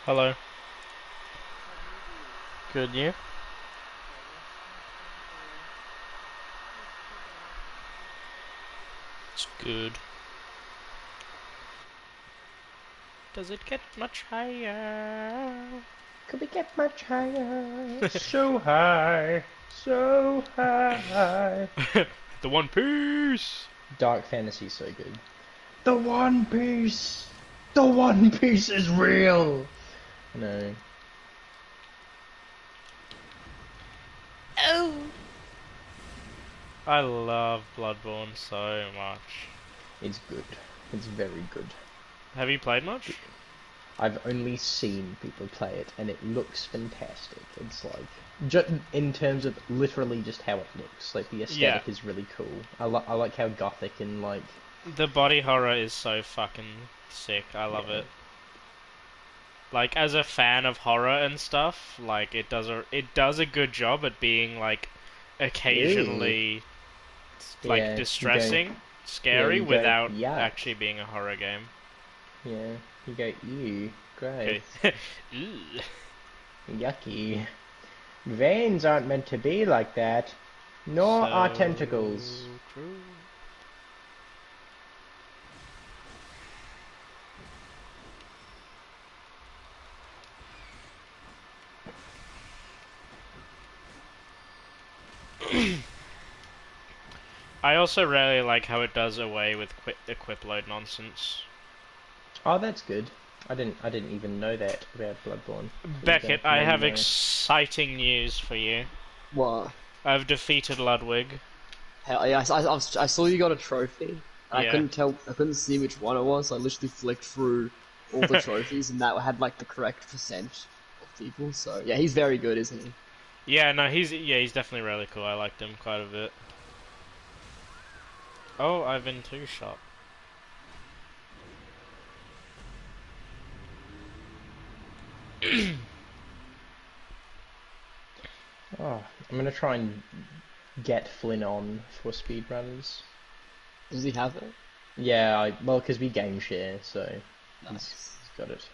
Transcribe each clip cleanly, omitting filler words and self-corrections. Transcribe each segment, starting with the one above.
Hello. Good, you? It's good. Does it get much higher? Could we get much higher? So high, so high. The One Piece! Dark Fantasy's so good. The One Piece! The One Piece is real! No. Oh! I love Bloodborne so much. It's good. It's very good. Have you played much? I've only seen people play it, and it looks fantastic. It's like, in terms of literally just how it looks, like the aesthetic is really cool. I like how gothic and like, The body horror is so fucking sick. I love yeah, it. Like, as a fan of horror and stuff, like it does a good job at being like ew, occasionally like yeah, distressing, scary you go without yuck, actually being a horror game. yeah, you go ew, gross, Okay. Ew. yucky. Veins aren't meant to be like that, nor are So tentacles. true. I also really like how it does away with equip load nonsense. Oh, that's good. I didn't even know that about Bloodborne. So Beckett, I now you have know. exciting news for you. What? I've defeated Ludwig. Hell yeah! I saw you got a trophy, and I Yeah. couldn't tell. I couldn't see which one it was. So I literally flicked through all the trophies, and that had like the correct percent of people. So yeah, he's very good, isn't he? Yeah, no, he's definitely really cool. I liked him quite a bit. Oh, I've been two shot. Oh, I'm gonna try and get Flynn on for speedrunners. Does he have it? Yeah, well, because we game share, so he's, Nice. he's got it.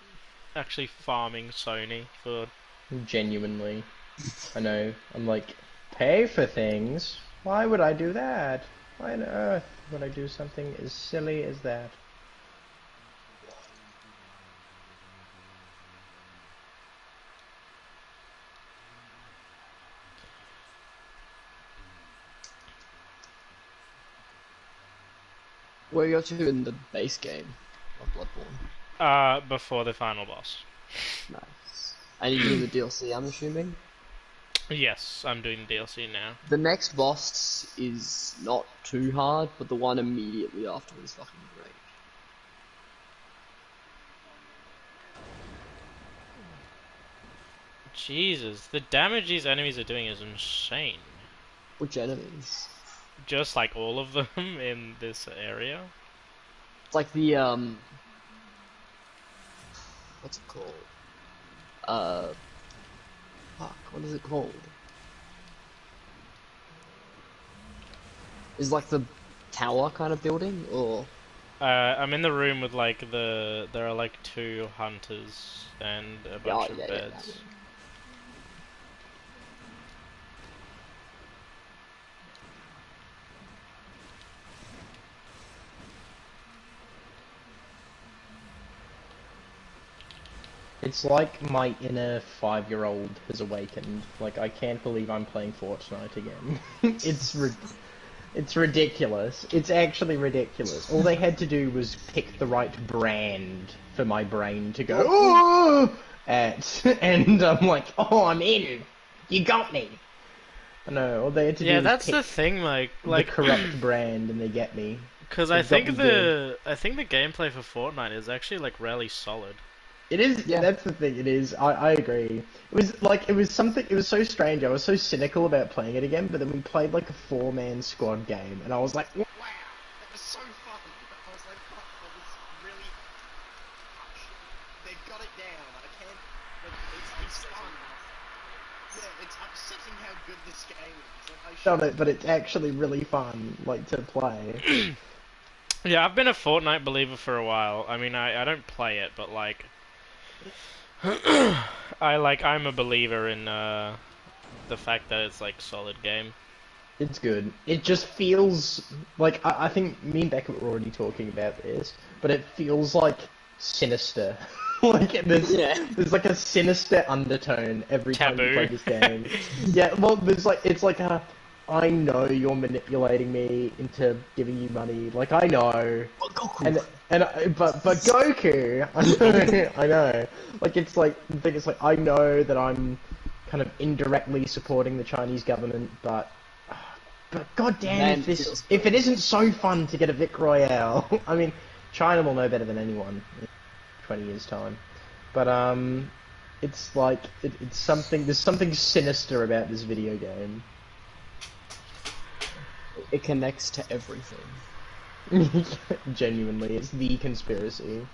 Actually farming Sony for... Genuinely. I know. I'm like, pay for things? Why would I do that? Why on earth would I do something as silly as that? Where are you up to in the base game of Bloodborne? Before the final boss. Nice. And you're doing the DLC, I'm assuming. Yes, I'm doing DLC now. The next boss is not too hard, but the one immediately after is fucking great. Jesus, the damage these enemies are doing is insane. Which enemies? Just like all of them in this area. It's like the what's it called? Uh, fuck, what is it called? Is like the tower kind of building, or I'm in the room with like there are like two hunters and a yeah, bunch of yeah, yeah, that beds. one. It's like my inner 5-year-old has awakened. Like, I can't believe I'm playing Fortnite again. It's ridiculous. It's actually ridiculous. All they had to do was pick the right brand for my brain to go "Oh!" at, and I'm like, oh, I'm in. You got me. I know. All they had to Yeah, do was that's pick the thing, the like, correct brand, and they get me. because They've got me good. I think the gameplay for Fortnite is actually like really solid. It is. Yeah, That's the thing. It is. I agree. It was like it was something. It was so strange. I was so cynical about playing it again, but then we played like a 4-man squad game, and I was like, wow, that was so fun. I was like, fuck, that was really. They've got it down. I can't. But it's fun. Yeah, it's upsetting how good this game is. Like, I shot it, but it's actually really fun, like to play. Yeah, I've been a Fortnite believer for a while. I mean, I don't play it, but like I'm a believer in the fact that it's like solid game. It's good. It just feels like I think me and Becca were already talking about this, but it feels like sinister. Like Yeah. there's like a sinister undertone every time you play Taboo. this game. Yeah, well, there's like it's like a I know you're manipulating me into giving you money. Like I know, But Goku. but Goku, I know. Like it's like the thing is like I know that I'm kind of indirectly supporting the Chinese government, but goddamn, Man, it feels if it good. isn't so fun to get a Vic Royale, I mean, China will know better than anyone in 20 years time. But it's like it's something. There's something sinister about this video game. It connects to everything. Genuinely, it's the conspiracy.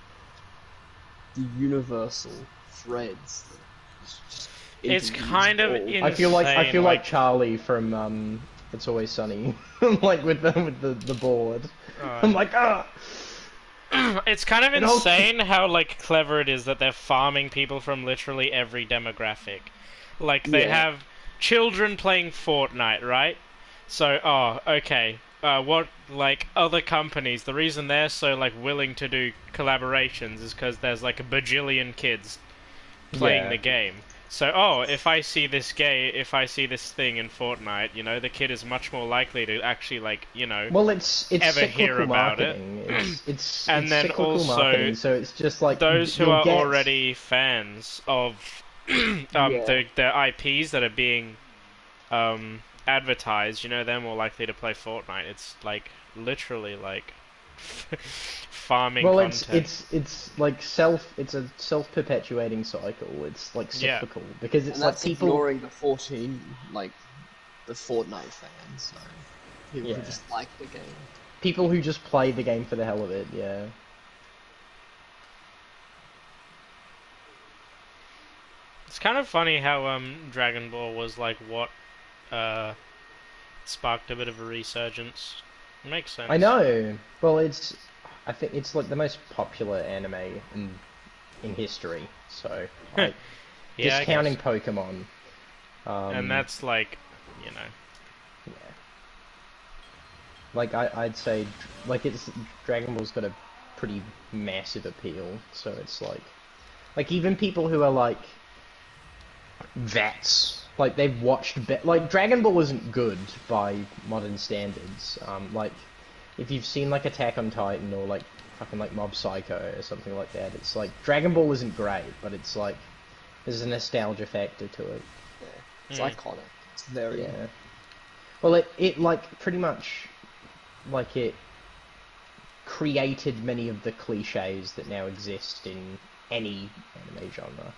The universal threads that just It's interweaves kind of all. I insane. feel like Charlie from It's Always Sunny, like with the board. I'm Uh, like ah. it's kind of And all insane how like clever it is that they're farming people from literally every demographic. Like they Yeah. have children playing Fortnite, right? So, oh, okay. What like other companies? The reason they're so like willing to do collaborations is because there's like a bajillion kids playing the Yeah. game. So, oh, if I see this thing in Fortnite, the kid is much more likely to actually like, Well, it's ever hear cyclical about it. marketing. It's And then cyclical also marketing. So it's just like those who you'll are get already fans of Yeah. the IPs that are being advertised, they're more likely to play Fortnite. It's like literally like farming well, content. it's like it's a self-perpetuating cycle. It's like Yeah. cyclical because And it's like that's people. ignoring the 14, like, the Fortnite fans, so people who Yeah, just like the game. people who just play the game for the hell of it. Yeah. It's kind of funny how Dragon Ball was like what uh sparked a bit of a resurgence. It makes I sense. know. Well, I think it's like the most popular anime in history. So, like, Yeah, I discounting guess. Pokemon. And Um, that's like, you know, yeah. Like I'd say, like it's Dragon Ball's got a pretty massive appeal. So it's like even people who are like vets, like they've watched like Dragon Ball isn't good by modern standards. Like if you've seen like Attack on Titan or like fucking like Mob Psycho or something like that, it's like Dragon Ball isn't great, but it's like there's a nostalgia factor to it. Yeah. It's mm, iconic. It's very. Yeah. Well, it like pretty much like it created many of the cliches that now exist in any anime genre.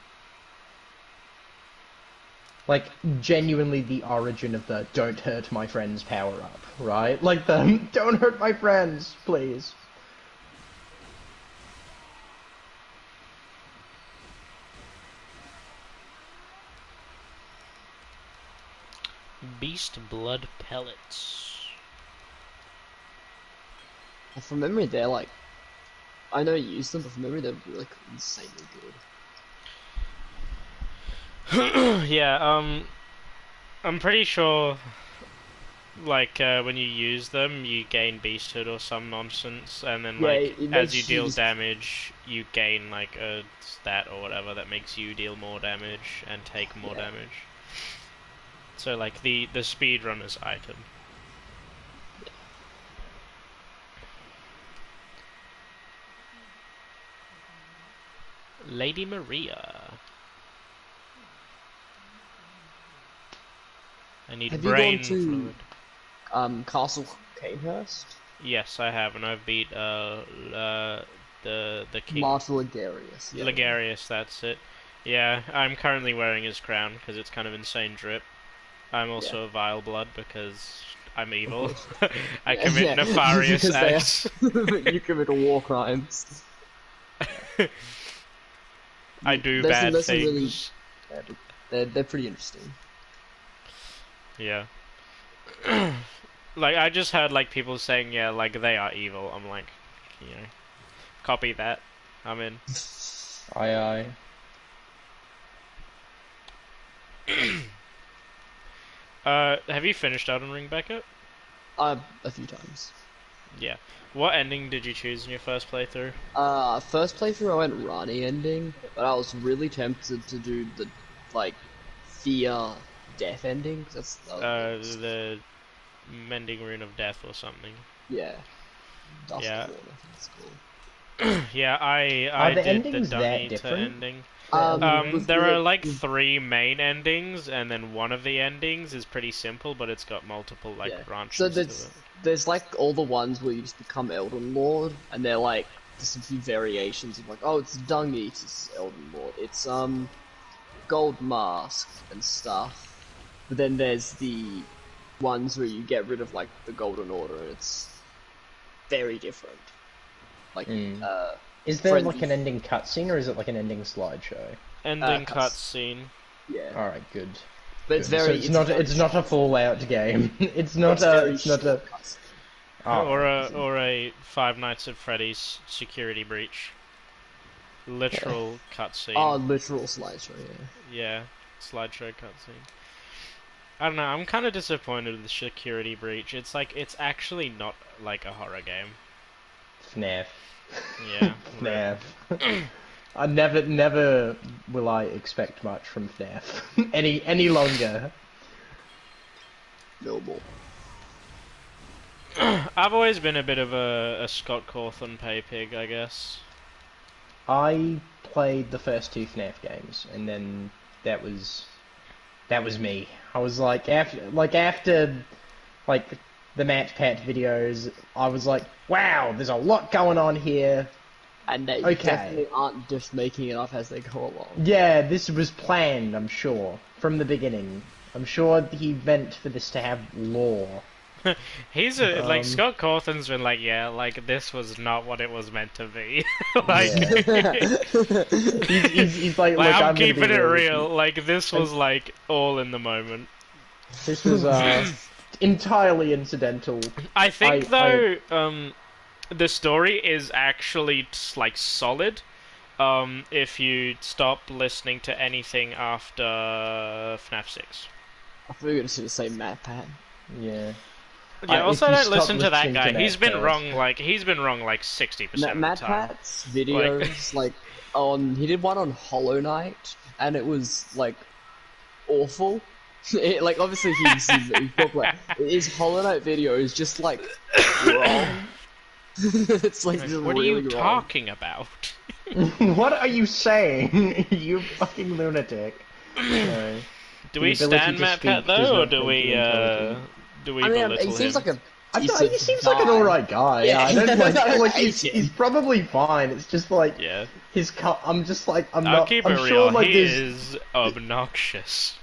Like, genuinely the origin of the don't hurt my friends power up, right? Like the don't hurt my friends, please. beast blood pellets. Well, from memory, they're like. I know you use them, but from memory, they're like insanely good. Yeah, I'm pretty sure like when you use them you gain beasthood or some nonsense, and then Yeah, like it as you makes you deal just. damage you gain like a stat or whatever that makes you deal more damage and take more Yeah. damage. So like the speedrunner's item. Lady Maria. I need Have you gone brain to fluid. Castle Canehurst? Yes, I have, and I've beat the king. Martyr Ligarius. Yeah, yeah. Ligarius, that's it. Yeah, I'm currently wearing his crown because it's kind of insane drip. I'm Yeah. also a vile blood because I'm Of evil. course. I Yeah, commit yeah. nefarious Because they acts. are. You commit war crimes. I do There's bad some really. things. Yeah, but they're pretty interesting. Yeah. Like I just heard like people saying, yeah, like they are evil. I'm like, copy that. I'm in. Aye aye. Have you finished Elden Ring, Becca? A few times. Yeah. What ending did you choose in your first playthrough? First playthrough I went Rani ending, but I was really tempted to do the, like, fear death ending, 'cause that was The Mending Rune of Death or something. yeah. Dustborn, Yeah. I think it's called. Yeah, I Are the did the endings that dummy to different? ending. With There are the- like 3 main endings, and then one of the endings is pretty simple, but it's got multiple like yeah. branches So to it. there's like all the ones where you just become Elden Lord, and they're like just a few variations of like, oh, it's Dung Eater's Elden Lord, it's Gold Mask and stuff. But then there's the ones where you get rid of like the Golden Order, and it's very different. Like Is there friendly- like an ending cutscene, or is it like an ending slideshow? Ending cuts- cutscene. yeah. Alright, good. But it's So very it's not a Fallout game. It's not a cutscene. oh, Or a Five Nights at Freddy's security breach. Literal cutscene. Oh, literal slideshow, yeah. Yeah, slideshow cutscene. I don't know, I'm kind of disappointed with the security breach. It's like, it's actually not like a horror game. FNAF. Yeah. FNAF. I never will I expect much from FNAF any longer. No more. I've always been a bit of a Scott Cawthon pay pig, I guess. I played the first 2 FNAF games, and then that was me. I was like after the Matt Pat videos, I was like, wow, there's a lot going on here. And they Okay. definitely aren't just making it up as they go along. Yeah, this was planned, I'm sure, from the beginning. I'm sure he meant for this to have lore. He's like, Scott Cawthon's been like, yeah, like, this was not what it was meant to be. Like, He's like, like, look, I'm gonna be keeping it real. Like, this was like all in the moment. This was entirely incidental. I think I- though, the story is actually like solid. If you stop listening to anything after FNAF 6. I thought you were going to say Matt Pat. Yeah. Yeah. If Also, you don't stop listen to that listening guy. to He's that been first. wrong. Like, he's been wrong like 60% of the Matt time. Pat's videos, like, he did one on Hollow Knight, and it was, like, awful. Like, obviously he's popular. His Hollow Knight video is just, like, wrong. It's, like, just What are really you wrong. talking about? What are you saying? You fucking lunatic. Sorry. Do The we ability stand to Matt speak Pat does though, or not do make we you intelligent. do we I mean, belittle he seems him? like a I don't, decent he seems like an guy. alright guy. Yeah, I don't like. I like hate he's, him. he's probably fine. It's just like Yeah. his. I'm just like I'm I'll not. keep I'm it sure real. like He there's is obnoxious.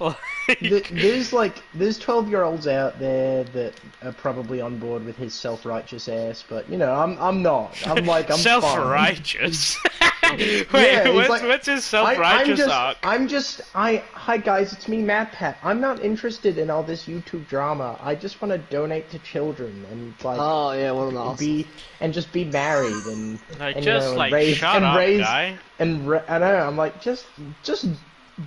there's 12-year-olds out there that are probably on board with his self-righteous ass, but you know I'm not. I'm like I'm fine. Self-righteous. Wait, Yeah, he's what's his I'm self-righteous arc? Hi guys, it's me, Matt Pat. I'm not interested in all this YouTube drama. I just want to donate to children and like Oh, yeah, what an arsehole. just be married and Like, and, just and like, raise shut and up, raise guy. I know. I'm like just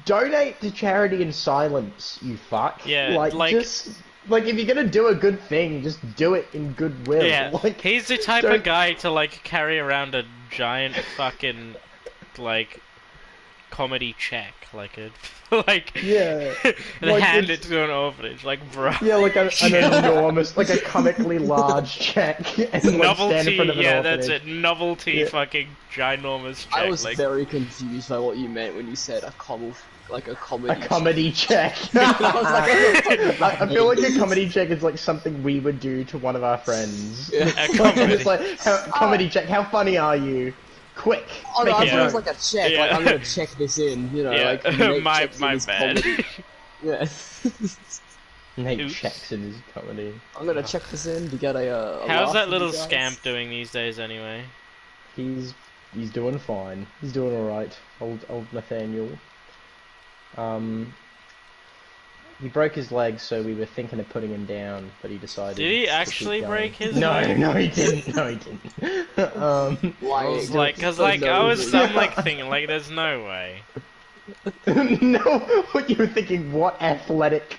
donate to charity in silence, you fuck. Yeah, like just like if you're gonna do a good thing, just do it in goodwill. Yeah, Like, he's the type don't- of guy to like carry around a giant fucking like comedy check, like a like Yeah. and Like, hand it's- it to an orphanage, like bro. Yeah, like an enormous, like a comically large check, and like stand in Novelty, front of an yeah, orphanage. that's it. Novelty, Yeah. fucking ginormous check. I was like, very confused by what you meant when you said a comedy. A comedy check. I was like, I feel like a comedy check is like something we would do to one of our friends. a Like, comedy. it's like, comedy check, how funny are you? Quick, oh no, I make thought a it was joke. like a check. Yeah. Like I'm gonna check this in. You know, Yeah, like you make my checks in his bad. comedy. Yeah. Make Oops. checks in his comedy. I'm gonna check this in to get a How's laugh that with little you guys. scamp doing these days, anyway? He's doing fine. He's doing alright. Old Nathaniel. He broke his leg, so we were thinking of putting him down, but he decided. Did he to actually keep break going. his leg? No, he didn't. No, he didn't. I was like, cause like I was, I'm like thinking, like, there's no way. No, what you were thinking? What athletic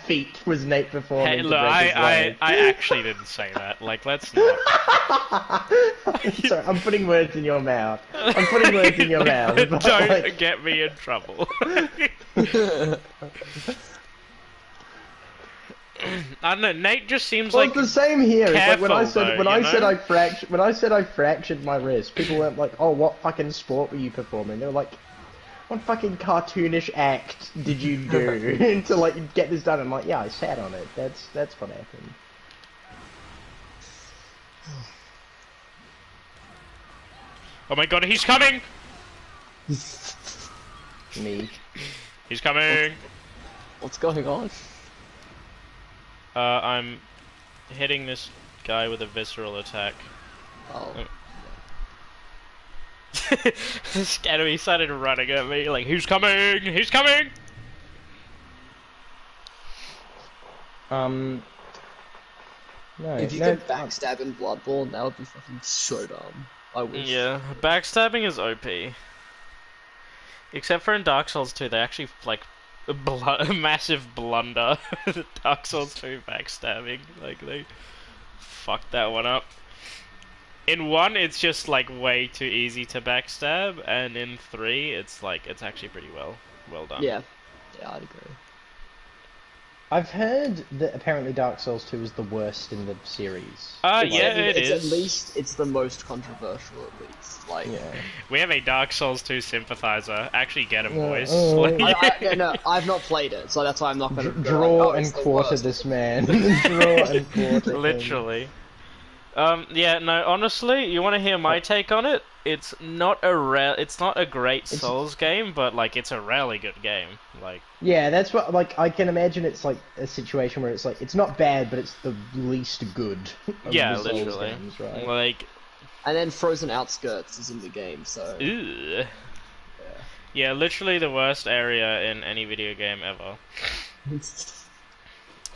feat was Nate performing Hey, to look, break his leg? I actually didn't say that. Like, let's not. Sorry, I'm putting words in your mouth. I'm putting words in your mouth. But Don't like... get me in trouble. I don't know. Nate just seems Well, like it's the same here. It's like when I careful, said though, when you I said know? I said I fractured my wrist. People weren't like, "Oh, what fucking sport were you performing?" They were like, "What fucking cartoonish act did you do to like get this done?" I'm like, "Yeah, I sat on it. That's what happened." Oh my god, he's coming! Me. He's coming! What's going on? I'm hitting this guy with a visceral attack. Oh. This enemy started running at me, like, who's coming? He's coming! No, If you no. could backstab in Bloodborne, that would be fucking so dumb. I wish. Yeah, backstabbing is OP. Except for in Dark Souls 2, they actually, like, a massive blunder. Dark Souls 2 backstabbing. Like, they fucked that one up. In 1, it's just, like, way too easy to backstab, and in 3, it's, like, it's actually pretty well done. Yeah. Yeah, I'd agree. I've heard that apparently Dark Souls 2 is the worst in the series. Yeah, it it's is. At least it's the most controversial. At least, like. Yeah. We have a Dark Souls 2 sympathizer. Actually get him, boys. No, I've not played it, so that's why I'm not gonna Draw like, and quarter this man. Draw and quarter. Literally. Yeah, no, honestly, you want to hear my take on it? It's not a great Souls game, but, like, it's a really good game. Like, yeah, that's what, like, I can imagine it's, like, a situation where it's, like, it's not bad, but it's the least good of yeah, the Souls literally. games, right? Like, And then Frozen Outskirts is in the game, so. ugh. Yeah, literally the worst area in any video game ever.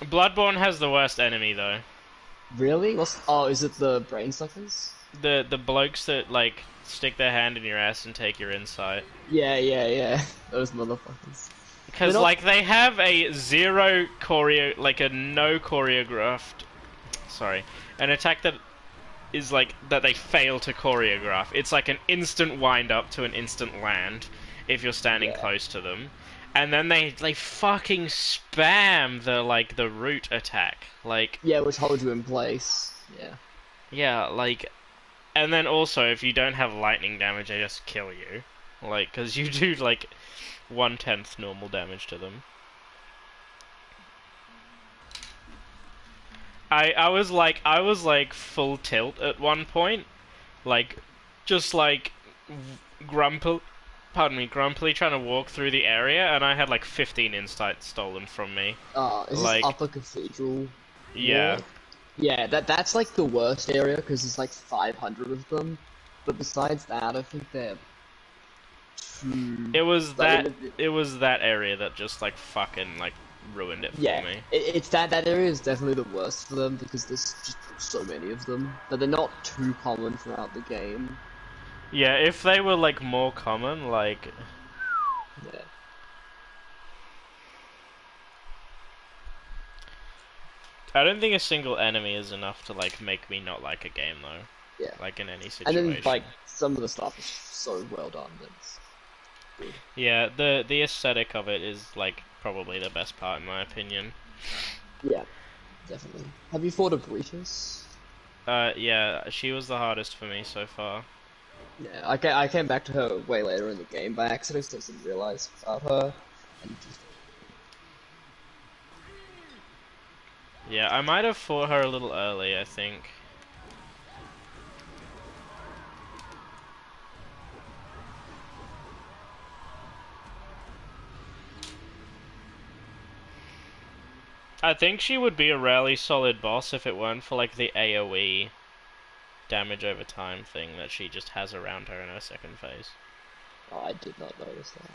Bloodborne has the worst enemy, though. Really? Oh, is it the brain suckers? The blokes that, like, stick their hand in your ass and take your insight. Yeah. Those motherfuckers. Because, not... like, they have a no choreographed... Sorry. An attack that is, like, that they fail to choreograph. It's like an instant wind-up to an instant land, if you're standing close to them. And then they fucking spam the root attack. Like... Yeah, which holds you in place. Yeah. Yeah, like... And then also, if you don't have lightning damage, they just kill you. Like, because you do, like, 1/10 normal damage to them. I was like full tilt at one point. Like, just like, grumpily trying to walk through the area, and I had like 15 insights stolen from me. Is like, this Upper Cathedral? Yeah. Yeah, that's like the worst area, because there's like 500 of them. But besides that, I think they're... It was that area that just like fucking like ruined it for me. It's that area is definitely the worst for them, because there's just so many of them. But they're not too common throughout the game. Yeah, if they were like more common, like... Yeah. I don't think a single enemy is enough to like make me not like a game though. Yeah. Like in any situation. And then like some of the stuff is so well done that it's good. Yeah, the aesthetic of it is like probably the best part in my opinion. Yeah, definitely. Have you fought a Brutus? Yeah, she was the hardest for me so far. Yeah, I came back to her way later in the game by accident, so I didn't realize about her. And just... Yeah, I might have fought her a little early, I think. I think she would be a really solid boss if it weren't for like the AoE damage over time thing that she just has around her in her second phase. Oh, I did not notice that.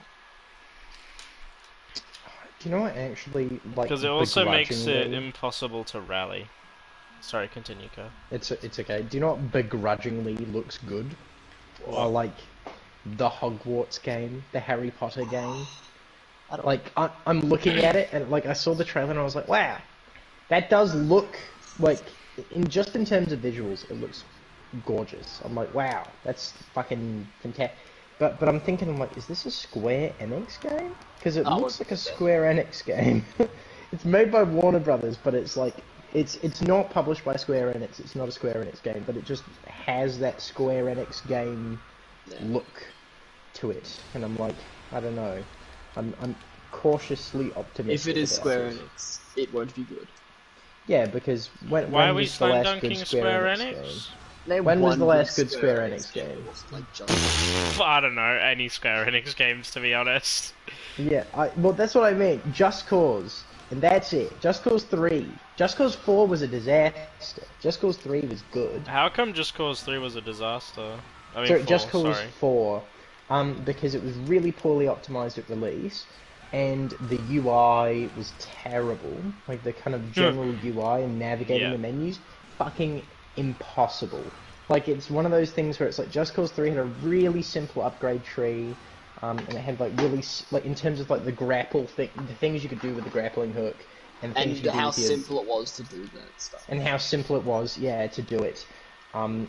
Do you know what actually, like, because it also makes it begrudgingly- impossible to rally. Sorry, continue, Ko. It's okay. Do you know what begrudgingly looks good? What? Or like the Hogwarts game, the Harry Potter game. I don't Like, I'm looking at it, and like I saw the trailer, and I was like, wow, that does look like, in terms of visuals, it looks gorgeous. I'm like, wow, that's fucking fantastic. But I'm thinking, I'm like, is this a Square Enix game? Because it looks like a Square Enix game. It's made by Warner Brothers, but it's like, it's not published by Square Enix. It's not a Square Enix game, but it just has that Square Enix game look to it. And I'm like, I don't know. I'm cautiously optimistic. If it is about Square this. Enix, it won't be good. Yeah, because when Why are when we was the slam last dunking good Square Enix Enix? game? Name When was one the good last good Square Enix game? that wasn't, like, just... I don't know any Square Enix games, to be honest. Yeah, well, that's what I mean. Just Cause, and that's it. Just Cause 3. Just Cause 4 was a disaster. Just Cause 3 was good. How come Just Cause 3 was a disaster? I mean, Sorry, 4, Just Cause sorry. 4, because it was really poorly optimized at release, and the UI was terrible. Like, the kind of general UI and navigating Yeah. the menus, fucking impossible. Like, it's one of those things where it's like, Just Cause 3 had a really simple upgrade tree, and it had, like, really, like, in terms of, like, the grapple thing, the things you could do with the grappling hook, and things you could do how with your- simple it was to do that stuff. and how simple it was, yeah, to do it, and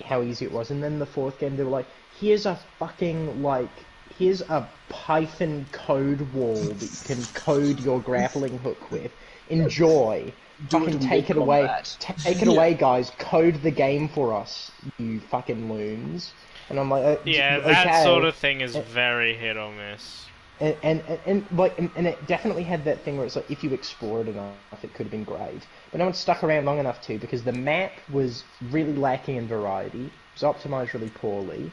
how easy it was. And then the fourth game, they were like, here's a fucking, like, here's a Python code wall that you can code your grappling hook with. Enjoy. Do it Fucking in take it mid away. combat. Take it away, guys. Code the game for us, you fucking loons. And I'm like, Yeah, okay. that sort of thing is very hit or miss. And it definitely had that thing where it's like, if you explored enough, it could have been great. But no one stuck around long enough to, because the map was really lacking in variety. It was optimized really poorly.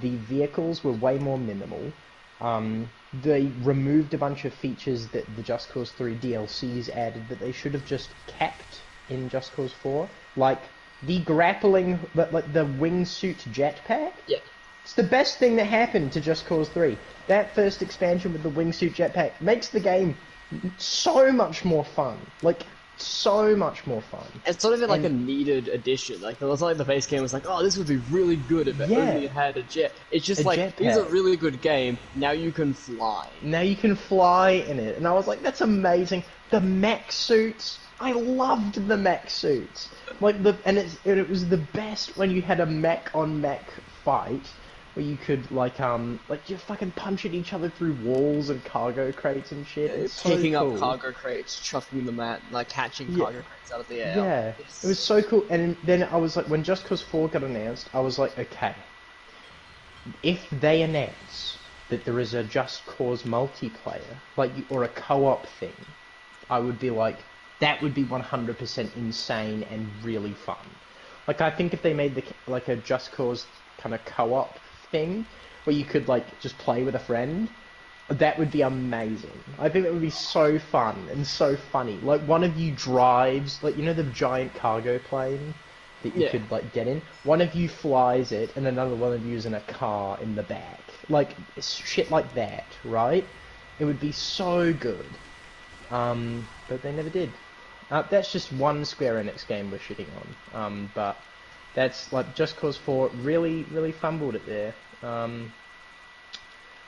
The vehicles were way more minimal. They removed a bunch of features that the Just Cause 3 DLCs added that they should have just kept in Just Cause 4. Like, the grappling, like the wingsuit jetpack. Yeah. It's the best thing that happened to Just Cause 3. That first expansion with the wingsuit jetpack makes the game so much more fun. Like, so much more fun. It's not even like a And- needed addition. Like, it was like the base game was like, oh, this would be really good if it Yeah. only had a jet. It's just A like, here's a jetpack. really good game, now you can fly. Now you can fly in it. And I was like, that's amazing. The mech suits. I loved the mech suits. Like, it was the best when you had a mech on mech fight, where you could, like you fucking punch at each other through walls and cargo crates and shit. It's so Picking cool. up cargo crates, chucking them at, like catching cargo crates out of the air. Yeah, it was so cool. And then I was like, when Just Cause 4 got announced, I was like, okay, if they announce that there is a Just Cause multiplayer, or a co-op thing, I would be like, that would be 100% insane and really fun. Like, I think if they made like a Just Cause kind of co-op thing, where you could, like, just play with a friend, that would be amazing. I think that would be so fun and so funny. Like, one of you drives, like, you know the giant cargo plane that you could, like, get in? One of you flies it, and another one of you is in a car in the back. Like, shit like that, right? It would be so good. But they never did. That's just one Square Enix game we're shitting on. But that's, like, Just Cause 4 really, really fumbled it there.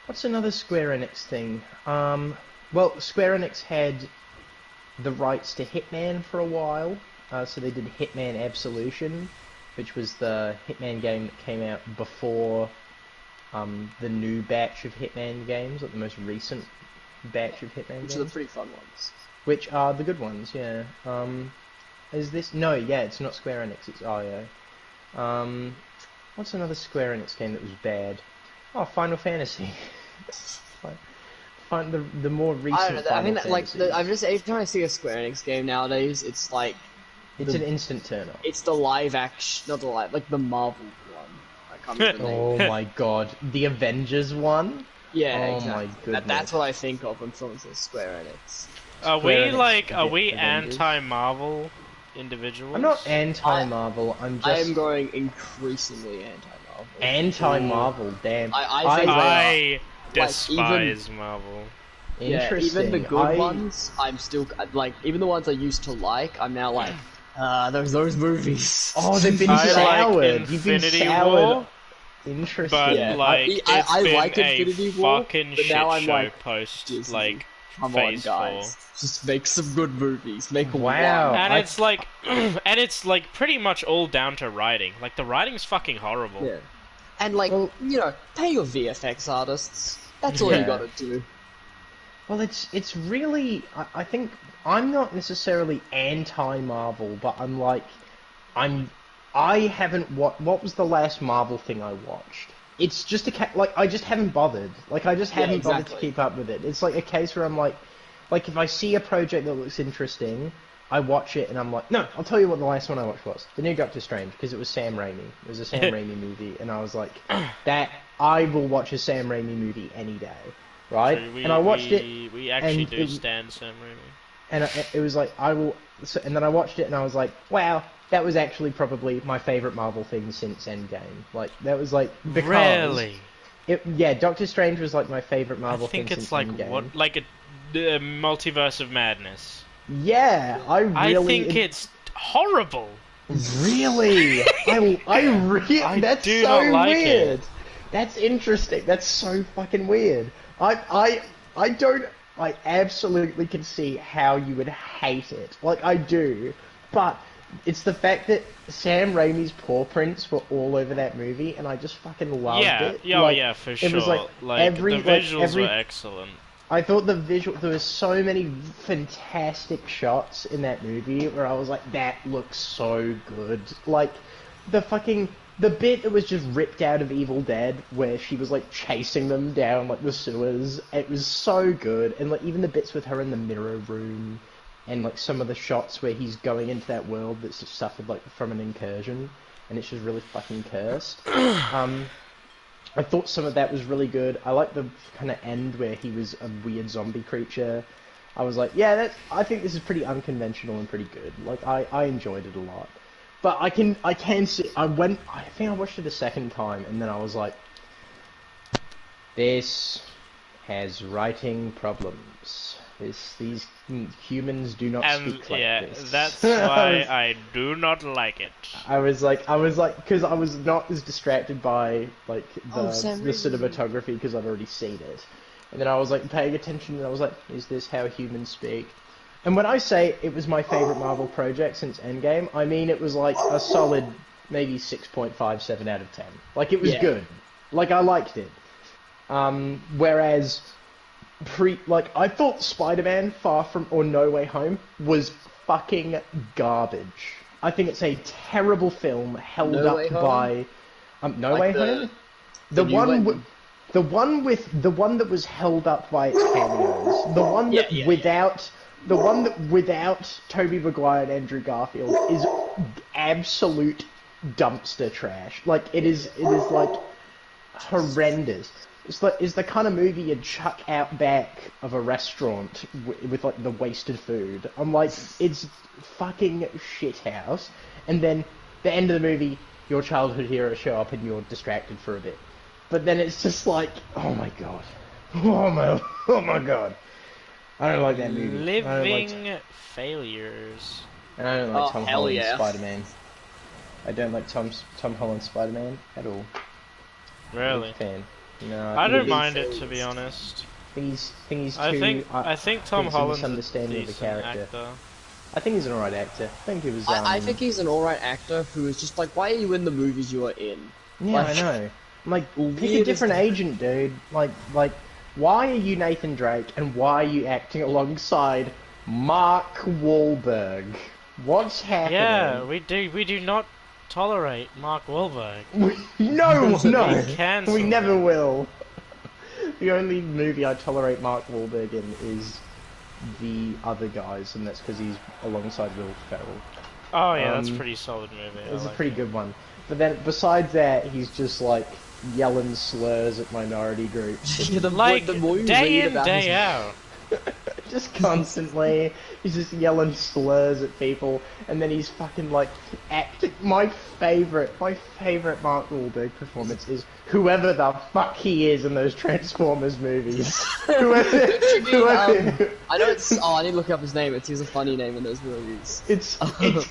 What's another Square Enix thing? Well, Square Enix had the rights to Hitman for a while, so they did Hitman Absolution, which was the Hitman game that came out before the new batch of Hitman games, like the most recent batch of Hitman Which games. are the pretty fun ones. Which are the good ones, yeah. Is this... No, yeah, it's not Square Enix, it's IO. What's another Square Enix game that was bad? Oh, Final Fantasy. Find the more recent I don't know, I Final mean, like, Fantasies. I'm just, every time I see a Square Enix game nowadays, it's like, It's an instant turn off. it's the live action, not the live, like the Marvel one. I can't remember the name. Oh my god. The Avengers one? Yeah, Oh exactly. my goodness. That's what I think of when someone says Square Enix. Are Square Enix we Avengers. anti-Marvel individuals? I'm not anti-Marvel, I'm I just am growing increasingly anti-Marvel. anti-Marvel, damn. I think I Like, despise Marvel. Yeah, Interesting. even the good ones, I'm still, like, even the ones I used to like, I'm now like, those movies. Oh, they've been I soured. like You've been Infinity soured. War. Interesting. But Yeah, like, it's I been like a Infinity War, fucking but shit now I'm show like, post Disney, like come on, Phase guys, just make some good movies. Make Wow. one. And I- it's like, and it's like pretty much all down to writing. Like the writing's fucking horrible. Yeah, and like Well- pay your VFX artists. That's all Yeah. you gotta do. Well, it's really. I think I'm not necessarily anti-Marvel, but I'm like, I haven't. What was the last Marvel thing I watched? It's just like I just haven't bothered. Like I just Yeah, haven't bothered to exactly. keep up with it. It's like a case where I'm like if I see a project that looks interesting, I watch it and I'm like, no, I'll tell you what the last one I watched was. The new Doctor Strange, because it was Sam Raimi. It was a Sam Raimi movie, and I was like, that I will watch a Sam Raimi movie any day, right? So And I watched it, we actually and do stand Sam Raimi. and it was like I will. So, and then I watched it, and I was like, wow, that was actually probably my favorite Marvel thing since Endgame. Like that was like because Really? yeah, Doctor Strange was like my favorite I Marvel think thing it's since like Endgame. what, like a multiverse of madness. Yeah, I think it's horrible. Really? I really. I That's do so not like weird. it. That's interesting. That's so fucking weird. I don't. I absolutely can see how you would hate it. Like I do, but it's the fact that Sam Raimi's paw prints were all over that movie, and I just fucking loved Yeah, it. yeah, Like, yeah, for it sure. was like every the visuals every were excellent. I thought the visual, there was so many fantastic shots in that movie where I was like, that looks so good. Like, the bit that was just ripped out of Evil Dead where she was like chasing them down like the sewers, it was so good. And like even the bits with her in the mirror room and like some of the shots where he's going into that world that's just suffered like from an incursion and it's just really fucking cursed. I thought some of that was really good. I like the kind of end where he was a weird zombie creature. I was like, yeah, I think this is pretty unconventional and pretty good. Like, I enjoyed it a lot. But I can see, I think I watched it a second time, and then I was like, this has writing problems. These humans do not And speak like yeah, this. that's why I do not like it. I was like, because I was not as distracted by like the Sam the Raimi. cinematography because I'd already seen it, and then I was like paying attention, and I was like, is this how humans speak? And when I say it was my favorite Marvel project since Endgame, I mean it was like a solid maybe 6.57 out of 10. Like it was Yeah. good. Like I liked it. Whereas I thought Spider-Man Far From or No Way Home was fucking garbage. I think it's a terrible film held No up Way Home? by No Like Way the- Home. the new one one? the one that was held up by its cameos. The one that Yeah, yeah, without the one that without Tobey Maguire and Andrew Garfield is absolute dumpster trash. Like it is like horrendous. It's the kind of movie you'd chuck out back of a restaurant with like the wasted food. I'm like, it's fucking shithouse. And then the end of the movie, your childhood heroes show up and you're distracted for a bit. But then it's just like, oh my god, oh my god. I don't like that movie. Living failures. I don't like Oh, Tom hell Holland's yeah. Spider-Man. I don't like Tom Holland's Spider-Man at all. Really? Big fan. No, I don't Living mind it, to be failures. honest. think he's too. I think Tom he's a Holland's a misunderstanding of the decent character. actor. I think he's an alright actor. I think he was. I think he's an alright actor who is just like, why are you in the movies you are in? Yeah, like- I know. Like, pick a Weirdest- different agent, dude. Like, why are you Nathan Drake and why are you acting alongside Mark Wahlberg? What's happening? Yeah, we do not tolerate Mark Wahlberg. No, We cancel we never him. will. The only movie I tolerate Mark Wahlberg in is The Other Guys, and that's because he's alongside Will Ferrell. Oh yeah, that's a Um, pretty solid movie. It was I a like pretty it. good one. But then, besides that, he's just like yelling slurs at minority groups. Yeah, Like the more you day read in, about day his, out. Just constantly, he's just yelling slurs at people, and then he's fucking like acting. My favorite Mark Wahlberg performance is whoever the fuck he is in those Transformers movies. whoever, I know it's. Oh, I need to look up his name. He's a funny name in those movies. It's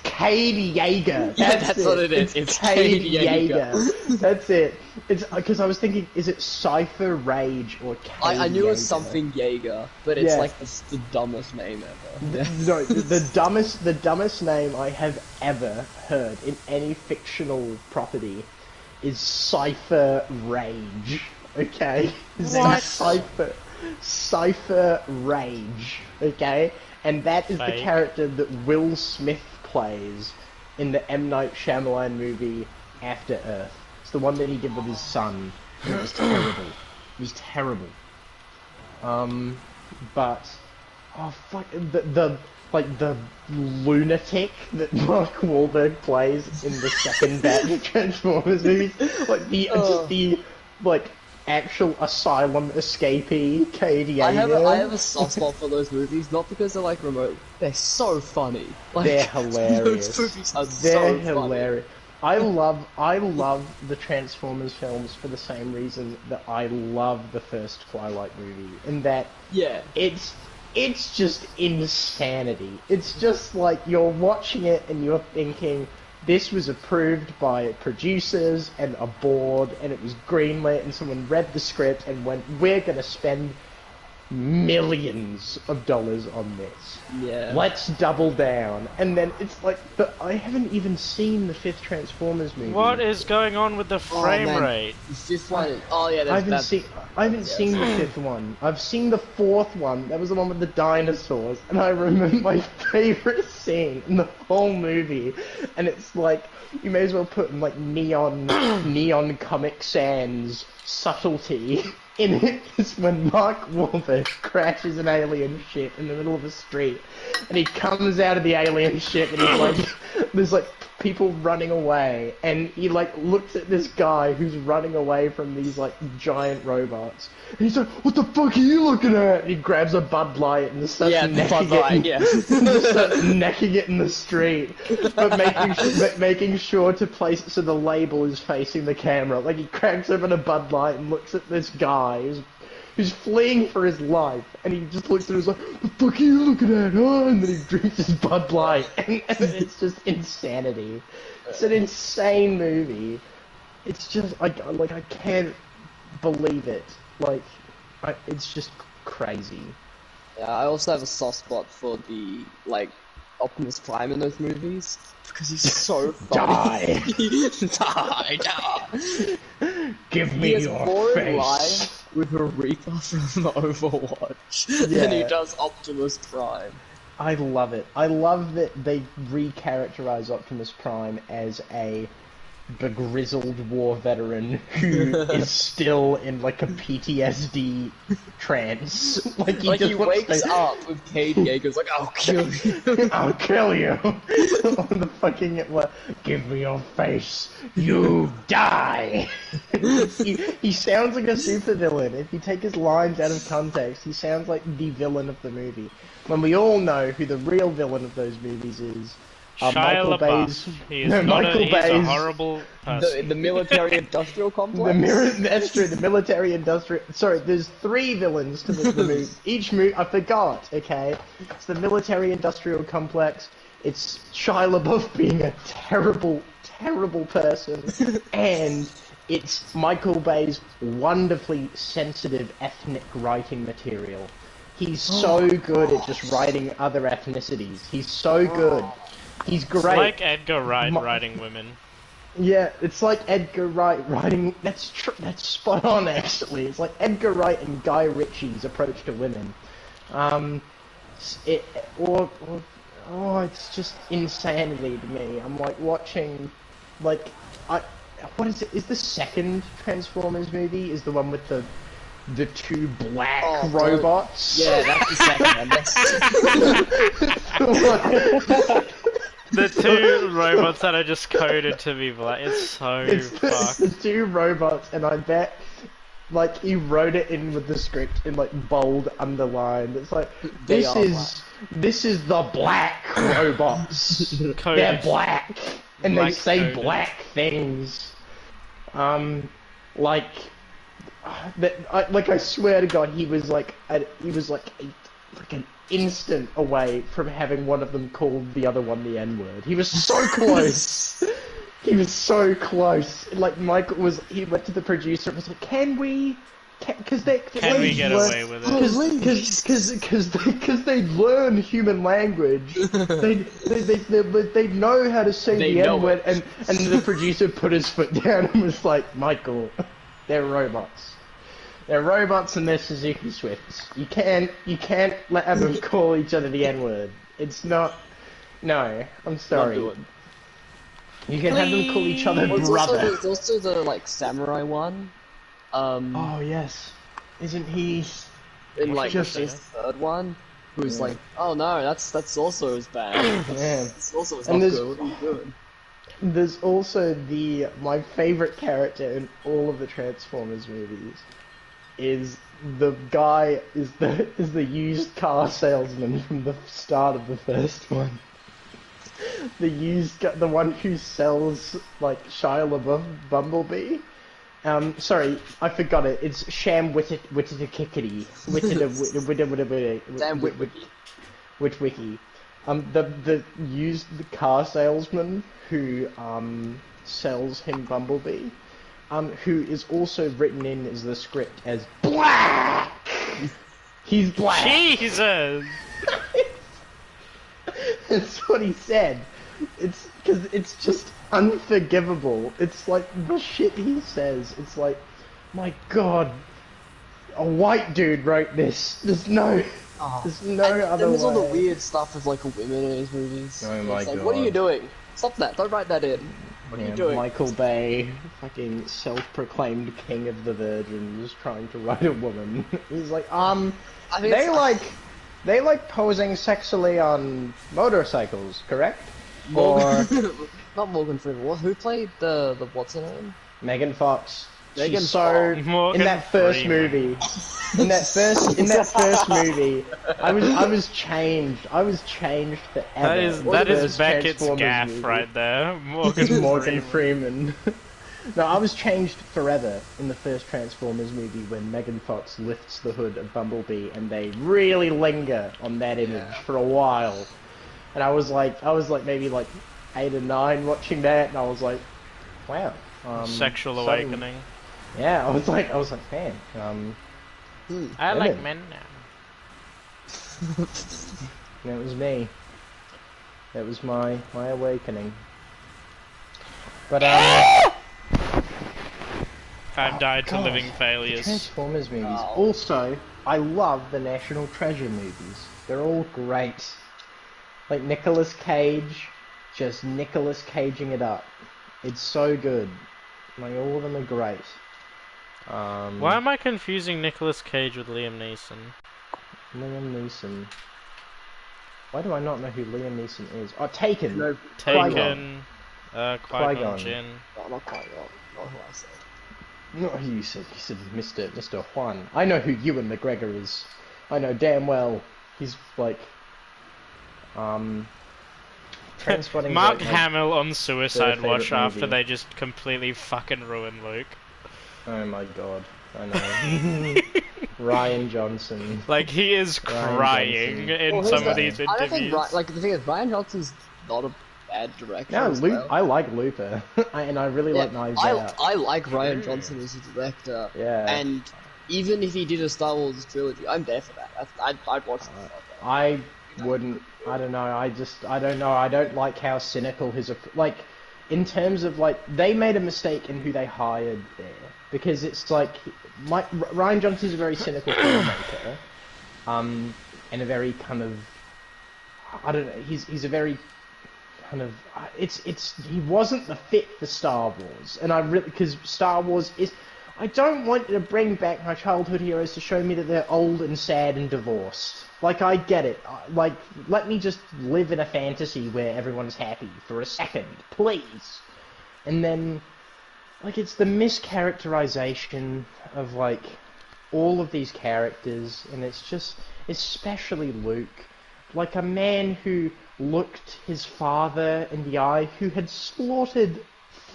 Cade Yeager. That's what it is. It's Cade Yeager. That's it. It's because I was thinking, is it Cypher Rage or Cade I knew it was Yeager? something Jaeger, but it's Yeah. like the dumbest name ever. No, the dumbest name I have ever heard in any fictional property is Cypher Rage. Okay, his name's Cypher Rage. Okay, and that is the Fake. character that Will Smith plays in the M. Night Shyamalan movie After Earth. It's the one that he did with his son, and it was terrible. It was terrible. But oh fuck, the lunatic that Mark Wahlberg plays in the second batch of Transformers movies, like just the like actual asylum escapee, Cade I have Yeager. a soft spot for those movies, not because they're like remote. They're so funny. Like, They're hilarious. Those movies are They're so hilarious. I love the Transformers films for the same reason that I love the first Twilight movie, in that Funny. Yeah. it's just insanity. It's just like you're watching it and you're thinking, this was approved by producers and a board, and it was greenlit, and someone read the script and went, we're gonna spend millions of dollars on this. Yeah. Let's double down. And then it's like, I haven't even seen the fifth Transformers movie. What is going on with the frame man. rate? The fifth one. Oh yeah. I haven't seen the fifth one. I've seen the fourth one. That was the one with the dinosaurs. And I remember my favorite scene in the whole movie. And it's like, you may as well put in like neon Comic Sans subtlety in it. Is when Mark Wahlberg crashes an alien ship in the middle of a street, and he comes out of the alien ship, and he's like, there's like people running away, and he like looks at this guy who's running away from these like giant robots, and he's like, what the fuck are you looking at? And he grabs a Bud Light and starts necking starts necking it in the street, but making sure to place it so the label is facing the camera. Like, he cracks open a Bud Light and looks at this guy who's fleeing for his life, and he just looks at him and is like, what the fuck are you looking at, huh? And then he drinks his Bud Light, and it's just insanity. It's an insane movie. It's just, I can't believe it. Like, it's just crazy. Yeah, I also have a soft spot for the like Optimus Prime in those movies because he's so funny. Die. Give He me has your more in face. line with a Reaper from Overwatch than he Yeah. does Optimus Prime. I love it. I love that they recharacterize Optimus Prime as a begrizzled war veteran who is still in like a PTSD trance. Like he Like just he wants wakes to- up with Cade Yeager's like, I'll kill you. I'll kill you. On the fucking give me your face. You die. he sounds like a supervillain. If you take his lines out of context, he sounds like the villain of the movie. When we all know who the real villain of those movies is. Shia Michael LaBeouf. Bay's. He is No, not Michael he's a Bay's. horrible person. The military-industrial complex. That's true. The military industrial. Sorry, there's 3 villains to the movie. Each movie, I forgot. Okay, it's the military industrial complex. It's Shia LaBeouf being a terrible, terrible person, and it's Michael Bay's wonderfully sensitive ethnic writing material. He's so good at just writing other ethnicities. He's so good. He's It's great. like Edgar Wright Ma- writing women. Yeah, it's like Edgar Wright writing. That's spot on, actually. It's like Edgar Wright and Guy Ritchie's approach to women. It's just insanity to me. I'm like watching, like, what is it? Is the second Transformers movie is the one with the 2 black robots? Yeah, that's the second one. The 2 robots that are just coded to be black. It's so It's fucked. the 2 robots, and I bet Like, he wrote it in with the script in, like, bold underlined. It's like, They this are is the black robots. They're Coded. black. And Black they say coded. black things. Like, I swear to God, he was like an instant away from having one of them call the other one the N-word. He was so close. He was so close. Like, he went to the producer and was like, can we get away with it? Because they learn human language. They know how to say They the know N-word, it. and the producer put his foot down and was like, Michael, they're robots. They're robots and they're Suzuki Swifts. You can't let them call each other the N-word. It's not. No, I'm sorry. do it. You can have them call each other Well, brother. there's also the like samurai one. Oh yes, isn't he? In like just- the third one, who's like, oh no, that's also as bad. Yeah. It's also as And not there's- good. What are you doing? There's also my favorite character in all of the Transformers movies is the guy is the used car salesman from the start of the first one. The one who sells like Shia LaBeouf Bumblebee. Sorry, I forgot it. It's Sham Wittitikikity. Damn Witwicky. Witwicky. The used car salesman who sells him Bumblebee. Who is also written in as the script as black. He's black. Jesus! That's what he said. It's because it's just unforgivable. It's like the shit he says. It's like, my God, a white dude wrote this. There's no other Then there's all the way. weird stuff with like women in his movies. Oh And my it's like, what are God. you doing? Stop that! Don't write that in. What are you doing? Michael Bay, fucking self-proclaimed king of the virgins, trying to write a woman. He's like, I think they like posing sexually on motorcycles, correct? Morgan, not Morgan Freeman. Who played the what's her name? Megan Fox. Megan She's so Morgan in that first Freeman. movie. In that first movie, I was changed. I was changed forever. That is First Beckett's Transformers gaff movie. right there. It's Morgan, Morgan Freeman. Freeman. No, I was changed forever in the first Transformers movie when Megan Fox lifts the hood of Bumblebee and they really linger on that image for a while. And I was like maybe like 8 or 9 watching that, and I was like, wow. Sexual sudden- awakening. Yeah, I was like, man. I like women. men now. That was me. That was my awakening. But I've died to God, living the failures. Transformers movies. Oh. Also, I love the National Treasure movies. They're all great. Like Nicolas Cage, just Nicolas Caging it up. It's so good. Like, all of them are great. Why am I confusing Nicolas Cage with Liam Neeson? Liam Neeson. Why do I not know who Liam Neeson is? Oh, Taken! No, Taken, Qui-Gon Qui-Gon. Jinn. no, not quite. Not who I said. Not who you said. You said Mr. Juan. I know who Ewan McGregor is. I know damn well. He's like, Trainspotting's Mark like my Hamill on Suicide favourite Watch after movie. they just completely fucking ruin Luke. Oh my God, I know. Ryan Johnson. Like, he is Ryan crying Johnson. in Well, some who's of these I don't think interviews. like the thing is Ryan Johnson's not a bad director. No, as Luke. well. I like Looper, and I really like Knives Out. I like Ryan Johnson as a director. Yeah. And even if he did a Star Wars trilogy, I'm there for that. I'd watch it. I wouldn't. I don't know. I don't know. I don't like how cynical his like. In terms of like, they made a mistake in who they hired there, because it's like Ryan Johnson's a very cynical filmmaker, and a very kind of, I don't know. He's a very kind of he wasn't the fit for Star Wars, and I really, because Star Wars is. I don't want to bring back my childhood heroes to show me that they're old and sad and divorced. Like, I get it. Like, let me just live in a fantasy where everyone's happy for a second, please. And then, like it's the mischaracterization of like all of these characters, and it's just especially Luke, like a man who looked his father in the eye, who had slaughtered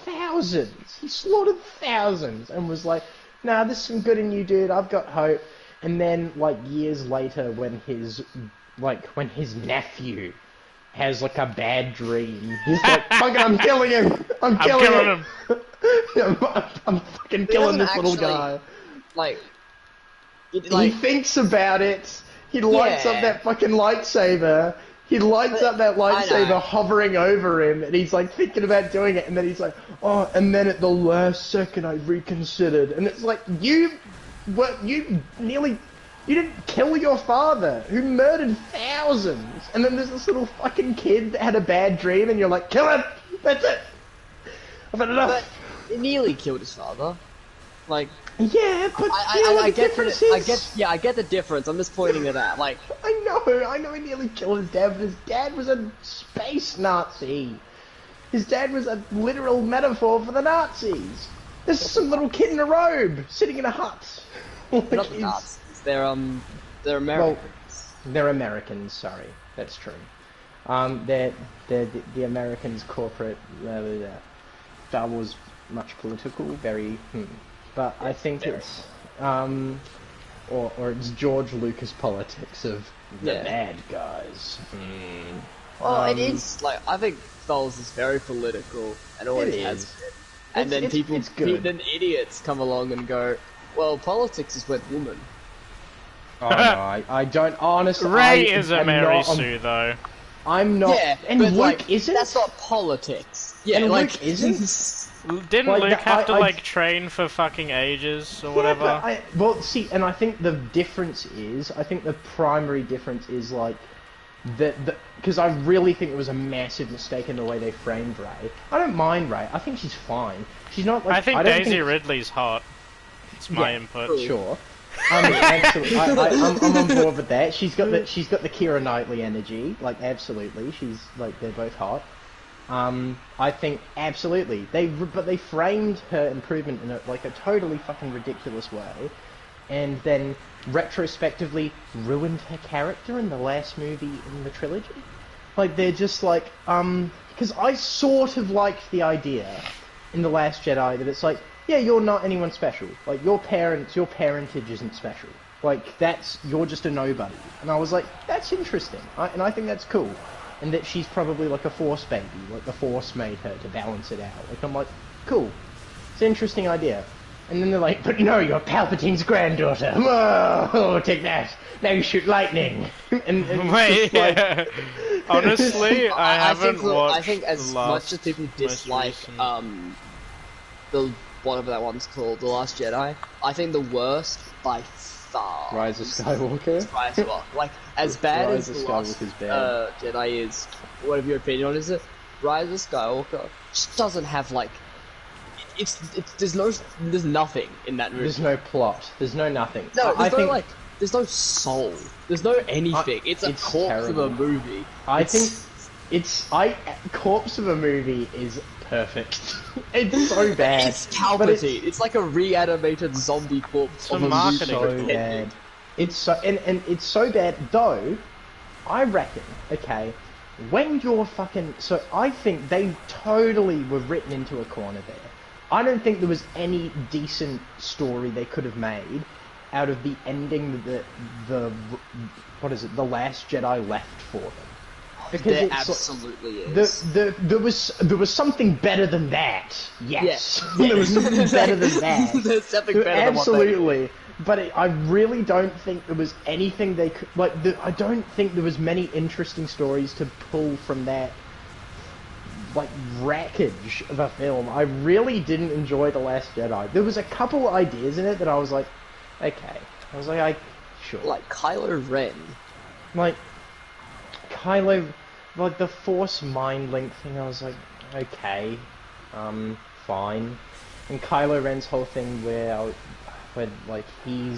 thousands. He slaughtered thousands, and was like, "Nah, there's some good in you, dude. I've got hope." And then, like years later, when his nephew has like a bad dream, he's like, "Fuck it, I'm killing him. I'm killing him. I'm fucking killing this little guy." Like, He thinks about it. He lights up that fucking lightsaber. He lights up that lightsaber hovering over him, and he's like thinking about doing it, and then he's like, "Oh," and then at the last second I reconsidered. And it's like, you didn't kill your father, who murdered thousands, and then there's this little fucking kid that had a bad dream, and you're like, "Kill him! That's it! I've had enough!" But he nearly killed his father. Like, yeah, but I get the difference. I'm just pointing it out. Like, I know he nearly killed his dad, but his dad was a space Nazi. His dad was a literal metaphor for the Nazis. There's some little kid in a robe sitting in a hut. they're not the Nazis. They're Americans. Well, they're Americans. Sorry, that's true. They're the Americans' corporate. Star Wars much political, very. But I think it's or it's George Lucas politics of the bad guys. Well, it is like, I think Star Wars is very political and always has been. And then then idiots come along and go, "Well, politics is with women." Oh no, I don't honestly. Rey is a Mary Sue though. I'm not. Yeah, and but Luke like, isn't. that's not politics. Yeah, and like, Luke isn't. Didn't Like, Luke have to I- like train for fucking ages or whatever? Yeah, but well, see, and I think the difference is, I think the primary difference is like because I really think it was a massive mistake in the way they framed Rey. I don't mind Rey. I think she's fine. She's not like. I think don't Daisy Ridley's hot. It's my input. Sure. Absolutely. I'm on board with that. She's got the Keira Knightley energy. Like, absolutely. She's like, they're both hot. I think absolutely but they framed her improvement in a totally fucking ridiculous way, and then retrospectively ruined her character in the last movie in the trilogy. Like, they're just like, because I sort of liked the idea in The Last Jedi that it's like, yeah, you're not anyone special. Like, your parentage isn't special. Like, you're just a nobody. And I was like, that's interesting. And I think that's cool. And that she's probably like a Force baby. Like, the Force made her to balance it out. Like, I'm like, cool. It's an interesting idea. And then they're like, but no, you're Palpatine's granddaughter. Whoa, take that. Now you shoot lightning. and Wait, like... honestly, I haven't watched. I think as much as people dislike the whatever that one's called, The Last Jedi, I think the worst by far Rise of Skywalker. Rise of Skywalker. Like, as bad Rise as of The Last Skywalker's bad. Jedi is, whatever your opinion on it, Rise of Skywalker just doesn't have like. There's nothing in that movie. There's no plot. There's no nothing. No, there's no soul. There's no anything. It's a corpse terrible. of a movie. Corpse of a movie is perfect. It's so bad. It's Palpatine. It's like a reanimated zombie corpse of a marketing movie. So bad. It's so and it's so bad though. I reckon. Okay, when you're fucking I think they totally were written into a corner there. I don't think there was any decent story they could have made out of the ending that the The Last Jedi left for them. Because There absolutely is. There was something better than that. Yes, there was something better than that. There's something better than what they absolutely. But I really don't think there was anything they could I don't think there was many interesting stories to pull from that wreckage of a film. I really didn't enjoy The Last Jedi. There was a couple ideas in it that I was like, okay. I was like, sure. Like Kylo Ren. Like Kylo, like the Force mind link thing. I was like, okay, fine. And Kylo Ren's whole thing where he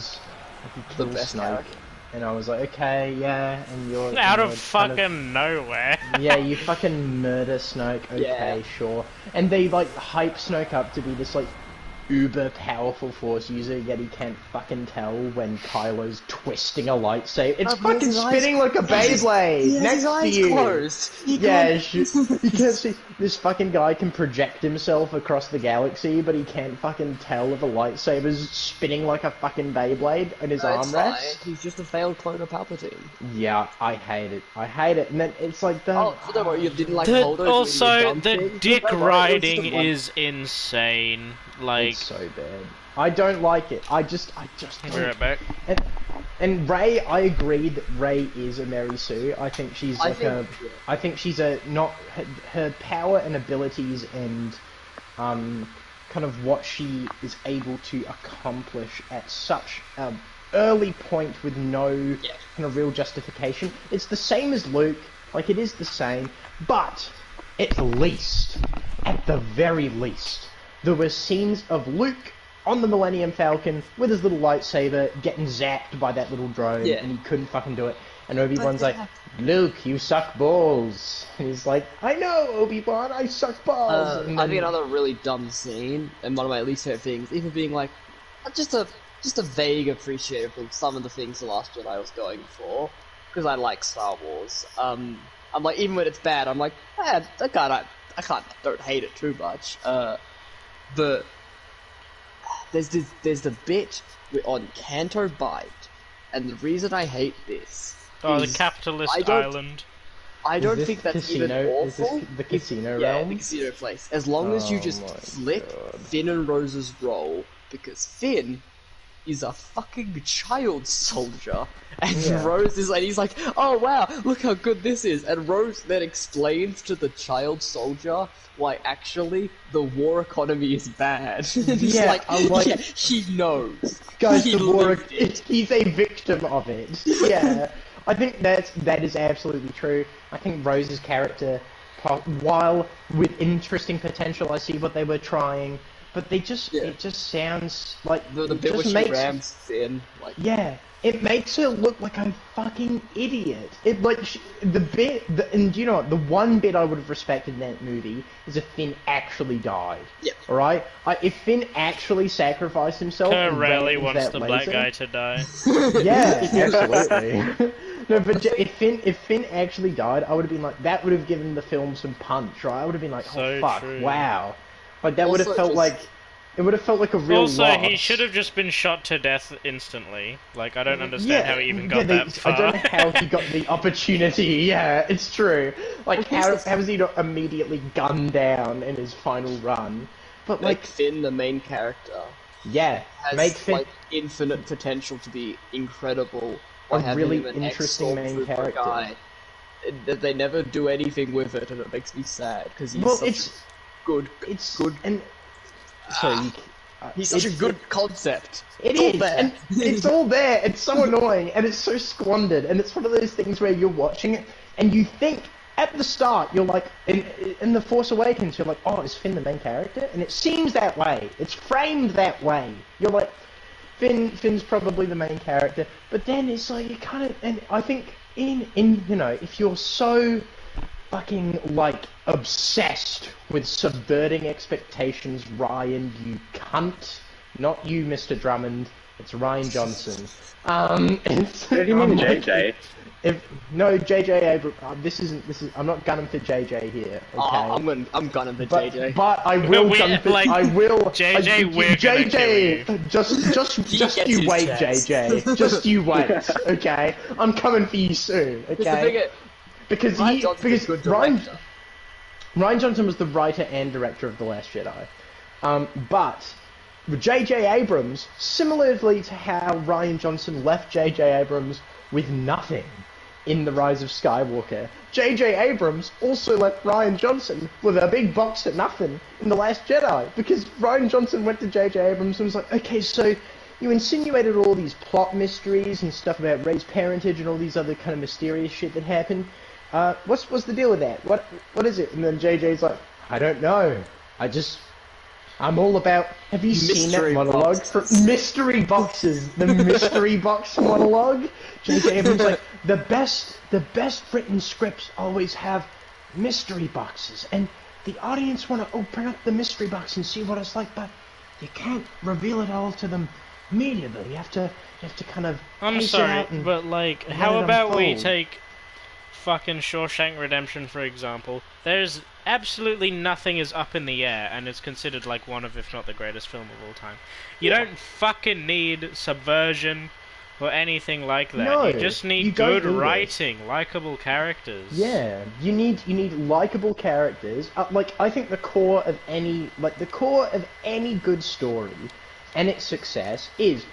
kills best Snoke. character. And I was like, okay, yeah, and you're Out and of you're kind fucking nowhere. Yeah, you fucking murder Snoke, okay, Yeah. sure. And they, like, hype Snoke up to be this, like, uber powerful Force user, yet he can't fucking tell when Kylo's twisting a lightsaber. It's No, but he has fucking his eyes- spinning like a he has his- Beyblade He has next his to eyes you. closed. He Yeah, can't. you can't see. This fucking guy can project himself across the galaxy, but he can't fucking tell if a lightsaber's spinning like a fucking Beyblade in his No, it's fine. armrest. He's just a failed clone of Palpatine. Yeah, I hate it. I hate it. And then it's like the. Oh, don't worry, you didn't like The, Holdo doing also, dumb the thing? dick Don't worry, it was just riding a one- is insane. Like, It's so bad. I don't like it. I just be don't. right back. And Rey, I agree that Rey is a Mary Sue. I think she's I like think- I think she's a not her power and abilities and kind of what she is able to accomplish at such an early point with no kind of real justification. It's the same as Luke. Like it is the same, but at the very least, there were scenes of Luke on the Millennium Falcon with his little lightsaber getting zapped by that little drone, Yeah. and he couldn't fucking do it. And Obi-Wan's like, Luke, you suck balls. And he's like, I know, Obi-Wan, I suck balls. And I think then- another really dumb scene, and one of my least favorite things, even being like, just a vague appreciation of some of the things The Last Jedi was going for, because I like Star Wars. I'm like, even when it's bad, I'm like, I don't hate it too much. But there's the bit on Canto Bight, and the reason I hate this Oh, the is capitalist I don't- island. I Is don't this think that's casino? even Is this awful. the casino Yeah, realm? the casino place. As long as you Oh just my flip God. Finn and Rose's role, because Finn is a fucking child soldier, and Yeah. Rose is like, he's like, oh wow, look how good this is, and Rose then explains to the child soldier why actually the war economy is bad. And he's Yeah, like, I like- yeah, he knows. Guys, He the war, lived it. he's a victim of it. Yeah, I think that is absolutely true. I think Rose's character, while with interesting potential, I see what they were trying, but it just sounds like The it bit where just she makes rams Finn, like, yeah. It makes her look like a fucking idiot. It like and you know what? The one bit I would have respected in that movie is if Finn actually died. Yeah. All right. If Finn actually sacrificed himself. Kerr and rarely ran into wants that the black laser- guy to die. Yeah, absolutely. No, but if Finn actually died, I would have been like, that would have given the film some punch, right? I would have been like, oh So fuck, true. wow, like that would have Also, felt just- like, it would have felt like a real Also, loss. he should have just been shot to death instantly. Like, I don't understand how he even got they- that far. I don't know how he got the opportunity. Yeah, it's true. Like, how was he not immediately gunned down in his final run? But like like, Finn, the main character, yeah, has make Finn. like infinite potential to be incredible. By A having really him an interesting main ex-Stormtrooper character. Guy. They never do anything with it, and it makes me sad because he's Well, such it's a good. it's good. and sorry, He's such a it's- good concept. It all is, there. and it's all there. It's so annoying, and it's so squandered. And it's one of those things where you're watching it, and you think at the start you're like, in the Force Awakens, you're like, oh, is Finn the main character? And it seems that way. It's framed that way. You're like, Finn's probably the main character, but then it's like you kind of, and I think in you know, if you're so fucking like obsessed with subverting expectations, Ryan, you cunt. Not you, Mr. Drummond. It's Ryan Johnson. It's, What do you mean, I'm like- JJ? No, JJ Abrams. This is. I'm not gunning for JJ here. Okay. I'm gunning for But, JJ. but I will We- gun for. like, I will. JJ, we're gonna JJ, just He just gets you his wait, chance. JJ. Just you wait. Okay. I'm coming for you soon. Just the thing Okay. is, Because Ryan he, Johnson's a because good Ryan, director. Ryan Johnson was the writer and director of The Last Jedi. But J.J. Abrams, similarly to how Ryan Johnson left J.J. Abrams with nothing in The Rise of Skywalker, J.J. Abrams also left Ryan Johnson with a big box of nothing in The Last Jedi. Because Ryan Johnson went to J.J. Abrams and was like, okay, so you insinuated all these plot mysteries and stuff about Rey's parentage and all these other kind of mysterious shit that happened. What's the deal with that? What is it? And then JJ's like, I don't know. I'm all about. Have you seen that Mystery monologue? boxes. Mystery boxes. The mystery box monologue. JJ Abrams like the best written scripts always have mystery boxes, and the audience want to open up the mystery box and see what it's like, but you can't reveal it all to them immediately. You have to kind of I'm pace it sorry, out and but like, let how it about we unfold. take fucking Shawshank Redemption for example? There's absolutely nothing is up in the air, and it's considered like one of, if not the greatest film of all time. You Yeah. don't fucking need subversion or anything like that. No, you just you need don't good need it. writing, likable characters. Yeah, you need likable characters. Like I think the core of any good story and its success is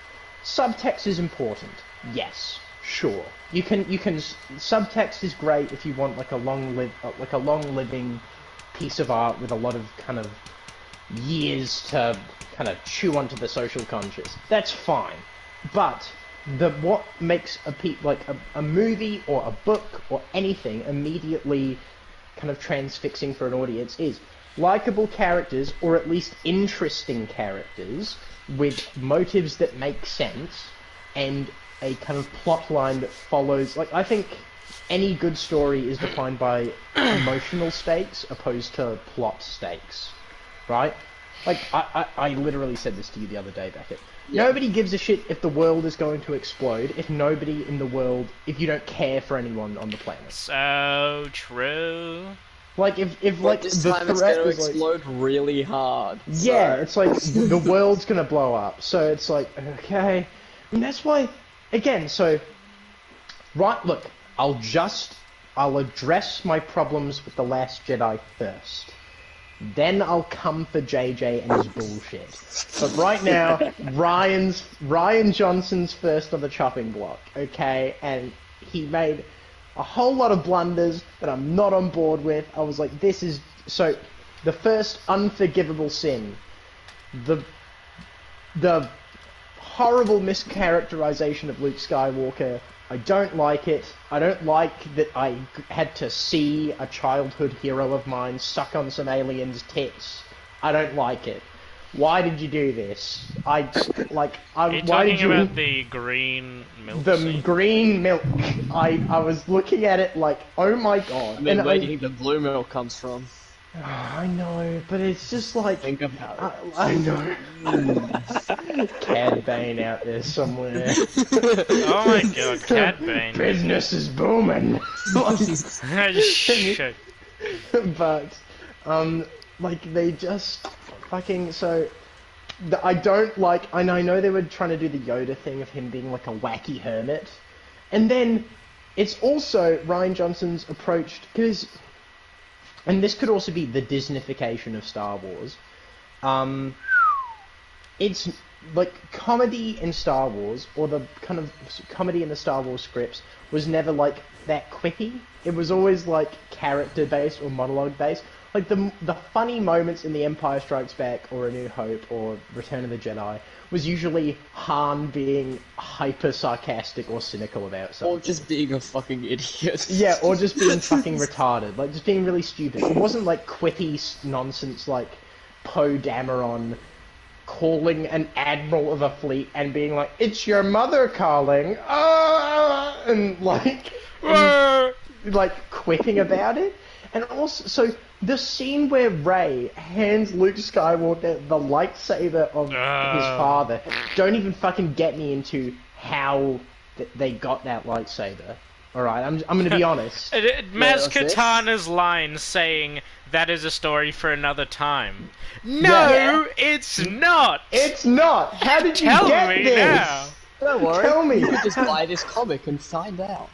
subtext is important. Yes, sure. You can subtext is great if you want like a long living piece of art with a lot of kind of years to kind of chew onto the social conscious. That's fine, but what makes a movie or a book or anything immediately kind of transfixing for an audience is likable characters, or at least interesting characters with motives that make sense and a kind of plot line that follows. Like, I think any good story is defined by emotional stakes opposed to plot stakes, right? Like, I literally said this to you the other day, Beckett. Yeah. Nobody gives a shit if the world is going to explode if you don't care for anyone on the planet. So true. Like, if But like, this the time it's threat going to is, like... explode really hard. Yeah, so- it's like, the world's gonna blow up, so it's like, okay... And that's why, again, so... Right, look, I'll address my problems with The Last Jedi first. Then I'll come for JJ and his bullshit. But right now, Ryan Johnson's first on the chopping block, okay? And he made a whole lot of blunders that I'm not on board with. I was like, this is... So, the first unforgivable sin. The horrible mischaracterization of Luke Skywalker. I don't like it. I don't like that I had to see a childhood hero of mine suck on some aliens' tits. I don't like it. Why did you do this? Are you why talking did you... about the green milk The scene? green milk. I was looking at it like, oh my god. I mean, And where do you think the blue milk comes from? I know, but it's just like... Think about it. I know. Cad Bane out there somewhere. Oh my god, Cad Bane. Business is booming. Shit. But, like, they just fucking... So, I don't like... I know they were trying to do the Yoda thing of him being like a wacky hermit. And then, it's also Ryan Johnson's approach... Because... And this could also be the Disneyfication of Star Wars. It's like comedy in Star Wars, or the kind of comedy in the Star Wars scripts, was never like that quippy. It was always like character based or monologue based. Like the funny moments in The Empire Strikes Back or A New Hope or Return of the Jedi was usually Han being hyper sarcastic or cynical about something. Or just being a fucking idiot. Yeah, or just being fucking retarded. Like, just being really stupid. It wasn't like quippy nonsense like Poe Dameron calling an admiral of a fleet and being like, "It's your mother calling," and like, like quipping about it. And also, so the scene where Rey hands Luke Skywalker the lightsaber of his father, don't even fucking get me into how they got that lightsaber. Alright, I'm gonna be honest. Maz that's it. Katana's line saying, "That is a story for another time." No, Yeah. it's not! It's not! How did you Tell get me this? now. Don't worry. Tell me. You could just buy this comic and find out.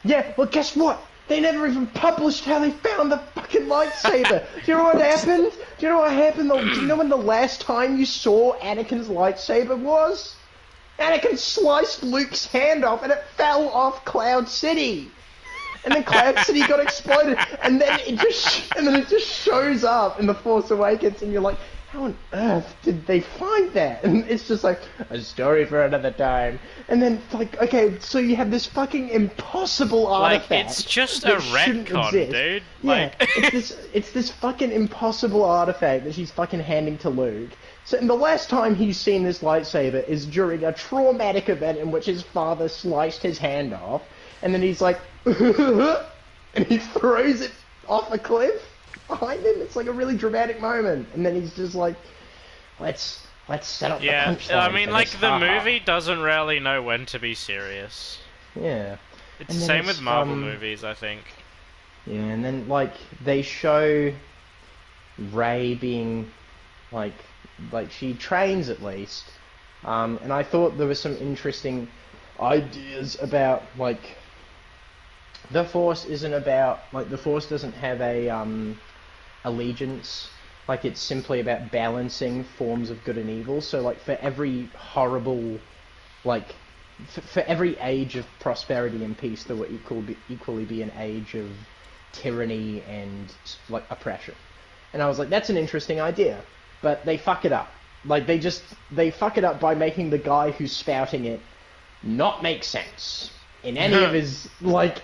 Yeah, well guess what? They never even published how they found the fucking lightsaber. Do you know what happened? Do you know what happened? Do you know when the last time you saw Anakin's lightsaber was? Anakin sliced Luke's hand off and it fell off Cloud City. And then Cloud City got exploded, and then it just shows up in The Force Awakens, and you're like, how on earth did they find that? And it's just like, a story for another time. And then, like, okay, so you have this fucking impossible artifact. Like, it's just a that shouldn't retcon, exist. dude. Yeah, Like... it's this fucking impossible artifact that she's fucking handing to Luke. So, and the last time he's seen this lightsaber is during a traumatic event in which his father sliced his hand off, and then he's like, and he throws it off a cliff behind him. It's like a really dramatic moment, and then he's just like, let's set up the punchline. I mean, for like this, the haha." movie doesn't really know when to be serious. Yeah. It's And the then same with it's, Marvel movies, I think. Yeah, and then like they show Rey being like she trains at least, and I thought there was some interesting ideas about like the Force isn't about like the Force doesn't have a allegiance. Like it's simply about balancing forms of good and evil. So like for every horrible like for every age of prosperity and peace, there will equally be an age of tyranny and like oppression. And I was like, that's an interesting idea, but they fuck it up. Like they fuck it up by making the guy who's spouting it not make sense in any of his like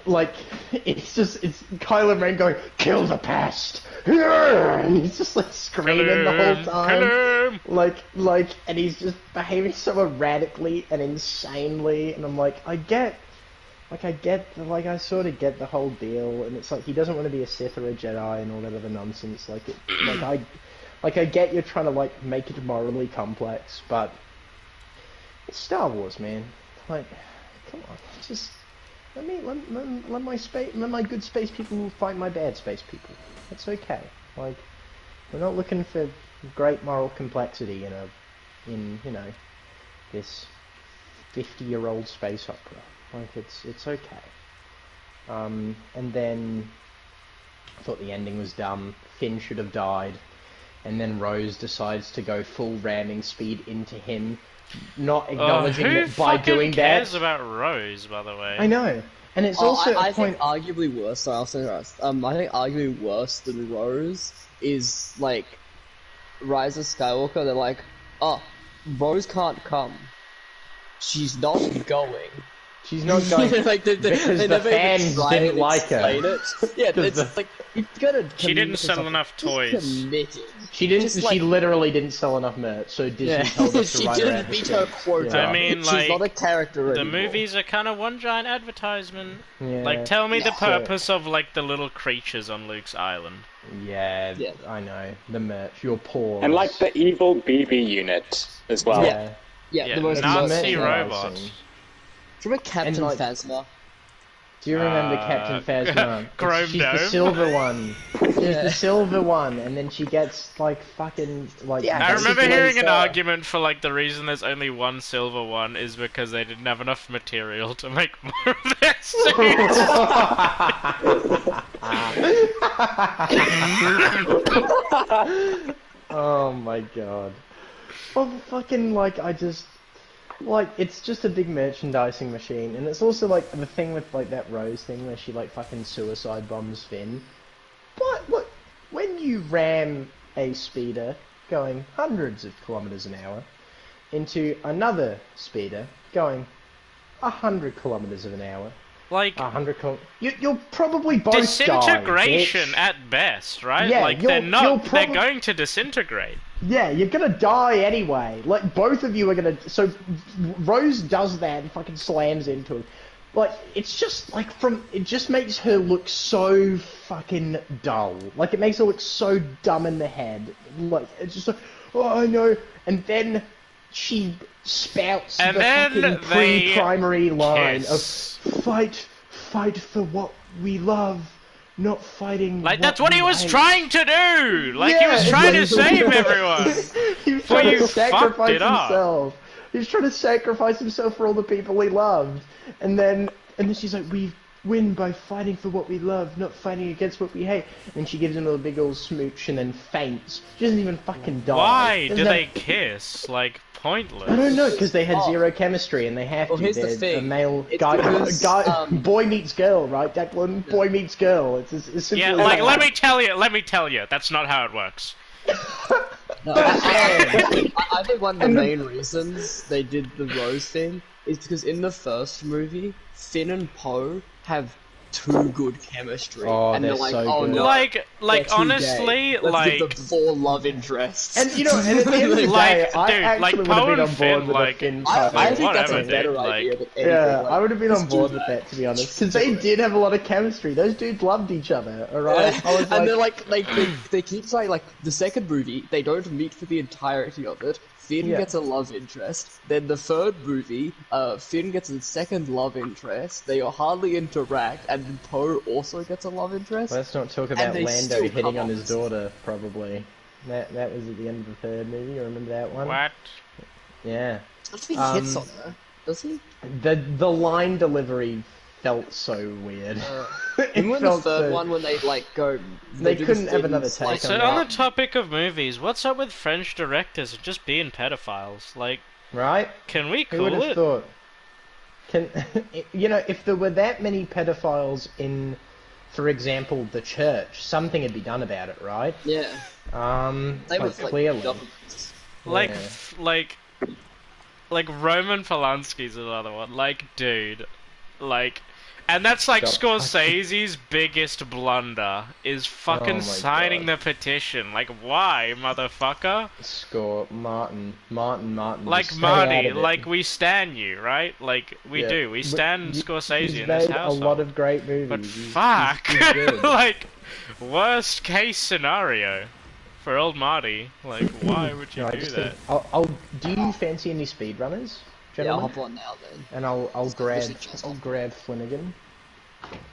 it's Kylo Ren going kill the past, and he's just like screaming the whole time, like, and he's just behaving so erratically and insanely, and I'm like, I sort of get the whole deal, and it's like he doesn't want to be a Sith or a Jedi and all that other nonsense. I get you're trying to like make it morally complex, but it's Star Wars, man. Like, come on, just let my good space people fight my bad space people. That's okay. Like, we're not looking for great moral complexity in you know this 50-year-old space opera. Like, it's okay. And then I thought the ending was dumb. Finn should have died, and then Rose decides to go full ramming speed into him, not acknowledging that by doing that. Who cares about Rose, by the way? I know, and it's also I think arguably worse. Sorry, I'll say that. I think arguably worse than Rose is like Rise of Skywalker. They're like, oh, Rose can't come. She's not going. She's not going like they because the never fans even try didn't and like her. explain it. Yeah, it's like you gotta. She didn't sell enough toys. Committed. She didn't. Just like, she literally didn't sell enough merch, so Disney told us to she write her didn't out the meet her check. quota. Yeah. I mean, like, she's not a character the anymore. movies are kind of one giant advertisement. Yeah. Like, tell me the So- purpose of like the little creatures on Luke's island. Yeah, Yeah. I know. The merch, your paws. And like the evil BB unit as well. Yeah. Yeah, the most Nazi merchandising. robots. Remember Captain And, like, Phasma? Do you remember Captain Phasma? Chrome She's the Dome. silver one. She's Yeah. the silver one, and then she gets like fucking like. Yeah, I remember basically, hearing an argument for like the reason there's only one silver one is because they didn't have enough material to make more of their suits. Oh my god. Well, fucking like I just. Like, it's just a big merchandising machine, and it's also, like, the thing with, like, that Rose thing where she, like, fucking suicide bombs Finn. But, look, when you ram a speeder going hundreds of kilometers an hour into another speeder going 100 kilometers an hour, Like, 100 you'll probably both disintegration die, bitch. at best, right? Yeah, like, you'll they're going to disintegrate. Yeah, you're gonna die anyway. Like, both of you are gonna... So, Rose does that and fucking slams into him. Like, it's just, like, it just makes her look so fucking dull. Like, it makes her look so dumb in the head. Like, it's just like, oh, I know. And then she spouts And the then fucking they pre-primary line kiss. of, fight for what we love, not fighting Like, that's what we he was hate." trying to do! Like, he Yeah, was trying to like- save everyone! He was Before trying you to fucked sacrifice it up. himself. He was trying to sacrifice himself for all the people he loved. And then she's like, we win by fighting for what we love, not fighting against what we hate. And she gives him a big old smooch and then faints. She doesn't even fucking die. Why Doesn't do have- they kiss? Like, pointless. I don't know, because they had Oh. zero chemistry and they have Well, to. here's the They're thing. a male It's guy, because, boy meets girl, right, Declan? Boy meets girl. It's as simple Yeah, as like, that. let me tell you, that's not how it works. No, I think one of the main reasons they did the Rose thing is because in the first movie, Finn and Poe have too good chemistry, Oh, and they're they're like, so oh good. no, like they're too honestly, gay. Let's like give them 4 love interests. And you know, and at the end of the Like, day, I dude, actually like, would have Poe been and on board Finn, with like, a Finn I Kylo. think that's whatever, a better dude, idea like- than anything. Yeah, like, I would have been on just do board with that, to be honest, because Just they do it. did have a lot of chemistry. Those dudes loved each other, alright? I was And they're like, like, they keep saying, like, the second movie, they don't meet for the entirety of it. Finn Yeah. gets a love interest. Then the third movie, Finn gets a second love interest. They hardly interact, and then Poe also gets a love interest. let's not talk about they Lando still hitting come on on his this. daughter, probably. That was at the end of the third movie, you remember that one? what? Yeah. I don't think he hits on her, does he? The line delivery felt so weird. It Remember in the felt third so- one when they, like, go... They do the couldn't have another Finn's, like, take So on on that. the topic of movies, what's up with French directors just being pedophiles? Like, Right? can we Who would cool have it? thought? Can you know, if there were that many pedophiles in, for example, the church, something would be done about it, right? Yeah. They Like, was, like, clearly. governments. Like, Yeah. like Roman Polanski's another one. Like, dude, like, and that's like God. Scorsese's biggest blunder is fucking Oh my signing God. the petition. Like, why, motherfucker? Score, Martin. Like just stay out Marty, of it. like we stan you, right? Like we Yeah. do. We But stan you- Scorsese he's in this made house. a lot of great movies. But He's- fuck, he's good. like worst case scenario for old Marty. Like, why would you No, I do just that? think, I'll. Do you fancy any speedrunners, Yeah, I'll gentlemen? hop on now then. And I'll grab just- Flanagan.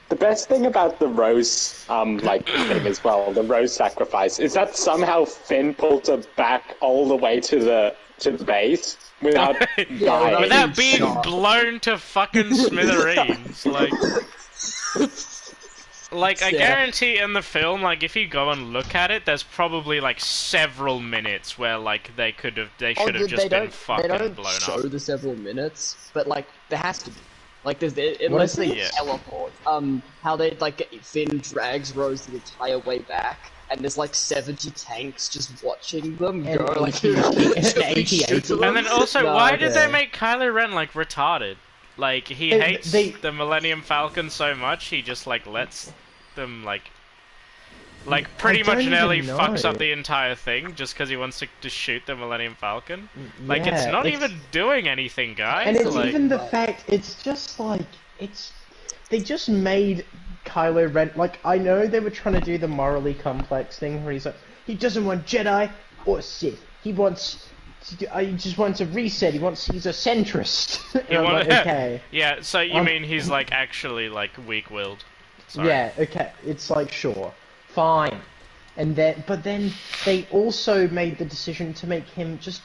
The best thing about the Rose, like, thing as well, the Rose sacrifice, is that somehow Finn pulled her back all the way to the base without dying. Without being shot. blown to fucking smithereens, like I Yeah. guarantee in the film, like if you go and look at it, there's probably like several minutes where like they should have just been fucking they don't blown show up. the several minutes, but like there has to be. Like there's unless is they it? teleport. How they like Finn drags Rose the entire way back, and there's like 70 tanks just watching them And go. Like 80 just 80. shoot them. And then also, No, why did they yeah. make Kylo Ren like retarded? Like he They- hates they- the Millennium Falcon so much, he just like lets them like pretty don't much even nearly know. fucks up the entire thing just because he wants to just shoot the Millennium Falcon. Like it's Yeah, not it's- even doing anything, guys. And it's like, even the fact, it's just like, they just made Kylo Ren, like, I know they were trying to do the morally complex thing where he's like, he doesn't want Jedi or Sith, he just wants a reset, he's a centrist. And I'm like, okay. Yeah, so you Um, mean he's like actually like weak-willed? Sorry. Yeah, okay, it's like, sure, fine. But then they also made the decision to make him just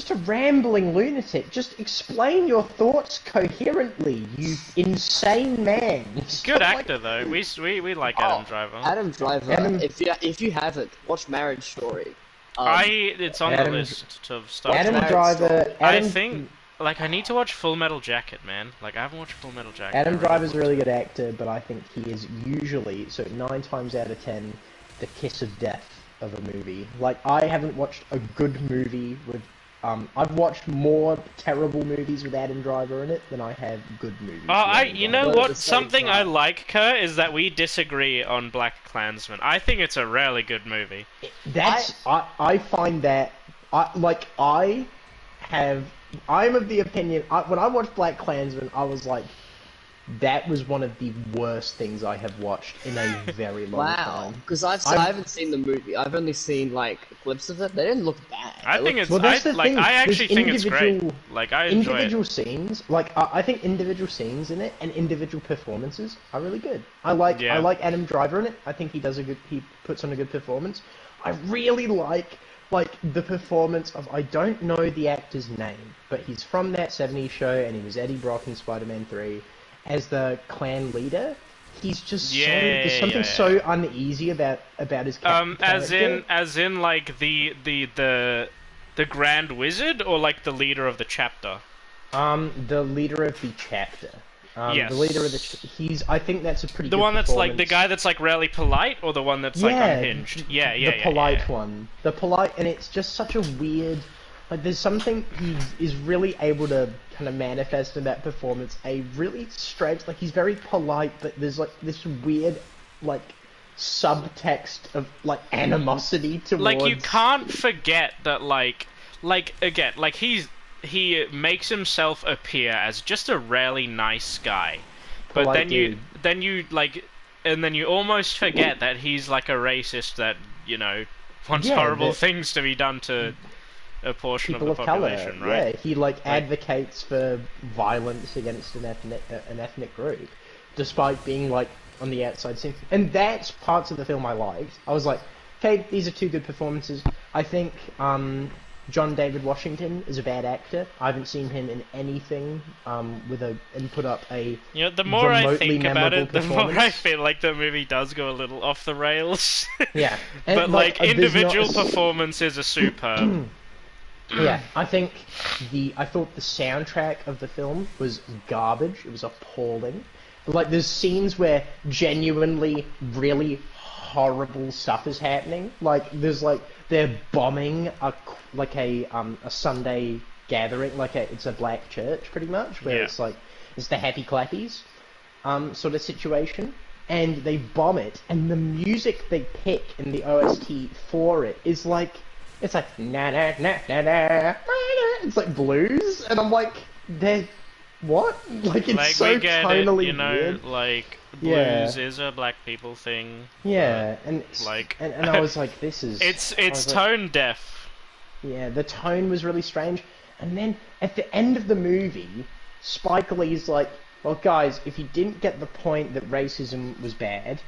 a rambling lunatic. Just explain your thoughts coherently, you insane man. Good Stop, like- actor though. We like Adam Driver. Adam Driver. Adam- If you haven't, watch Marriage Story. It's on Adam- the list of stuff. Adam Marriage Driver. Story. I Adam, think like I need to watch Full Metal Jacket, man. Like I haven't watched Full Metal Jacket. Adam I really Driver's a want really good actor, but I think he is usually, so 9 times out of 10, the kiss of death of a movie. Like, I haven't watched a good movie with. I've watched more terrible movies with Adam Driver in it than I have good movies. Oh, with Adam you Driver. know But at what? the same Something I time- like, Kurt, is that we disagree on Black Klansman. I think it's a really good movie. I find that I'm of the opinion when I watched Black Klansman, I was like, that was one of the worst things I have watched in a very long Wow, time. because I haven't seen the movie. I've only seen like clips of it. They didn't look bad. I They think looked- it's Well, that's the thing, I there's actually think it's great. individual- Like I enjoy it. Individual scenes, like I think individual scenes in it and individual performances are really good. I like Adam Driver in it. I think he puts on a good performance. I really like the performance of, I don't know the actor's name, but he's from that 70s show and he was Eddie Brock in Spider-Man 3 as the clan leader. He's just there's something so uneasy about his character. as in like the Grand Wizard or like the leader of the chapter. The leader of the chapter. Yes. The leader of the. I think that's a pretty. The good one that's like the performance. guy that's like really polite, or the one that's like unhinged. Yeah. The polite one. The polite, and it's just such a weird. like there's something he is really able to kind of manifest in that performance. A really strange, like he's very polite, but there's like this weird, like subtext of like animosity towards. Like you can't forget that again, like he makes himself appear as just a really nice guy, but Polite then you like, and then you almost forget that he's like a racist that wants Yeah, horrible that- things to be done to a portion people of the of color. population, right? Yeah, he like advocates for violence against an ethnic group, despite being like on the outside scene. And that's parts of the film I liked. I was like, okay, these are two good performances. I think John David Washington is a bad actor. I haven't seen him in anything and put up a The more I remotely think about memorable it, the more I performance. feel like the movie does go a little off the rails. Yeah, But like there's individual not a- performances are superb. Yeah, I think I thought the soundtrack of the film was garbage. It was appalling. But, like, there's scenes where genuinely really horrible stuff is happening. Like, they're bombing a Sunday gathering, it's a black church pretty much, where Yeah. it's the happy clappies sort of situation. And they bomb it, and the music they pick in the OST for it is like, it's like na na na na na. It's like blues, and I'm like, they're what? Like it's Like so we get tonally it, weird. like Yeah. blues is a black people thing. Yeah, and like- and I was like, this is It's I was like, tone deaf. yeah, the tone was really strange. And then at the end of the movie, Spike Lee's like, well, guys, if you didn't get the point that racism was bad,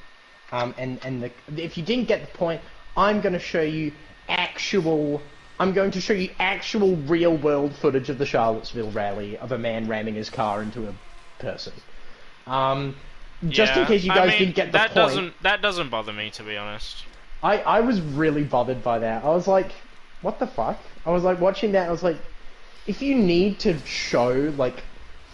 if you didn't get the point, I'm going to show you actual real world footage of the Charlottesville rally of a man ramming his car into a person. Just in Yeah. case you I guys mean, didn't get the point. That doesn't bother me, to be honest. I was really bothered by that. I was like, what the fuck? I was like watching that, I was like, if you need to show like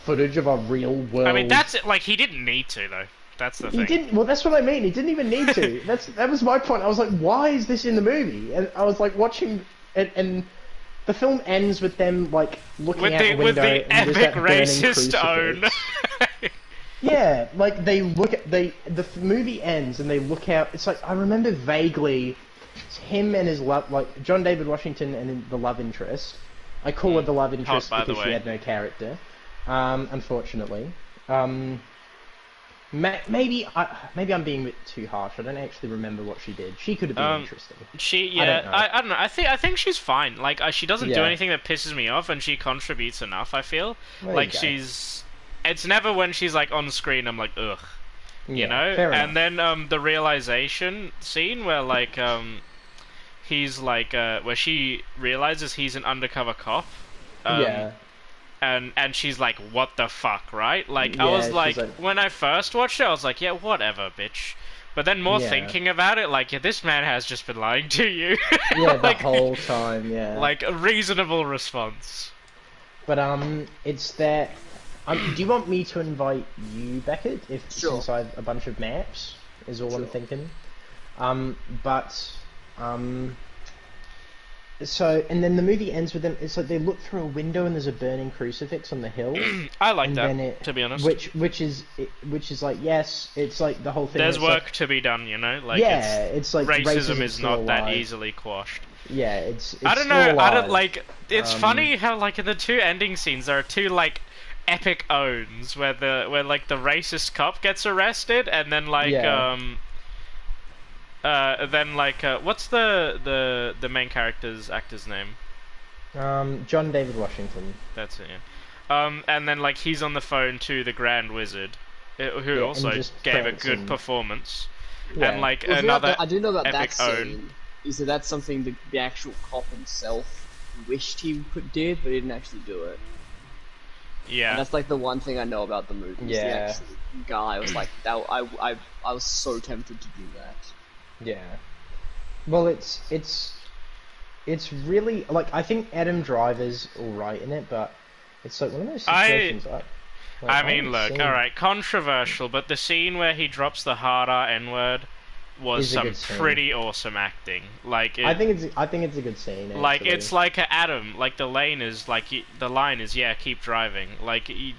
footage of a real world I mean, that's it. Like he didn't need to though. That's the He thing. didn't. Well, that's what I mean. He didn't even need to. That was my point. I was like, why is this in the movie? And I was like watching, and the film ends with them like looking With out the the window and there's epic that burning racist own. crucifix. Yeah, like they look at movie ends and they look out. It's like I remember vaguely, it's him and his love, like John David Washington and the love interest. I call her the love interest by the because she way. had no character, unfortunately. Maybe I'm being a bit too harsh. I don't actually remember what she did. She could have been interesting. I don't know. I don't know. I think she's fine. Like she doesn't do Yeah. anything that pisses me off, and she contributes enough. I feel There like you go. she's. It's never when she's like on screen. I'm like ugh, you know. fair And enough. then the realization scene where like he's like where she realizes he's an undercover cop. Yeah. And she's like, what the fuck, right? Like, I Yeah, was she's like, like- when I first watched it, I was like, yeah, whatever, bitch. But then more Yeah. thinking about it, like, yeah, this man has just been lying to you. Yeah, the like, whole time. Yeah. like, a reasonable response. But it's that. Do you want me to invite you, Beckett? Sure. Since I have a bunch of maps, is all I'm Sure. thinking. So, and then the movie ends with them. It's like they look through a window and there's a burning crucifix on the hill. I like and that, then it, to be honest. which is like yes, it's like the whole thing. There's it's work like, to be done, you know? Like, yeah, it's like racism is still not that alive. easily quashed. Yeah, it's I don't still know, I alive. don't, like, it's funny how, like, in the two ending scenes, there are two, like, epic owns, where like, the racist cop gets arrested, and then, like, Yeah. what's the main actor's name? John David Washington. That's it, yeah. And then, like, he's on the phone to the Grand Wizard, who Yeah, also and just gave a pranks good him. performance. Yeah. And, like, Well, another I do know about that epic scene. own. Is that's something the actual cop himself wished he did, but he didn't actually do it. Yeah. And that's like the one thing I know about the movie. Is the Yeah. actual guy was like, that, I was so tempted to do that. Yeah. Well, it's really like I think Adam Driver's all right in it, but it's like one of those situations. I mean, look, alright, controversial, but the scene where he drops the hard R N-word was Is a some good scene. pretty awesome acting. Like I think it's a good scene. Actually. like it's like a Adam. Like the line is yeah, keep driving. Like you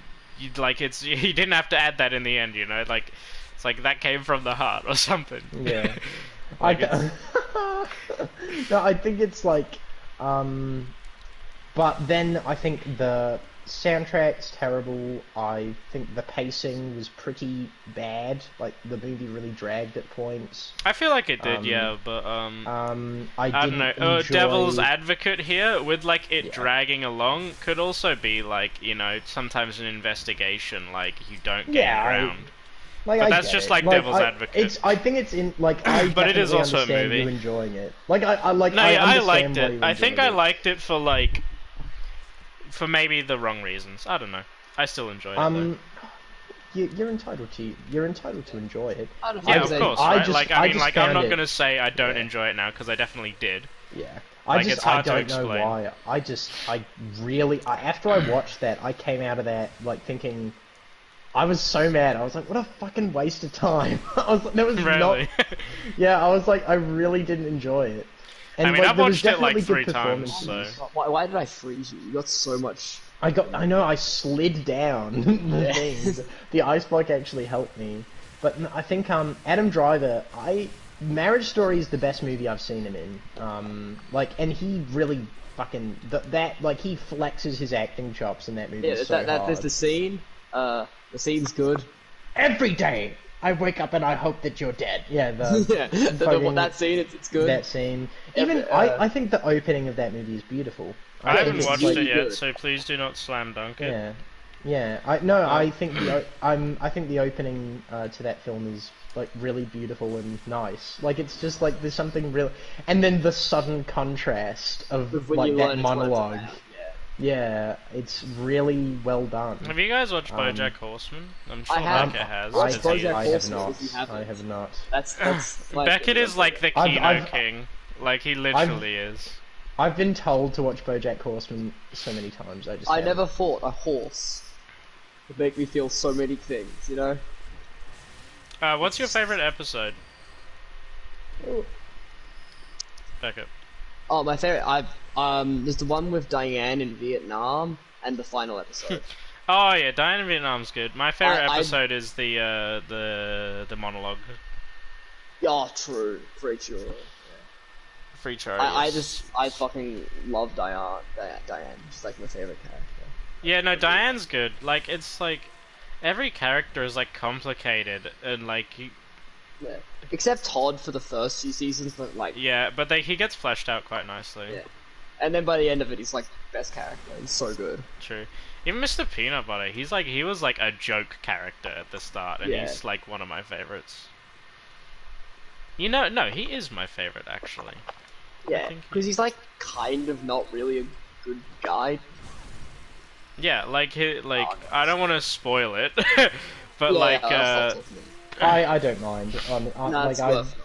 like it's he didn't have to add that in the end. You know, like it's like that came from the heart or something. Yeah. Like no, I think it's like, but then I think the soundtrack's terrible. I think the pacing was pretty bad. Like the movie really dragged at points. I feel like it did, yeah, but I don't know. enjoy... Devil's advocate here with like it Yeah. dragging along could also be like sometimes an investigation like you don't get Yeah, around. Like, But I that's get just it. like Devil's Advocate. I think it's in like I But it is definitely also a understand movie. you enjoying it. Like I like No, I yeah, I understand liked why it. you I think enjoyed I it. liked it for maybe the wrong reasons. I don't know. I still enjoyed it. Though. You're entitled to enjoy it. I don't Yeah, think of they- course. I Right? just- Like I mean, just like I'm found not it- gonna say I don't yeah. enjoy it now because I definitely did. Yeah. Like, it's hard to I don't know explain. why. After I watched that, I came out of that like thinking, I was so mad. I was like, what a fucking waste of time. I was like, there was Really? not. Yeah, I was like, I really didn't enjoy it. And I mean, like, I've there was watched it like definitely good 3 times, performances. so Why did I freeze you? You got so much. I know, I slid down the things. The ice block actually helped me. But I think Adam Driver, Marriage Story is the best movie I've seen him in. Like, and he really fucking like he flexes his acting chops in that movie Yeah, so hard. there's the scene. The scene's good. Every day I wake up and I hope that you're dead. Yeah, Yeah, fucking- that scene, it's good. that scene. Yeah, Even but, I think the opening of that movie is beautiful. I haven't it's watched really it yet. good. So please do not slam dunk it. Yeah, yeah. I think I think the opening to that film is like really beautiful and nice. Like it's just like there's something real, and then the sudden contrast of When like you that learn it's what it's monologue. about, yeah. Yeah, it's really well done. Have you guys watched BoJack Horseman? I'm sure I have. Beckett has. Watch Has he? BoJack I have Horseman not. if you haven't. I have not. That's like, Beckett is like the I've- Kino I've- King. Like he literally is. I've been told to watch BoJack Horseman so many times. I I haven't. never fought a horse. It make me feel so many things, you know. What's your favorite episode? Beckett. Oh, my favorite. There's the one with Diane in Vietnam and the final episode. Oh yeah, Diane in Vietnam's good. My favorite I- episode is the monologue. Oh, true. Pretty true. Free Charlie. I fucking love Diane. Diane. She's like my favorite character. Yeah, no, Diane's good. Like it's like every character is like complicated and like Yeah. Except Todd for the first few seasons, but like yeah, but he gets fleshed out quite nicely. Yeah. And then by the end of it, he's like best character. He's so good. True. Even Mr. Peanut Butter, he was like a joke character at the start, and Yeah. he's like one of my favorites. You know, no, he is my favorite actually. Yeah, think- because he's like kind of not really a good guy. Yeah, like Oh, no. I don't want to spoil it, but Yeah, like that's not tough, I don't mind. no, Like it's I. worth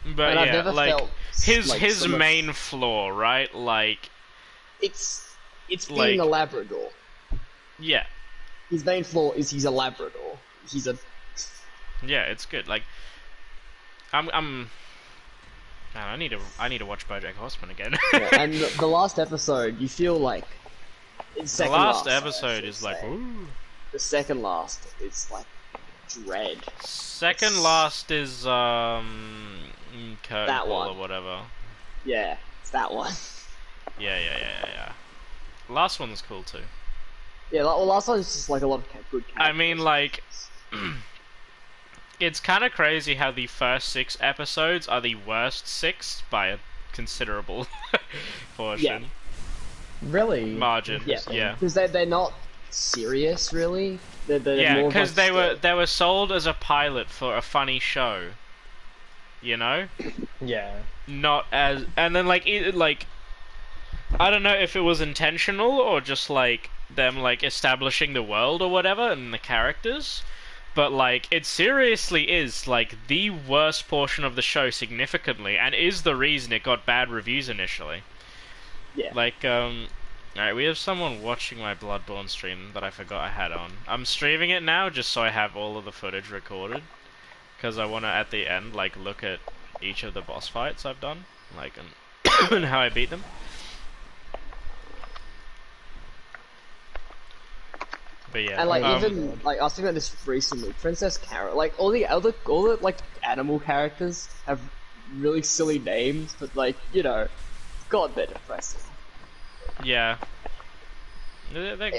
it. but And I've yeah, never like felt his like his so much- main flaw, right? Like It's like- being a Labrador. yeah, His main flaw is he's a Labrador. He's a yeah, it's good. Like man, I need to watch BoJack Horseman again. yeah, and the last episode, you feel like it's The second last I episode should is like, say. ooh. The second last is like dread. Second last is Curtain That Call one. or whatever. Yeah, it's that one. Yeah. Last one was cool too. Yeah, well, last one is just like a lot of good. I mean, like, characters. it's kind of crazy how the first 6 episodes are the worst 6 by a considerable portion. Really? Margin. Yeah. because they're not serious really. They're Yeah, more because like they were sold as a pilot for a funny show. You know? Yeah. Not as, and then like I don't know if it was intentional or just like them like establishing the world or whatever and the characters, but like it seriously is like the worst portion of the show significantly, and is the reason it got bad reviews initially. Yeah. Like alright, we have someone watching my Bloodborne stream that I forgot I had on. I'm streaming it now just so I have all of the footage recorded. because I want to at the end like look at each of the boss fights I've done, like and how I beat them. But yeah, And like even like I was thinking about this recently, Princess Carrot, like all the like animal characters have really silly names, but like God, they're depressing. yeah. And Like,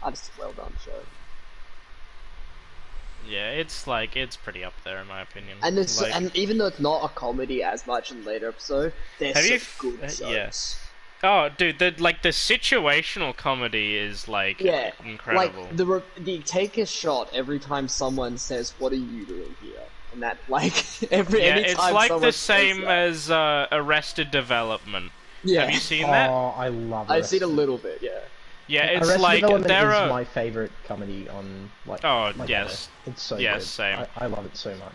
I just well done show. yeah, it's pretty up there in my opinion. And it's like, and even though it's not a comedy as much in later episodes, they're Have you some good shows. yeah. Oh, dude, the situational comedy is like incredible. Like the take a shot every time someone says, "What are you doing here?" And that like it's like the same that. as Arrested Development. Yeah. Have you seen that? Oh, I love it. I've seen a little bit, yeah. Yeah, it's Arrested like Development there is are. my favorite comedy on like. Oh, like, yes. ever. It's so Yes, good. same. I love it so much.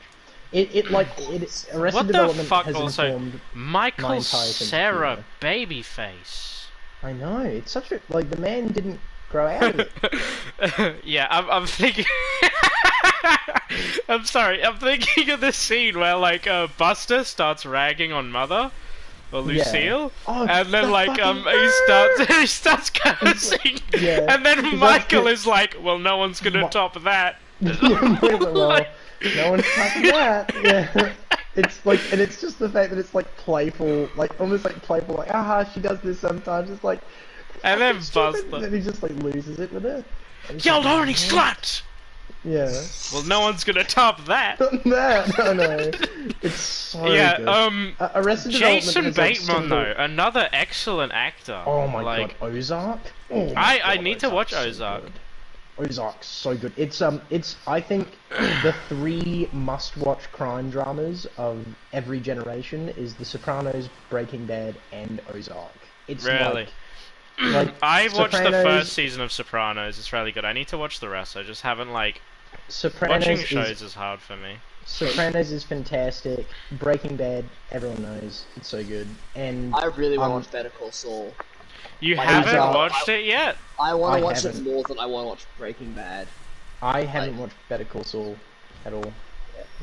Arrested What the Development fuck? has Also, informed Michael my entire sense of Sarah humour. Babyface. I know, it's such a like the man didn't grow out of it. Yeah, I'm thinking. I'm sorry. I'm thinking of the scene where like Buster starts ragging on Mother or Lucille, Oh, and then the like fucking he starts cursing, Yeah. and then It's Michael like- is like, "Well, no one's gonna top that." Well, no one's touching that. Yeah. It's like, and it's just the fact that it's like playful, like almost like playful, like aha, she does this sometimes. It's like, And then stupid, Buster and then he just like loses it with her. And it's yelled like, horny slut. Yeah. Well, no one's gonna top that. No. It's so Yeah, good. Arrested Jason Development is, like, Bateman though, another excellent actor. Oh my like, god, Ozark. Oh my I God, need to watch Ozark's so Ozark. good. Ozark's so good. It's I think the 3 must-watch crime dramas of every generation is The Sopranos, Breaking Bad, and Ozark. It's Really? like I watched the Sopranos- first season of Sopranos. It's really good. I need to watch the rest. I just haven't like Sopranos watching is shows is hard for me. Sopranos is fantastic. Breaking Bad, everyone knows it's so good. And I really want to watch Better Call Saul. You Like, haven't Ozark- watched it yet? I want I to watch it haven't. more than I want to watch Breaking Bad. I haven't watched Better Call Saul at all.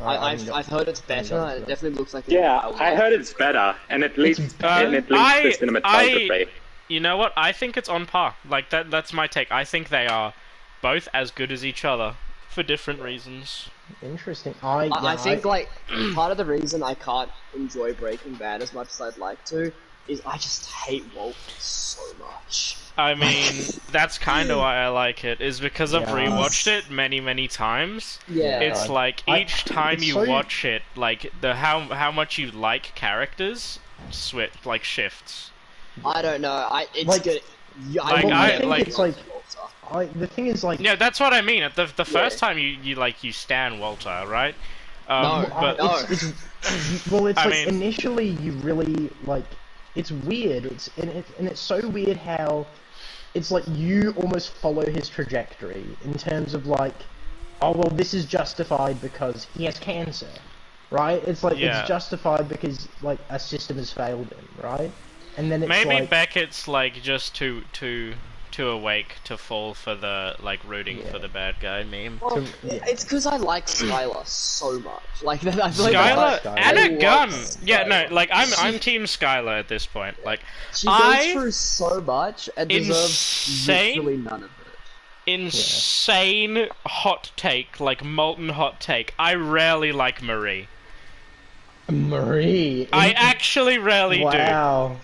I've heard it's better, got and it to definitely looks like Yeah, I heard it's better, and it leads to cinematography. You know what? I think it's on par. Like that's my take. I think they are both as good as each other for different reasons. Interesting. I think like part of the reason I can't enjoy Breaking Bad as much as I'd like to is I just hate Walter so much. I mean, that's kind of why I like it, is because I've Yeah. rewatched it many times. Yeah. It's like each time it's you so- watch it, like how much you like characters shifts. I don't know. It's Like- good. Yeah, Like, will I never think it's watch like- Walter. the thing is like Yeah, that's what I mean. The first Yeah. time you stan Walter, right? No, but no. it's I like mean- initially you really like it's weird. It's so weird how it's like you almost follow his trajectory in terms of like, oh well, this is justified because he has cancer, right? It's like Yeah. it's justified because like a system has failed him, right? And then it's maybe like, Beckett's like just too awake to fall for the like rooting for the bad guy meme. Well, yeah. it's because I like Skylar so much. Like that, I feel like Skylar Skylar. and I a gun. love Yeah, no, Skylar. like I'm Team Skylar at this point. Like she goes I through so much and deserves insane- literally none of it. insane hot take, like molten hot take. I rarely like Marie. Marie. I actually rarely wow. do.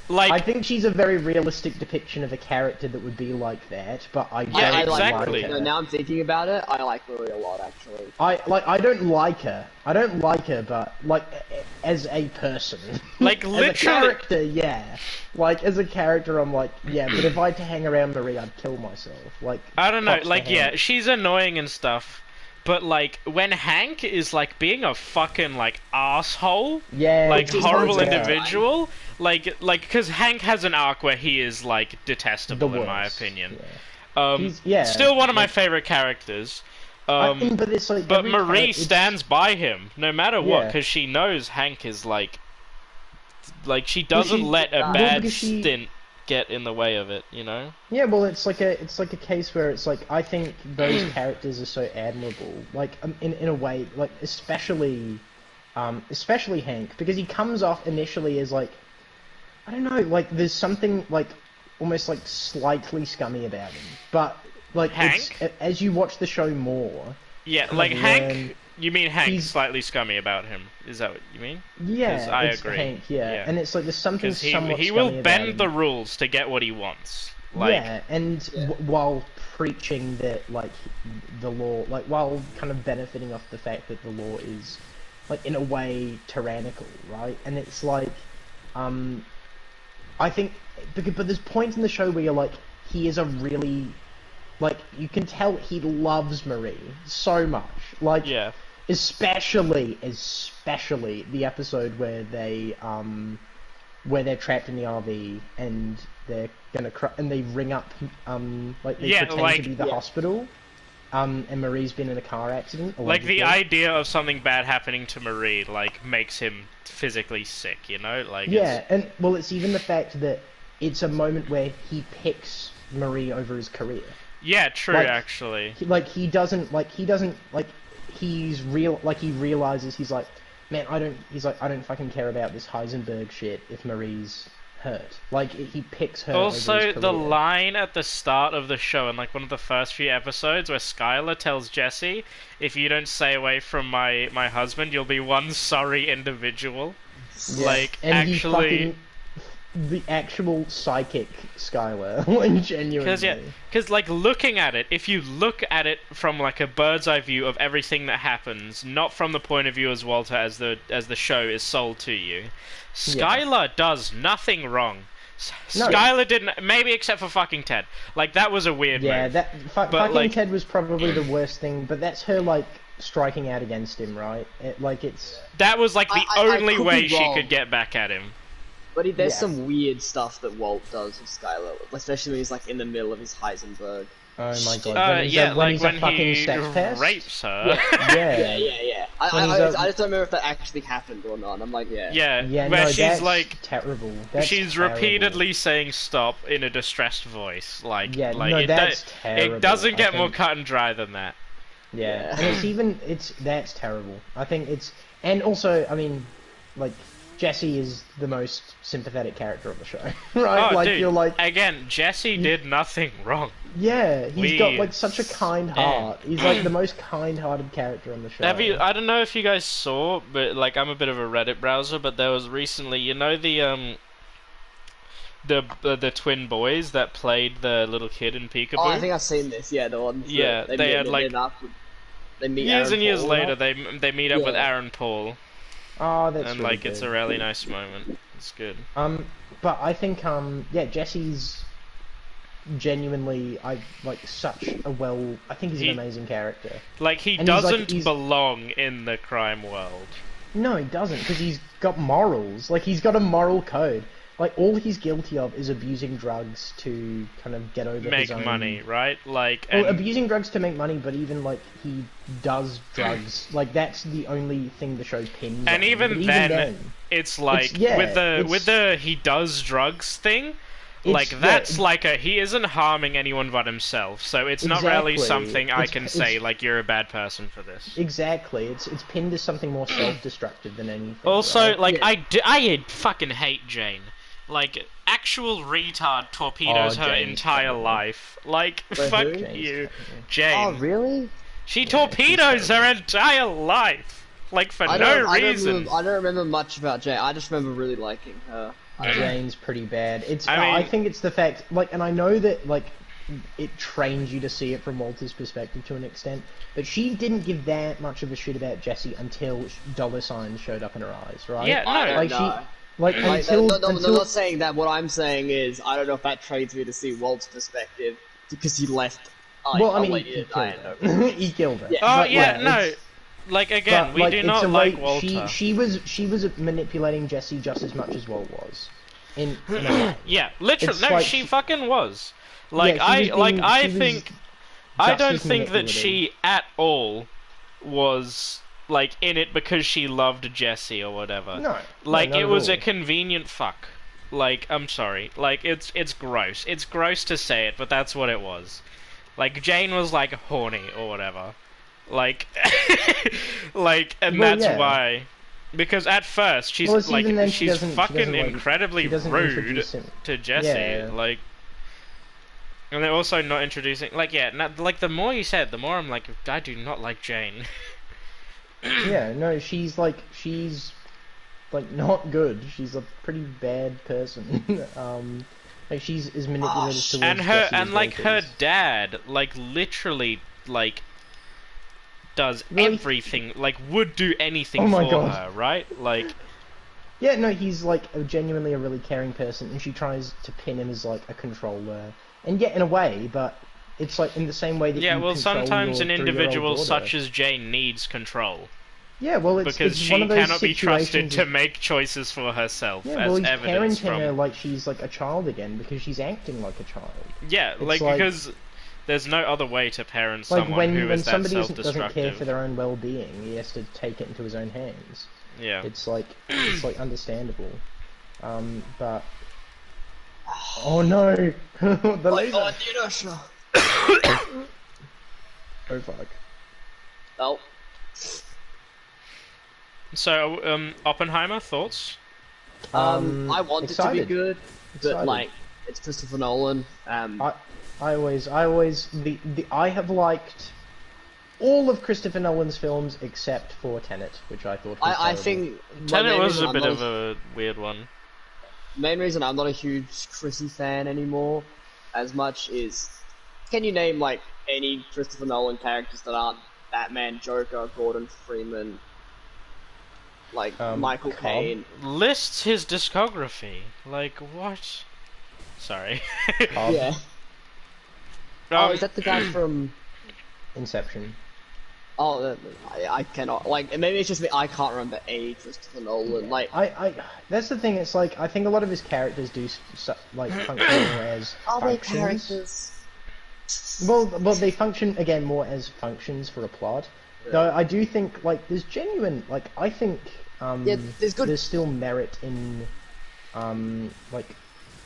Like I think she's a very realistic depiction of a character that would be like that, but I don't Yeah, I like exactly. like No, her. now I'm thinking about it, I like Marie a lot actually. I don't like her. I don't like her, but like as a person, Like, as literally- a character, yeah. Like as a character, I'm like, yeah. But if I had to hang around Marie, I'd kill myself. Like I don't know, props to like Hank. yeah, she's annoying and stuff. But like when Hank is like being a fucking like asshole, Yeah, like Which is horrible fine. individual, like because Hank has an arc where he is like detestable The in my worst, opinion. yeah. Still one of my like- favorite characters. I think, but it's like But every Marie character- stands by him no matter what, Yeah. because she knows Hank is like she doesn't she- let a Well, bad because she- stint get in the way of it, you know? Yeah, well, it's like a case where it's like I think those characters are so admirable, like in a way, like especially Hank, because he comes off initially as like, I don't know, like there's something like almost like slightly scummy about him, but like Hank? as you watch the show more, Yeah, kind like of Hank. learn- You mean Hank he's- slightly scummy about him? Is that what you mean? 'Cause yeah, I it's agree. Hank, yeah, and it's like there's something Because somewhat he scummy will about bend him. the rules to get what he wants. Like, Yeah, and while preaching that, like, the law, like, while kind of benefiting off the fact that the law is, like, in a way, tyrannical, right? And it's like, I think, but there's points in the show where you're like, he is a really, like, you can tell he loves Marie so much. Like, yeah. especially the episode where they're trapped in the RV and they're gonna and they ring up like they Yeah, pretend like- to be the hospital, and Marie's been in a car accident. Like, the allegedly. idea of something bad happening to Marie, like, makes him physically sick, you know? Like, Yeah, and well, it's even the fact that it's a moment where he picks Marie over his career. Yeah, true, Like- actually. He doesn't he realizes he's like, man, I don't fucking care about this Heisenberg shit if Marie's hurt. Like, he picks her over Also, his the career. line at the start of the show, in like one of the first few episodes, where Skylar tells Jesse, "If you don't stay away from my husband, you'll be one sorry individual." Yeah. Like, and actually, he fucking, the actual psychic Skylar, like, genuinely. because like looking at it, if you look at it from like a bird's eye view of everything that happens, not from the point of view as Walter as the show is sold to you, Skylar does nothing wrong. No. Skylar didn't, maybe except for fucking Ted. Like, that was a weird Yeah, move. that fucking like- Ted was probably the worst thing, but that's her, like, striking out against him, right? It's... That was like the I only could be way she wrong. could get back at him. But there's Yeah. some weird stuff that Walt does with Skylar, especially when he's like in the middle of his Heisenberg. Oh my god. When he's Yeah, when like he's when a fucking he sex pest? rapes her. Yeah. Yeah. When he's I just don't remember if that actually happened or not. I'm like, yeah. Yeah, Yeah, where no, she's that's like, terrible. That's she's terrible. repeatedly saying stop in a distressed voice. Like, Yeah, like no, it, that's it doesn't terrible, get I more think. cut and dry than that. Yeah, and that's terrible. I think and also, I mean, like, Jesse is the most sympathetic character on the show, right? Oh, like, dude, you're like, again, Jesse did nothing wrong. yeah, he's got, like, such a Weird. kind heart. He's, like, the most kind-hearted character on the show. I don't know if you guys saw, but like I'm a bit of a Reddit browser, but there was recently, you know, the twin boys that played the little kid in Peekaboo. Oh, I think I've seen this. Yeah, the ones. Yeah, that they had, like, they meet years Aaron and years Paul, later, right? they meet up with Yeah. Aaron Paul, Oh, that's and really like it's good. a really nice moment. It's good. But I think, yeah, Jesse's genuinely, I think he's an amazing character. Like, he And he's, like, doesn't he's- belong in the crime world. No, he doesn't, because he's got morals. Like, he's got a moral code. Like, all he's guilty of is abusing drugs to kind of get over Make his own... money, right? Like, Well, and abusing drugs to make money, but even, like, he does drugs. Like, that's the only thing the show pins on. and even But then, it's like yeah, with the he does drugs thing. Like, yeah, that's like he isn't harming anyone but himself, so it's not really Exactly. something I It's- can it's- say, like, you're a bad person for this. Exactly. It's pinned as something more self-destructive than anything. Also, right? like, Yeah. I fucking hate Jane. Like, actual retard torpedoes Oh, her Jane's entire terrible. life. Like, Wait, fuck who? Jane's you. terrible. Jane. Oh, really? She torpedoes her entire life. Like, for no reason. I don't remember much about Jay. I just remember really liking her. Jane's pretty bad. I mean- I think it's the fact, like, and I know that, like, it trains you to see it from Walter's perspective to an extent, but she didn't give that much of a shit about Jesse until dollar signs showed up in her eyes, right? Yeah, I no. don't Like, know. Like, Like, until... no, until... I'm not saying that. What I'm saying is, I don't know if that trains me to see Walt's perspective because he left. Well, I mean, wait, he I killed don't know. her. He killed her. Yeah. Oh, But, yeah, no. it's- Like, again, but, we like, do it's not a like way- Walter. She was manipulating Jesse just as much as Walt was. In a way. Yeah, literally. It's No, like- she fucking was. Like, Yeah, she was being- I she was think... I just don't as think that manipulative. she, at all, was, like, in it because she loved Jesse or whatever. No. Like, not it at was all. a convenient fuck. Like, I'm sorry. Like, it's gross. It's gross to say it, but that's what it was. Like, Jane was, like, horny or whatever. Like, like, and Well, that's yeah. why. Because at first, she's, Well, it's like, even then she's fucking like, incredibly she doesn't rude introduce him. to Jesse. Yeah. Like, and they're also not introducing, like, yeah, like, the more you said, the more I'm like, I do not like Jane. Yeah, no, she's like not good. She's a pretty bad person. Like she's as manipulative towards And Jesse as like, her Walter is. dad, like, literally, like, does Really? everything, like, would do anything Oh my for God. her, right? Like, Yeah, no, he's like genuinely a really caring person, and she tries to pin him as like a controller, and yet in a way, but it's like in the same way that yeah, you well, control sometimes your an 3-year-old individual daughter. such as Jane needs control. Yeah, well, it's Because it's she one of those cannot be trusted situations to make choices for herself, Yeah, well, as he's evidenced parenting her from... like she's like a child again because she's acting like a child. Yeah, like, like- because there's no other way to parent Like someone who when is that somebody doesn't care self-destructive. for their own well-being, he has to take it into his own hands. Yeah. It's like understandable, but oh no, the laser! Oh fuck! Oh, So, Oppenheimer, thoughts? I want it to excited. be good, but Excited. like it's Christopher Nolan. I always, I have liked all of Christopher Nolan's films except for Tenet, which I thought was I terrible. think my Tenet main was reason a I'm bit not of a weird one. main reason I'm not a huge Chrissy fan anymore, as much is, can you name like any Christopher Nolan characters that aren't Batman, Joker, Gordon Freeman, like Michael Cobb? Caine? Lists his discography. Like, what? Sorry. Cobb, Yeah. Oh, is that the guy from? Inception. Oh, I cannot. Like, maybe it's just me. I can't remember any Christopher Nolan. Like, That's the thing. It's like I think a lot of his characters do like function more as are they functions. characters? Well, they function again more as functions for a plot. Though I do think like there's genuine like I think Yeah, there's still merit in like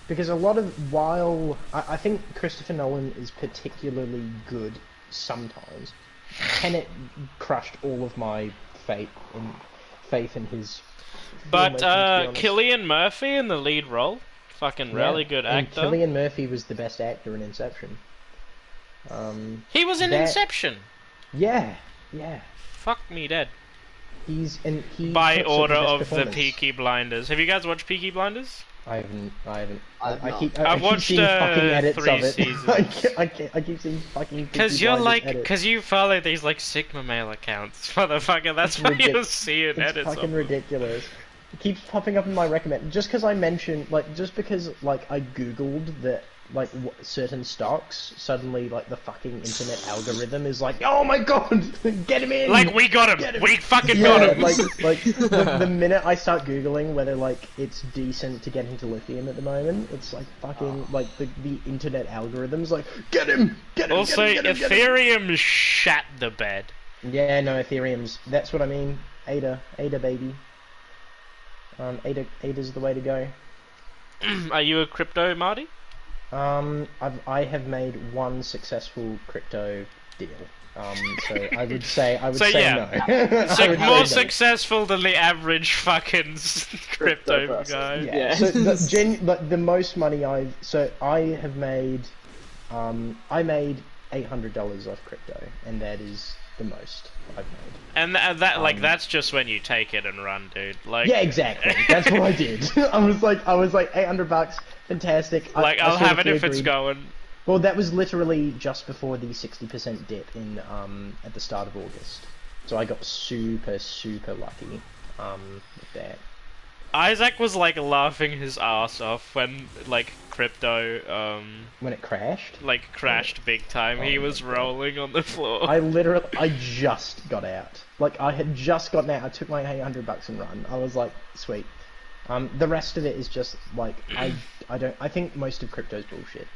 because a lot of while I think Christopher Nolan is particularly good sometimes. Tenet crushed all of my faith in his. But, filmmaking, to be honest. Cillian Murphy in the lead role. Fucking really good and actor. Cillian Murphy was the best actor in Inception. He was in that- Inception. Yeah. Fuck me dead. He By puts up order the best of the performance. Peaky Blinders. Have you guys watched Peaky Blinders? I haven't. I've I not. keep. I've I keep watched, seeing fucking edits 3 of it. seasons. I keep seeing fucking. Because Peaky you're Blinders like, edits. because you follow these like Sigma male accounts, motherfucker. That's It's why ridic- you're seeing It's edits. fucking of them. ridiculous. It keeps popping up in my recommend. Just because I mentioned, like, just because like I googled that, like, certain stocks, suddenly like the fucking internet algorithm is like, oh my god, get him in. Like, we got Get him. him. We fucking Yeah, got him. like the minute I start googling whether like it's decent to get into lithium at the moment, it's like fucking like the internet algorithm's like get him. Also, get him. Ethereum shat the bed. Yeah, no, Ethereum's. That's what I mean. ADA baby. ADA's the way to go. Are you a crypto, Marty? I have made one successful crypto deal. So I would say So, yeah. no. I would More say no. successful than the average fucking crypto person. guy. Yeah. So the most money I have made, I made $800 off crypto, and that is the most I've made. And like that's just when you take it and run, dude. Like, Yeah, exactly. That's what I did. I was like $800, fantastic. like, I I'll have it seriously if it's agreed. going. Well, that was literally just before the 60% dip in at the start of August. So I got super lucky with that. Isaac was like laughing his ass off when like crypto When it crashed, like crashed big time. He Oh was my God. rolling on the floor. I just got out. Like I had just gotten out. I took my $800 and run. I was like, sweet. The rest of it is just like I think most of crypto's bullshit.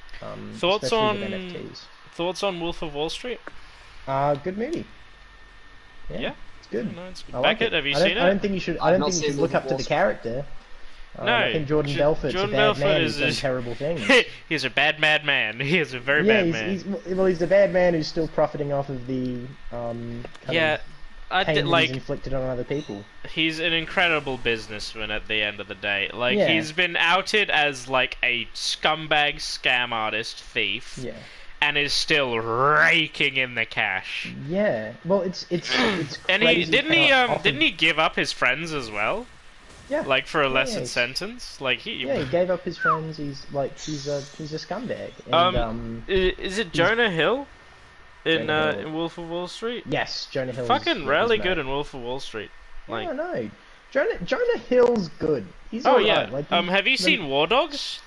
Thoughts especially with on- NFTs. Thoughts on Wolf of Wall Street? Good movie. Yeah. It's good. No, it's good. I like Beckett, have you I don't- seen I don't it? think you should. I've I don't not think you seen should look Wolf up of to Wall the Street. character. No, I think Jordan Belfort's Jordan a bad Belfort man is who's done terrible things. he's a bad man. He is a very Yeah, bad man. he's a bad man who's still profiting off of the kind Yeah, of I pain did, that he's like inflicted on other people. he's an incredible businessman at the end of the day. Like Yeah. he's been outed as like a scumbag scam artist thief. Yeah. And is still raking in the cash. Yeah. Well, it's And crazy how often... didn't he give up his friends as well? Yeah. Like for a Yeah, lessened yeah, sentence? Like he Yeah, he gave up his friends. He's a scumbag. And, is it Jonah Hill in Jonah Hill. in Wolf of Wall Street? Yes, Jonah Hill. Fucking really good in Wolf of Wall Street. Like, I don't know. Jonah Hill's good. He's oh alright. yeah. Like, Have you seen War Dogs?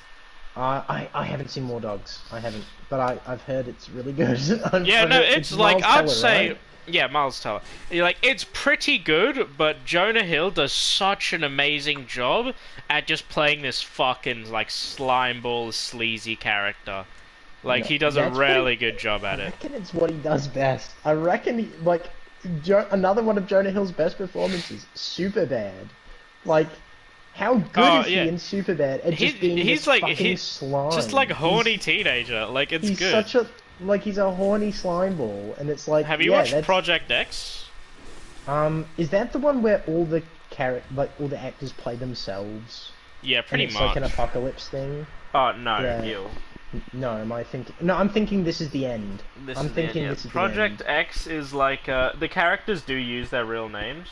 I haven't seen War Dogs. I haven't, but I've heard it's really good. Yeah, no, it's like Miles I'd Teller, say. right? Yeah, Miles Teller. Like, it's pretty good, but Jonah Hill does such an amazing job at just playing this fucking, like, slimeball, sleazy character. Like, No, he does a that's really good job at I it. reckon it's what he does best. I reckon he, like, another one of Jonah Hill's best performances, Superbad. Like, how good is yeah. he in Superbad at just being He's this like fucking slime? just like a horny He's- teenager. Like, it's He's good. such a he's a horny slime ball, and it's like. Have you yeah, watched that's- Project X? Is that the one where all the all the actors play themselves? Yeah, And pretty it's much. like an apocalypse thing. Oh no, Yeah. ew. No, am I thinking? No, I'm thinking this is the end. This I'm is the end, thinking yeah. this is Project the end. X is like the characters do use their real names.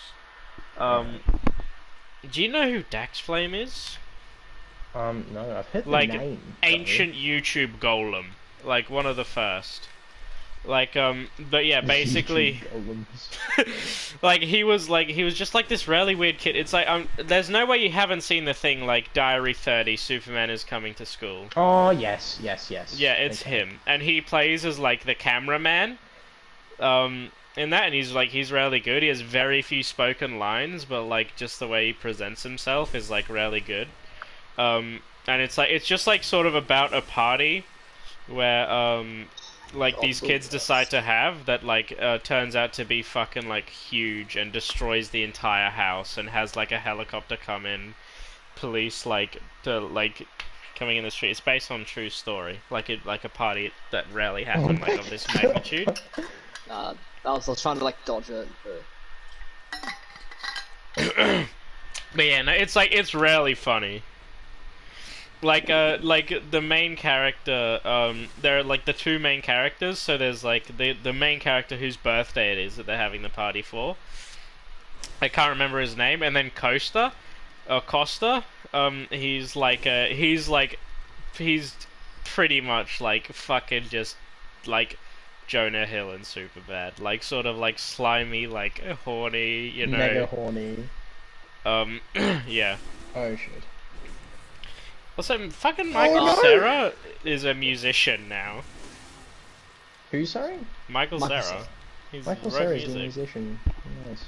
Do you know who Dax Flame is? No, I've heard the Like name. ancient YouTube golem, like one of the first. Like but yeah, basically, like he was just like this really weird kid. It's like there's no way you haven't seen the thing like Diary 30, Superman is coming to school. Oh yes. Yeah, it's Okay. him, and he plays as like the cameraman. In that, and he's really good. He has very few spoken lines, but like just the way he presents himself is like really good. And it's just like sort of about a party where like these kids decide to have that like turns out to be fucking like huge and destroys the entire house and has like a helicopter come in, police like to like coming in the street. It's based on true story, like a party that rarely happened like of this magnitude. I was trying to like dodge it. But yeah, no, it's really funny. Like the main character, there are like the two main characters. So there's like the main character whose birthday it is that they're having the party for. I can't remember his name, and then Costa. He's pretty much like fucking just like Jonah Hill and Superbad, like sort of like slimy, like horny, you know. Mega horny. Yeah. Oh shit. Also, fucking Michael no! Cera is a musician now. Who, sorry? Michael Michael Cera. Cera. He's Michael wrote Cera's a music. musician. Nice.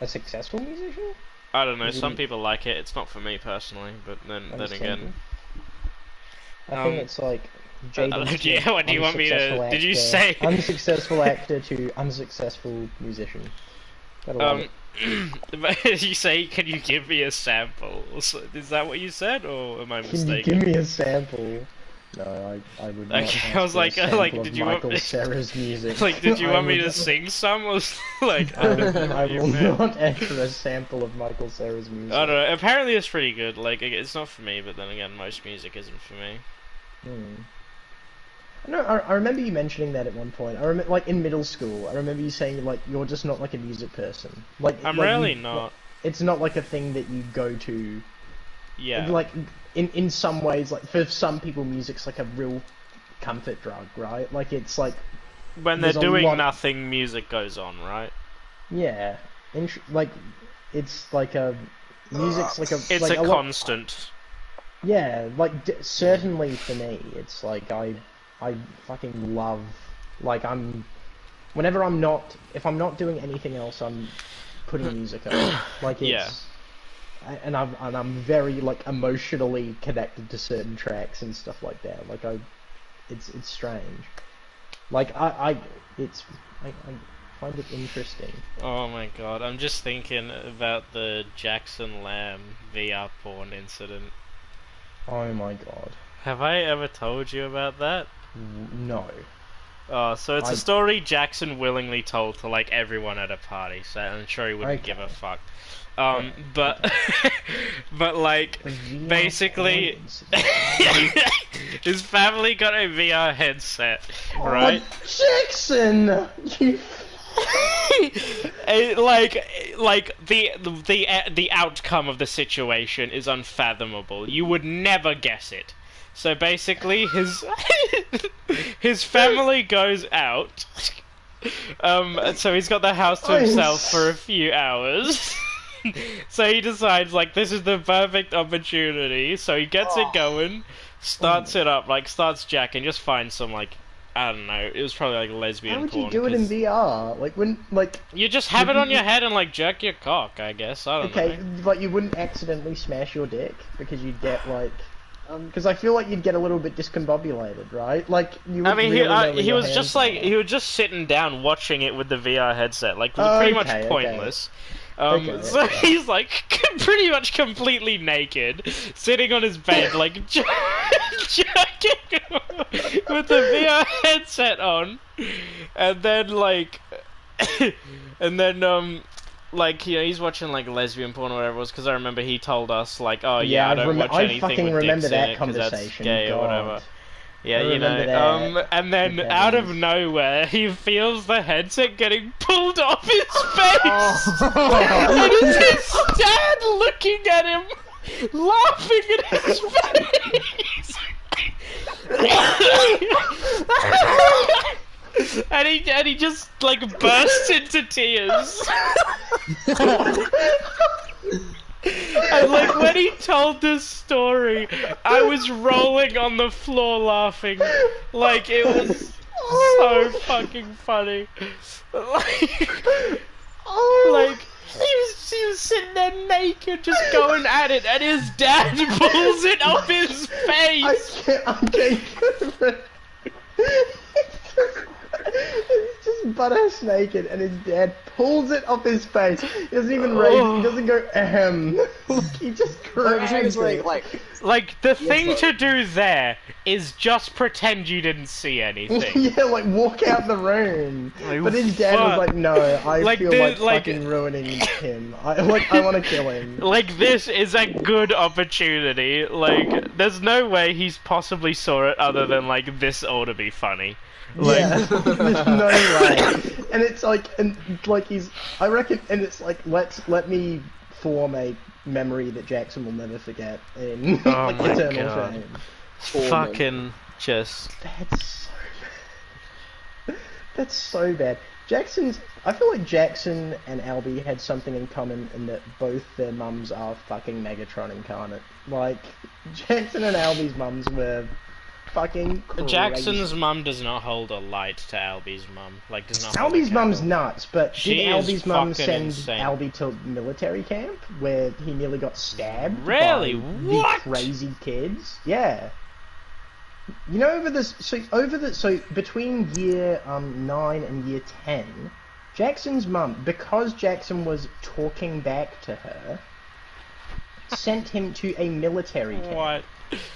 A successful musician? I don't know. Is Some he- people like it. It's not for me personally, but then again, Understandable. I think it's like do you- Jaden what do you want me to- unsuccessful did you actor- say- unsuccessful actor to unsuccessful musician? Gotta love it. you say, can you give me a sample? Is that what you said, or am I Can you mistaken? give me a sample? No, I would not. Okay, ask I was for a like, sample of did you want Michael me- Cera's music? Like, did you I want me would- to sing some? Or like, I you will meant? not ask for a sample of Michael Cera's music. I don't know. Apparently, it's pretty good. Like, it's not for me, but then again, most music isn't for me. No, I remember you mentioning that at one point. I remember, like in middle school, I remember you saying like you're just not like a music person. Like I'm like, really you- not. It's not like a thing that you go to. Yeah. Like in some ways, like for some people, music's like a real comfort drug, right? Like it's like When they're there's a doing lot- nothing, music goes on, right? yeah, like it's like a music's like a It's like a lot- constant. Yeah, like certainly for me, it's like I fucking love, like whenever if I'm not doing anything else, I'm putting music on. Like it's, Yeah. and I'm very like emotionally connected to certain tracks and stuff like that. Like it's strange. Like find it interesting. Oh my god, I'm just thinking about the Jackson Lamb VR porn incident. Oh my god. Have I ever told you about that? No. So it's a story Jackson willingly told to like everyone at a party, so I'm sure he wouldn't give a fuck. But but like basically his family got a VR headset, right? Oh, Jackson, you. like the outcome of the situation is unfathomable. You would never guess it. So basically, his family goes out. So he's got the house to himself for a few hours. So he decides, like, this is the perfect opportunity. So he gets it going, starts it up, like, starts jacking, just finds some, like, I don't know, it was probably, like, lesbian porn. How would you do it in VR? Like, when, like... You just have it on your head and, like, jerk your cock, I guess, I don't know. Okay, but you wouldn't accidentally smash your dick, because you'd get, like... Because I feel like you'd get a little bit discombobulated, right? Like, you would he was just, like, he was just sitting down watching it with the VR headset, like, pretty much pointless. So he's like pretty much completely naked, sitting on his bed, like jerking with the VR headset on, and then like, like, you know, he's watching like lesbian porn or whatever it was, because I remember he told us like, oh yeah, I don't watch anything with dicks in it because that's gay or whatever. Yeah, you know, and then out of nowhere, he feels the headset getting pulled off his face! And it's his dad looking at him, laughing at his face! and he just, like, bursts into tears. And like when he told this story, I was rolling on the floor laughing, like it was so fucking funny. Like he was sitting there naked, just going at it, and his dad pulls it off his face. I can't. He's just butt-ass naked, and his dad pulls it off his face. He doesn't even raise it. He doesn't go ahem. He just grabs it. Like the thing to do there is just pretend you didn't see anything. Yeah, like walk out the room. Like, but his dad was like, "No, I feel like fucking ruining him. I want to kill him." Like this is a good opportunity. Like there's no way he's possibly saw it other than like this ought to be funny. Like... Yeah, there's no way. And it's like, I reckon, and it's like, let me form a memory that Jackson will never forget in like eternal fame. Fucking just. That's so bad. That's so bad. I feel like Jackson and Albie had something in common in that both their mums are fucking Megatron incarnate. Like, Jackson and Albie's mums were fucking crazy. Jackson's mum does not hold a light to Albie's mum. Like, does not. Albie's mum's nuts, but she did Albie's mum send insane. Albie to military camp where he nearly got stabbed? Really? By What? The crazy kids? Yeah. You know, so between year 9 and year 10, Jackson's mum, because Jackson was talking back to her, sent him to a military camp. What?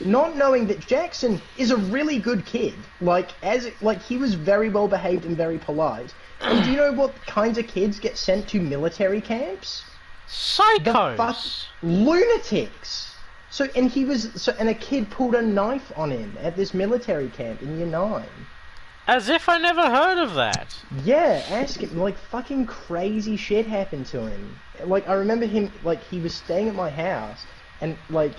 Not knowing that Jackson is a really good kid. He was very well behaved and very polite. And do you know what kinds of kids get sent to military camps? Psychos! Lunatics! And a kid pulled a knife on him at this military camp in year 9. As if I never heard of that. Yeah, ask him, like, fucking crazy shit happened to him. Like, I remember him, like, he was staying at my house, and, like,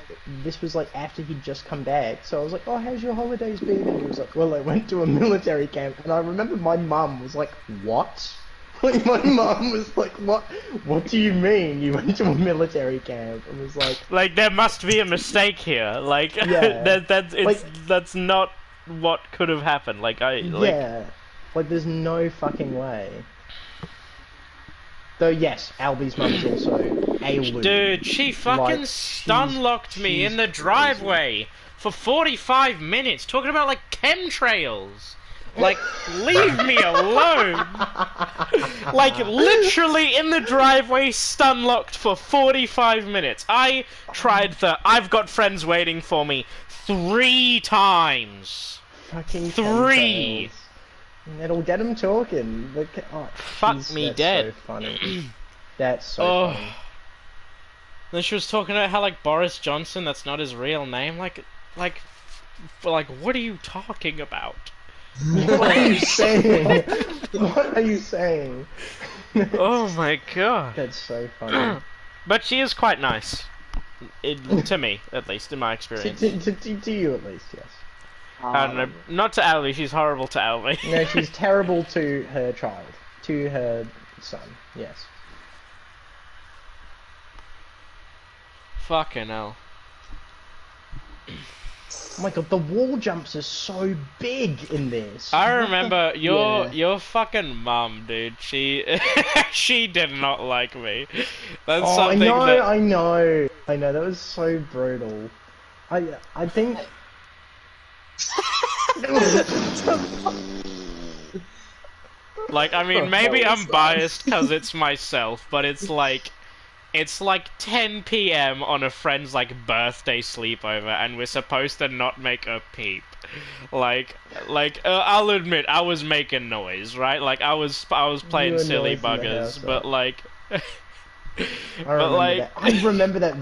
this was, like, after he'd just come back, so I was like, oh, how's your holidays been? And he was like, well, I went to a military camp, and I remember my mum was like, what? Like, my mum was like, what do you mean you went to a military camp? And was like... Like, there must be a mistake here. Like, yeah. that's not what could have happened. Yeah. Like, there's no fucking way. Though, yes, Albie's mum is also a loon. Dude, she fucking stun-locked me in the driveway for 45 minutes, talking about, like, chemtrails. Like, leave me alone! Like, literally in the driveway, stun locked for 45 minutes. I tried the I've got friends waiting for me 3 times. Fucking 3! It'll get him talking. Look, oh, Fuck geez, me that's dead. so funny. That's so Oh. funny. Then she was talking about how, like, Boris Johnson, that's not his real name. Like, what are you talking about? What are you saying? What are you saying? Oh my god. That's so funny. But she is quite nice. To me, at least, in my experience. To you, at least, yes. I don't know. Not to Allie, she's horrible to Allie. No, she's terrible to her child. To her son, yes. Fucking hell. Oh my god, the wall jumps are so big in this. I remember Yeah. your fucking mum, dude. She she did not like me. That's Oh, something I know. That was so brutal. I think. like, I mean, maybe I'm biased because it's myself, but it's like 10 p.m. on a friend's like birthday sleepover, and we're supposed to not make a peep. I'll admit I was making noise, right? Like I was playing You were silly noisy in the buggers, house, but like, I remember that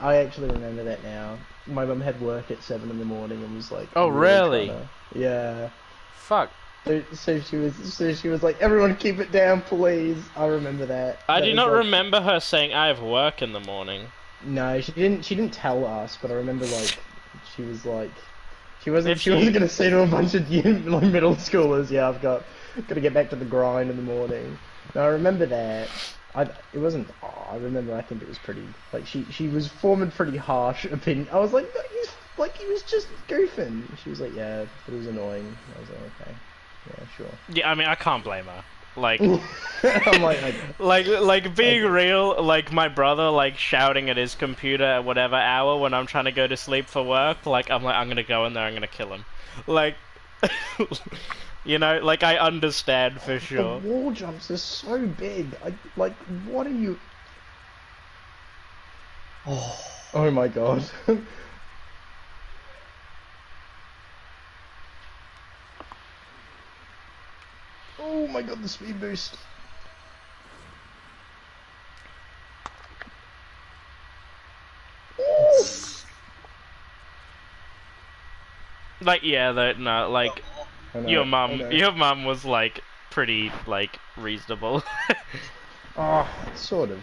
I actually remember that now. My mum had work at 7 in the morning and was like, Oh, really? Yeah. fuck. So she was like, everyone keep it down, please. I remember that. I That do was not like- remember her saying I have work in the morning. No, she didn't tell us, but I remember like she was like she If wasn't gonna say to a bunch of like middle schoolers, yeah, I've got to get back to the grind in the morning. No, I remember that. It wasn't. Oh, I remember. I think it was pretty. Like she was forming pretty harsh opinion. I was like, he was just goofing. She was like, yeah, but it was annoying. I was like, okay, yeah, sure. Yeah, I mean, I can't blame her. Like, I'm like being real, like my brother, like shouting at his computer at whatever hour when I'm trying to go to sleep for work. Like, I'm gonna go in there, I'm gonna kill him. Like, you know, like I understand for sure. The wall jumps are so big. What are you? Oh my god. Oh my god, the speed boost. Like, yeah, no, like I know, your I mum, know. your mum was like pretty like reasonable. Oh, sort of.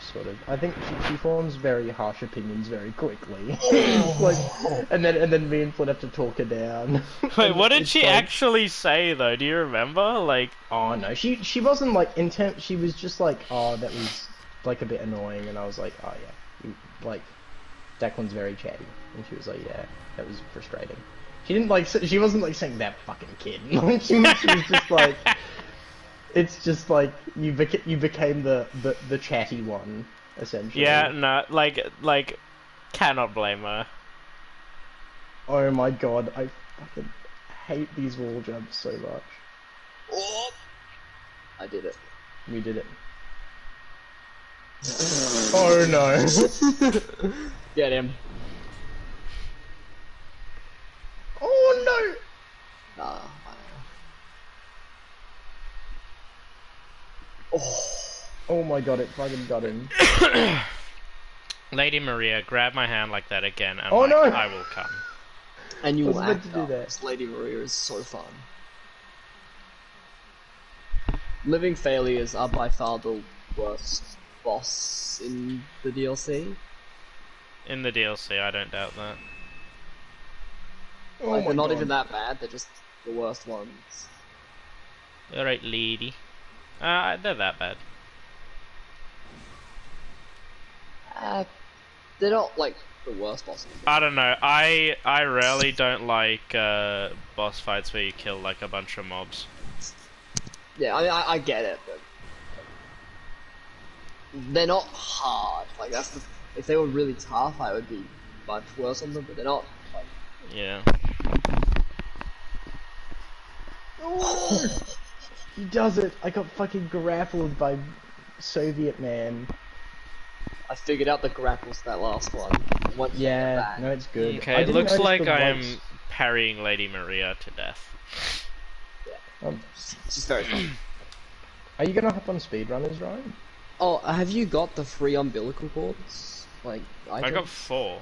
I think she forms very harsh opinions very quickly. Like, and then me and Flynn have to talk her down. Wait, what did It's she like- actually say though? Do you remember? Like, Oh no, she wasn't like intent. She was just like, oh, that was like a bit annoying, and I was like, oh yeah, like Declan's very chatty, and she was like, yeah, that was frustrating. She didn't like. She wasn't like saying that fucking kid. Like, she was just like, it's just like you became the chatty one essentially. yeah, no, like cannot blame her. Oh my god, I fucking hate these wall jumps so much. Oh, I did it. We did it. Oh no. Get him. Oh no. Nah. Oh, Oh my god, it fucking got him. Lady Maria, grab my hand like that again, and Oh, like, no! I will come. and you I was will meant act to do up. that. This Lady Maria is so fun. Living Failures are by far the worst boss in the DLC. In the DLC, I don't doubt that. Oh Like, my they're not god. even that bad, they're just the worst ones. Alright, lady. They're that bad. They're not like the worst bosses. I don't know. I rarely don't like boss fights where you kill like a bunch of mobs. Yeah, I mean, I get it, but they're not hard. Like that's the. If they were really tough, I would be much worse on them. But they're not. Like, Yeah. Oh, he does it. I got fucking grappled by Soviet man. I figured out the grapples to that last one. Once you get Yeah, back. no, it's good. I Okay, it didn't looks notice like the I lights. am parrying Lady Maria to death. It's just very fun. Are you gonna hop on speedrunners, Ryan? Oh, have you got the free umbilical cords? Like, I got 4.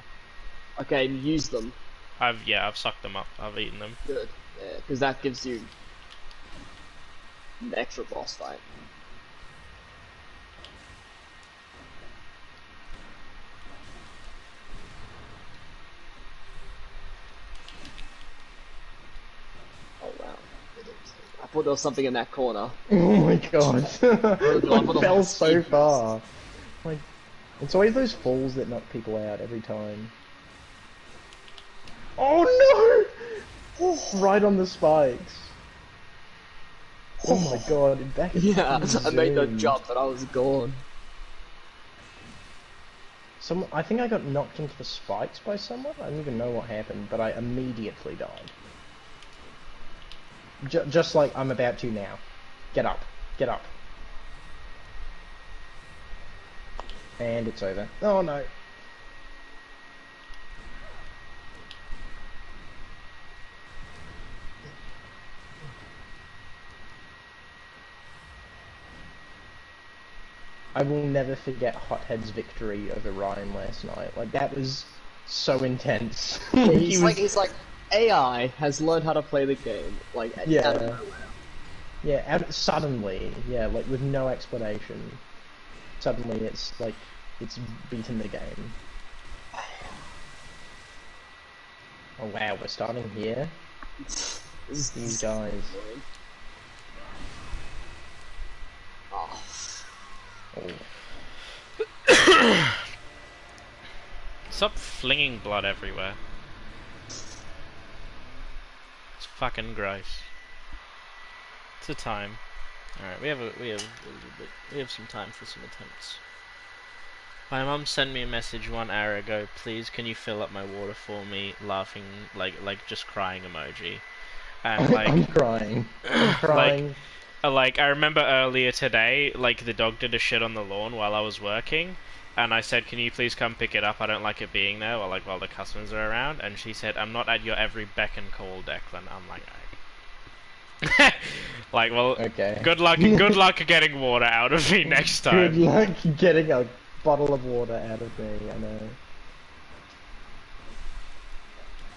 Okay, use them. I've sucked them up. I've eaten them. Good. Yeah, because that gives you an extra boss fight. Oh wow. I thought there was something in that corner. Oh my god. I I fell so far. Like, it's always those falls that knock people out every time. Oh no! Right on the spikes. Oh my god, it back Yeah, I made that zoomed. jump, but I was gone. I think I got knocked into the spikes by someone. I don't even know what happened, but I immediately died. Just like I'm about to now. Get up. Get up. And it's over. Oh no. I will never forget Hothead's victory over Ryan last night. Like, that was so intense. He's like, AI has learned how to play the game. Like, Yeah. out of nowhere. Yeah, suddenly, yeah, like with no explanation. Suddenly it's like, it's beaten the game. Oh wow, we're starting here? These guys. Oh. Oh. Stop flinging blood everywhere. It's fucking gross. It's a time. Alright, we have some time for some attempts. My mum sent me a message 1 hour ago. Please, can you fill up my water for me? Laughing, like just crying emoji. And like, I'm crying. I'm crying. like I remember earlier today, like the dog did a shit on the lawn while I was working, and I said, "Can you please come pick it up? I don't like it being there, or like while the customers are around." And she said, "I'm not at your every beck and call, Declan." I'm like, alright. Like, well, Okay. good luck getting water out of me next time. Good luck getting a bottle of water out of me, I know.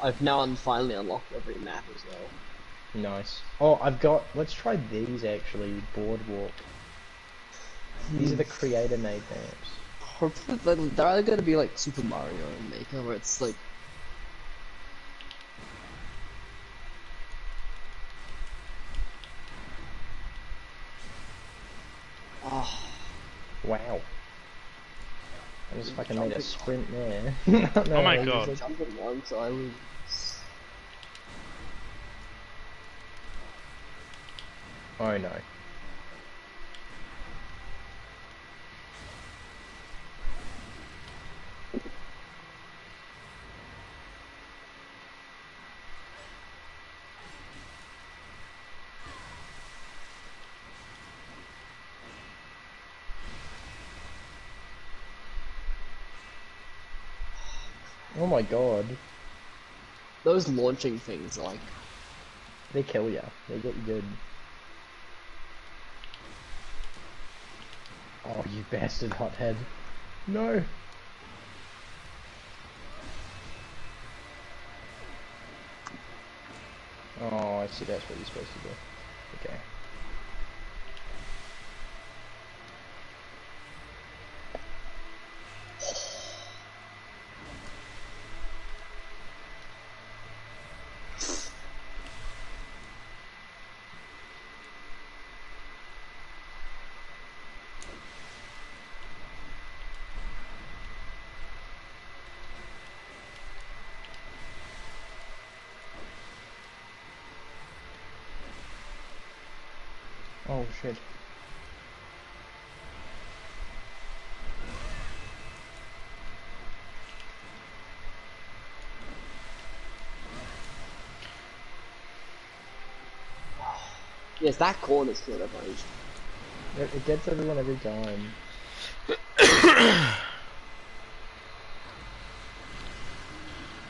I've now finally unlocked every map as well. Nice. Oh, let's try these actually, Boardwalk. These are the creator made maps. Hopefully, they're either gonna be like Super Mario and Maker, where it's like. Oh. Wow. I just fucking made a sprint there. No, Oh my I was god. like- Jump at once, I lose. Oh no. Oh my god. Those launching things, like. They kill ya. They get you good. Oh, you bastard hothead. No. Oh, I see that's what you're supposed to do. Okay. Oh shit. Yes, that corner's killed everyone. It gets everyone every time.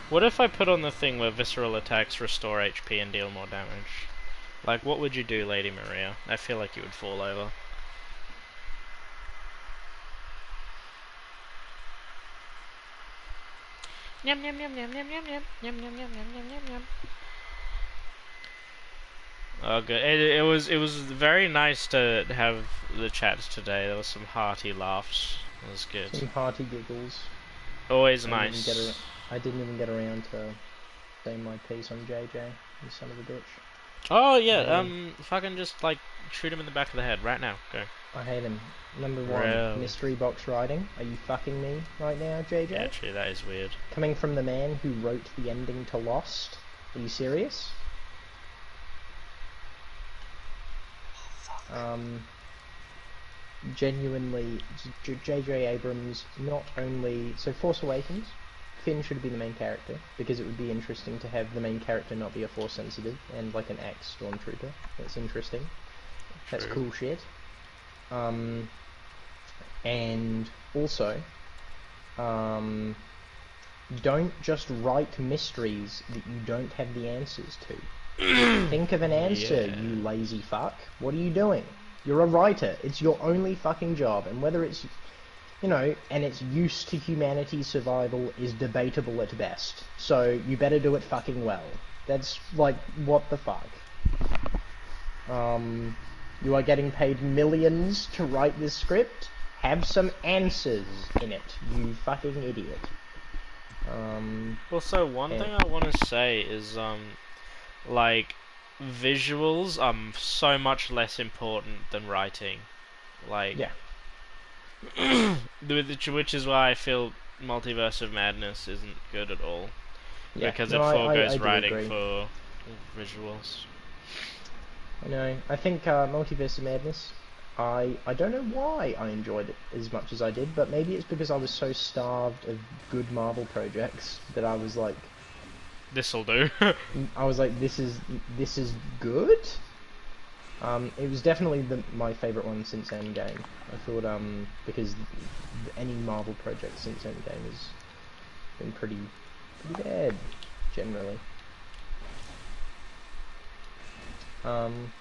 What if I put on the thing where visceral attacks restore HP and deal more damage? Like, what would you do, Lady Maria? I feel like you would fall over. Yum yum yum yum yum yum yum yum yum yum yum yum yum. Oh, good. It was very nice to have the chats today. There was some hearty laughs. It was good. Some hearty giggles. Always I nice. I didn't even get around to saying my piece on JJ, you son of a bitch. Oh yeah. Fucking just like shoot him in the back of the head right now. Go. I hate him. Number one, Really? mystery box writing. Are you fucking me right now, JJ? Yeah, actually, that is weird. Coming from the man who wrote the ending to Lost. Are you serious? Genuinely, J.J. Abrams not only... So, Force Awakens, Finn should be the main character, because it would be interesting to have the main character not be a Force sensitive, and like an axe stormtrooper. That's interesting. That's cool shit. And also, don't just write mysteries that you don't have the answers to. Think of an answer, Yeah. you lazy fuck. What are you doing? You're a writer. It's your only fucking job. And whether it's, you know, and its use to humanity's survival is debatable at best. So you better do it fucking well. That's like, what the fuck? You are getting paid millions to write this script? Have some answers in it, you fucking idiot. Also, one thing I want to say is, like, visuals are so much less important than writing. Like, yeah. which is why I feel Multiverse of Madness isn't good at all. Yeah. Because No, it I foregoes do writing agree. for visuals. I know. I think Multiverse of Madness, I don't know why I enjoyed it as much as I did, but maybe it's because I was so starved of good Marvel projects that I was like, This'll do. this is good. It was definitely my favourite one since Endgame. I thought because any Marvel project since Endgame has been pretty bad generally. I'm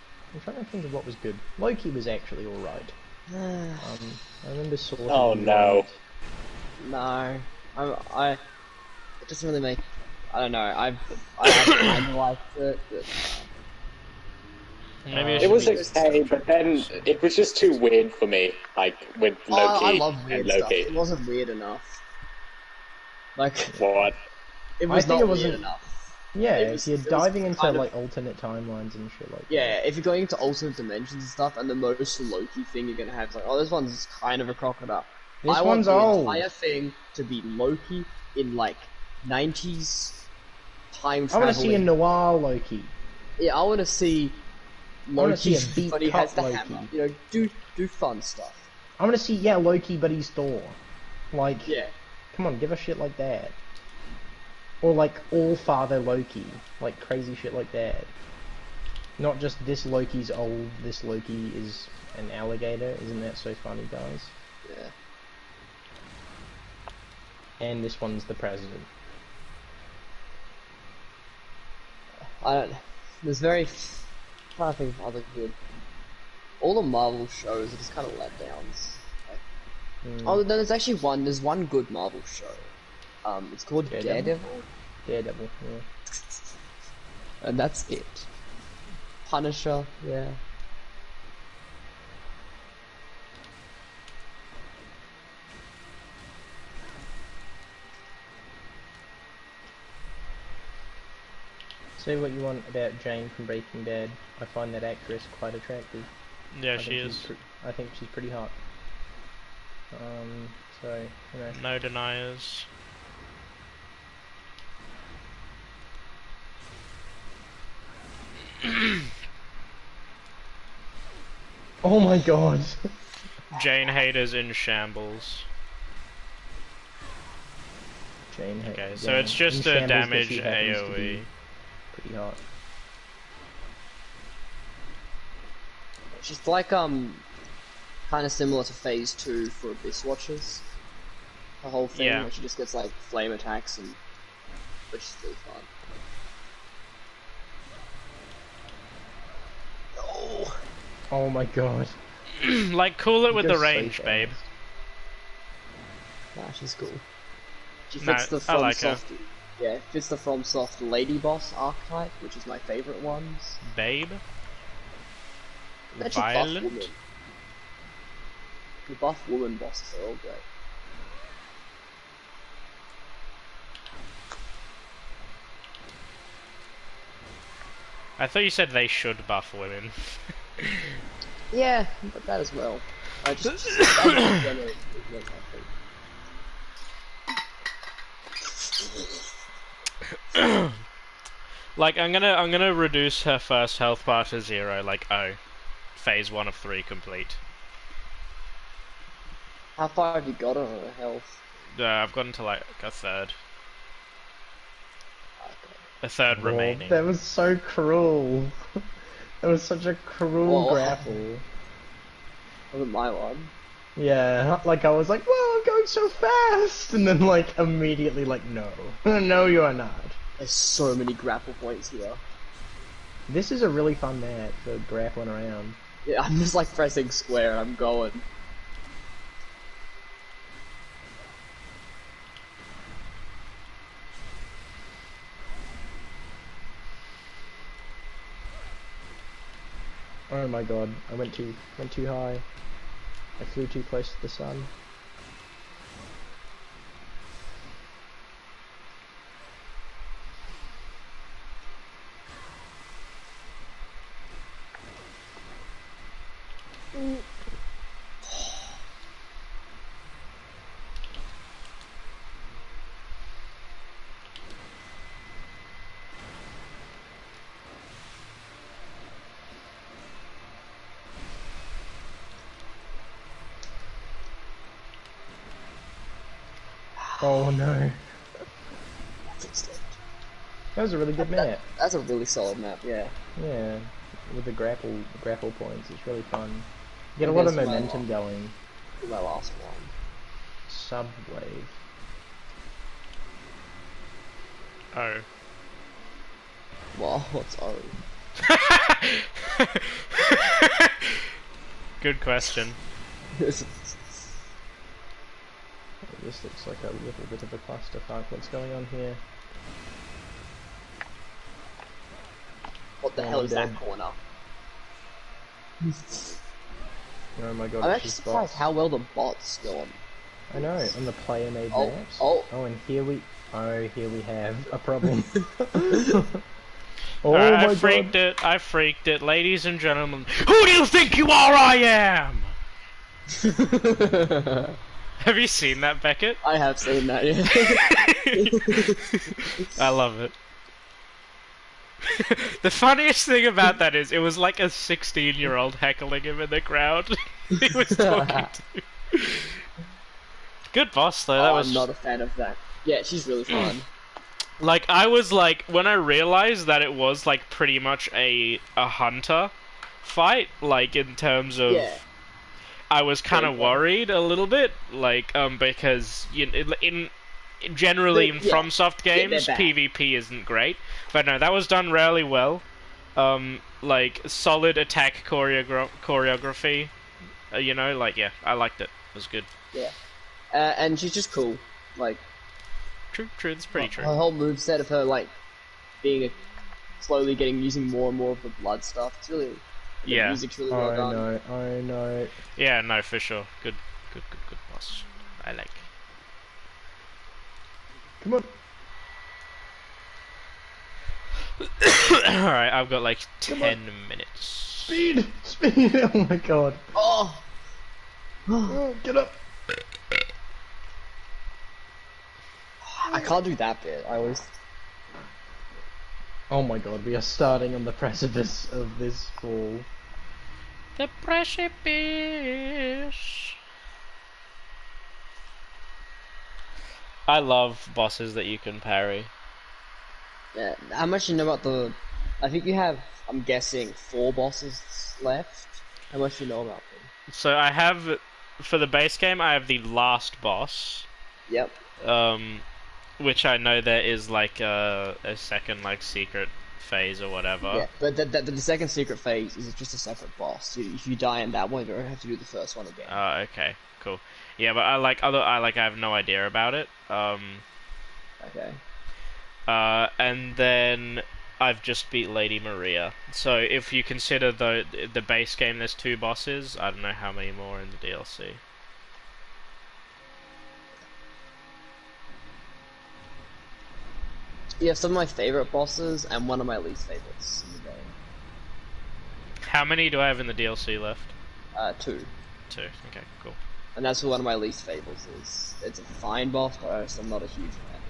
trying to think of what was good. Loki was actually alright. I remember Sorcerer. Oh no. No, I. It doesn't really make. I don't know. I kind of liked it, but Maybe It was be... okay, but then it was just too weird for me. Like with Loki I love and weird stuff. Loki. It wasn't weird enough. Like What? it was I think not it wasn't- weird enough. Yeah, It was- if you're it was diving into kind of- like alternate timelines and shit like Yeah, if you're going into alternate dimensions and stuff, and the most Loki thing you're gonna have is like, oh, this one's kind of a crocodile. This I want one's the old. entire thing to be Loki in like 90s time that. I want to see a traveling. noir Loki. Yeah, I want to see wanna see Loki, a beat but he cut has the Loki. hammer. You know, do fun stuff. I want to see Loki, but he's Thor. Like, Yeah, come on, give us shit like that. Or like All Father Loki, like crazy shit like that. Not just this Loki's old, this Loki is an alligator. Isn't that so funny, guys? yeah. And this one's the president. I don't. There's very. I'm trying to think of other good. All the Marvel shows are just kind of letdowns. Like, oh, no, there's actually one. There's one good Marvel show. It's called Daredevil? Daredevil, Daredevil, yeah. and that's it. Punisher, yeah. Say what you want about Jane from Breaking Bad. I find that actress quite attractive. Yeah, I she think is. I think she's pretty hot. So, you know. No deniers. Oh my god! Jane haters in shambles. Jane Okay, so it's just a damage AoE. Pretty hot. She's like kind of similar to Phase 2 for Abyss Watchers. The whole thing, Yeah. where she just gets like flame attacks and, which is really fun. Oh, Oh my god. Like, cool it with the Goes so range, fast. babe. nah, she's cool. She No, fits the I like her. FromSoft. Yeah, fits the FromSoft Lady Boss archetype, which is my favorite ones. Babe? Actually, buff Violent? woman. The buff woman bosses are all great. I thought you said they should buff women. Yeah, but that as well. I just generally make my thing. Like, I'm gonna reduce her first health bar to 0, like, oh. Phase 1 of 3 complete. How far have you got on her health? I've gotten to, like, a third. Okay. A third Oh, remaining. that was so cruel. That was such a cruel Whoa. grapple. Wasn't my one. Yeah, like I was like, whoa, I'm going so fast! And then like immediately like, no. No, you are not. There's so many grapple points here. This is a really fun map for grappling around. Yeah, I'm just like pressing square and I'm going. Oh my god, I went too high. I flew too close to the sun. Oh no. That was a really good map. That's a really solid map, yeah. Yeah, with the grapple points, it's really fun. Get a And lot of here's my momentum going. My last one. Subwave. Oh. Well, what's O? Good question. This looks like a little bit of a clusterfuck. What's going on here? What the Oh, hell I'm is that dead. corner? Oh my god, I'm it's actually just surprised bots. how well the bots gone. I know, on the player-made Oh, maps. oh. And here we have a problem. Oh Alright, my I freaked god. it. I freaked it. Ladies and gentlemen, who do you think you are? I am! Have you seen that, Beckett? I have seen that, yeah. I love it. The funniest thing about that is, it was like a 16-year-old heckling him in the crowd. He was talking to. Good boss though. That was I'm not a fan of that. Yeah, she's really fun. like, I was like, when I realized that it was like pretty much a hunter fight, like in terms of, Yeah. I was kind of Yeah. worried a little bit, like because generally in Yeah. FromSoft Yeah, they're games, bad. PvP isn't great, but no, that was done really well. Like solid attack choreography. You know, like yeah, I liked it. It was good. Yeah. And she's just cool. Like, True. It's pretty true. her whole moveset of her, like, being slowly using more and more of the blood stuff. It's really, the Yeah. music's really well done. I know. Yeah, no, for sure. Good boss. I like. Come on. Alright, I've got like Come 10 minutes. Speed! Oh my god. Oh! Oh, get up. I can't do that bit. I always... Oh my god, we are starting on the precipice of this fall. The precipice. I love bosses that you can parry. Yeah, how much do you know about the... I think you have, I'm guessing, 4 bosses left. How much do you know about them? So I have, for the base game, I have the last boss. Yep. Which I know there is like a second like secret phase or whatever. Yeah, but the second secret phase is just a separate boss. If you die in that one, you don't have to do the first one again. Okay, cool. Yeah, but I have no idea about it. Okay. And then I've just beat Lady Maria. So if you consider the base game, there's 2 bosses. I don't know how many more in the DLC. Yeah, some of my favorite bosses and one of my least favorites in the game. How many do I have in the DLC left? 2. 2. Okay, cool. And that's one of my least favorites. It's a fine boss, but I'm not a huge fan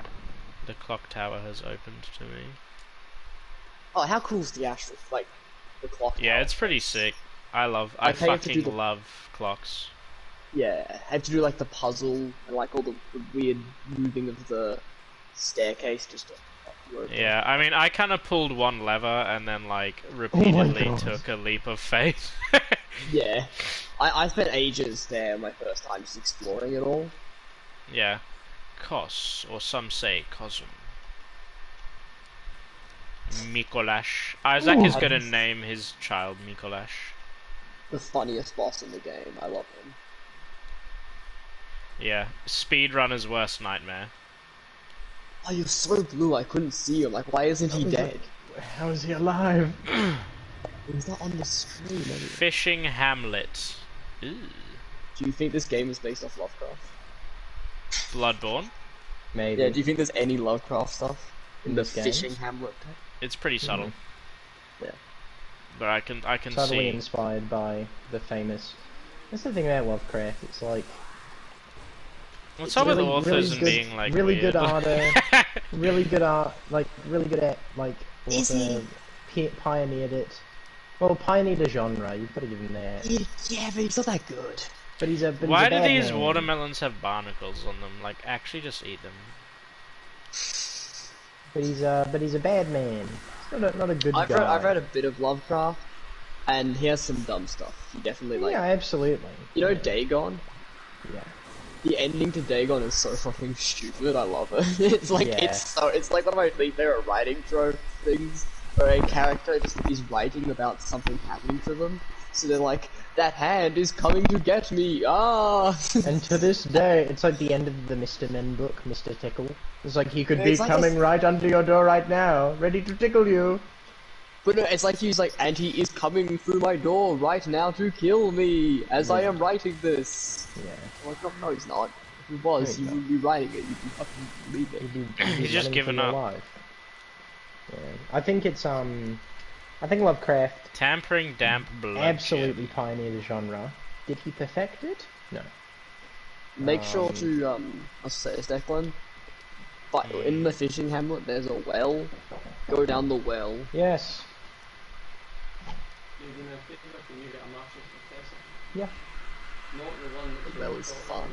of it. The clock tower has opened to me. Oh, how cool is the astral? Like the clock. Yeah, tower? it's pretty sick. I fucking love clocks. Yeah, I have to do like the puzzle and like all the weird moving of the staircase just to work. Yeah, I mean, I kind of pulled one lever and then like repeatedly God. took a leap of faith. Yeah, I spent ages there my first time just exploring it all. Yeah, Kos, or some say Cosm. Mikolash. Isaac is gonna name his child Mikolash. The funniest boss in the game. I love him. Yeah, speedrunner's worst nightmare. Oh, you're so blue. I couldn't see him. Like, why isn't he dead? How is he alive? He's not on the screen. Anyway. Fishing Hamlet. Ooh. Do you think this game is based off Lovecraft? Bloodborne. Maybe. Yeah. Do you think there's any Lovecraft stuff in the this game? Fishing Hamlet? It's pretty subtle. Yeah. But I can Totally see. inspired by the famous. That's the thing about Lovecraft. It's like What's up with really- authors really and good- being like really weird? good art, really good art, like really good at like Is author pioneered it. Well, pioneered a genre. You've got to give him that. Yeah, but he's not that good. But he's a. But Why he's a do bad these man. watermelons have barnacles on them? Like, actually, just eat them. But he's a bad man. He's not a good I've guy. read a bit of Lovecraft, and he has some dumb stuff. He definitely like. Yeah, absolutely. You know Dagon? Yeah. The ending to Dagon is so fucking stupid. I love it. It's like Yeah. it's like one of my favorite writing trope things where a character just is writing about something happening to them. So they're like, that hand is coming to get me. Ah. And to this day, it's like the end of the Mr. Nen book, Mr. Tickle. It's like he could be It's like coming right under your door right now, ready to tickle you. But no, it's like he's like, and he is coming through my door right now to kill me as I am writing this. Yeah. I'm like, no, he's not. If he was, No, he he's would be writing it. You'd be fucking reading it. He'd be He's just running given for your up. life. Yeah. I think it's I think Lovecraft Tampering damp blood. absolutely pioneered the genre. Did he perfect it? No. Make sure to I'll say this, Declan. But in the fishing hamlet, there's a well. Go down the well. Yes. Yeah. The well is fun.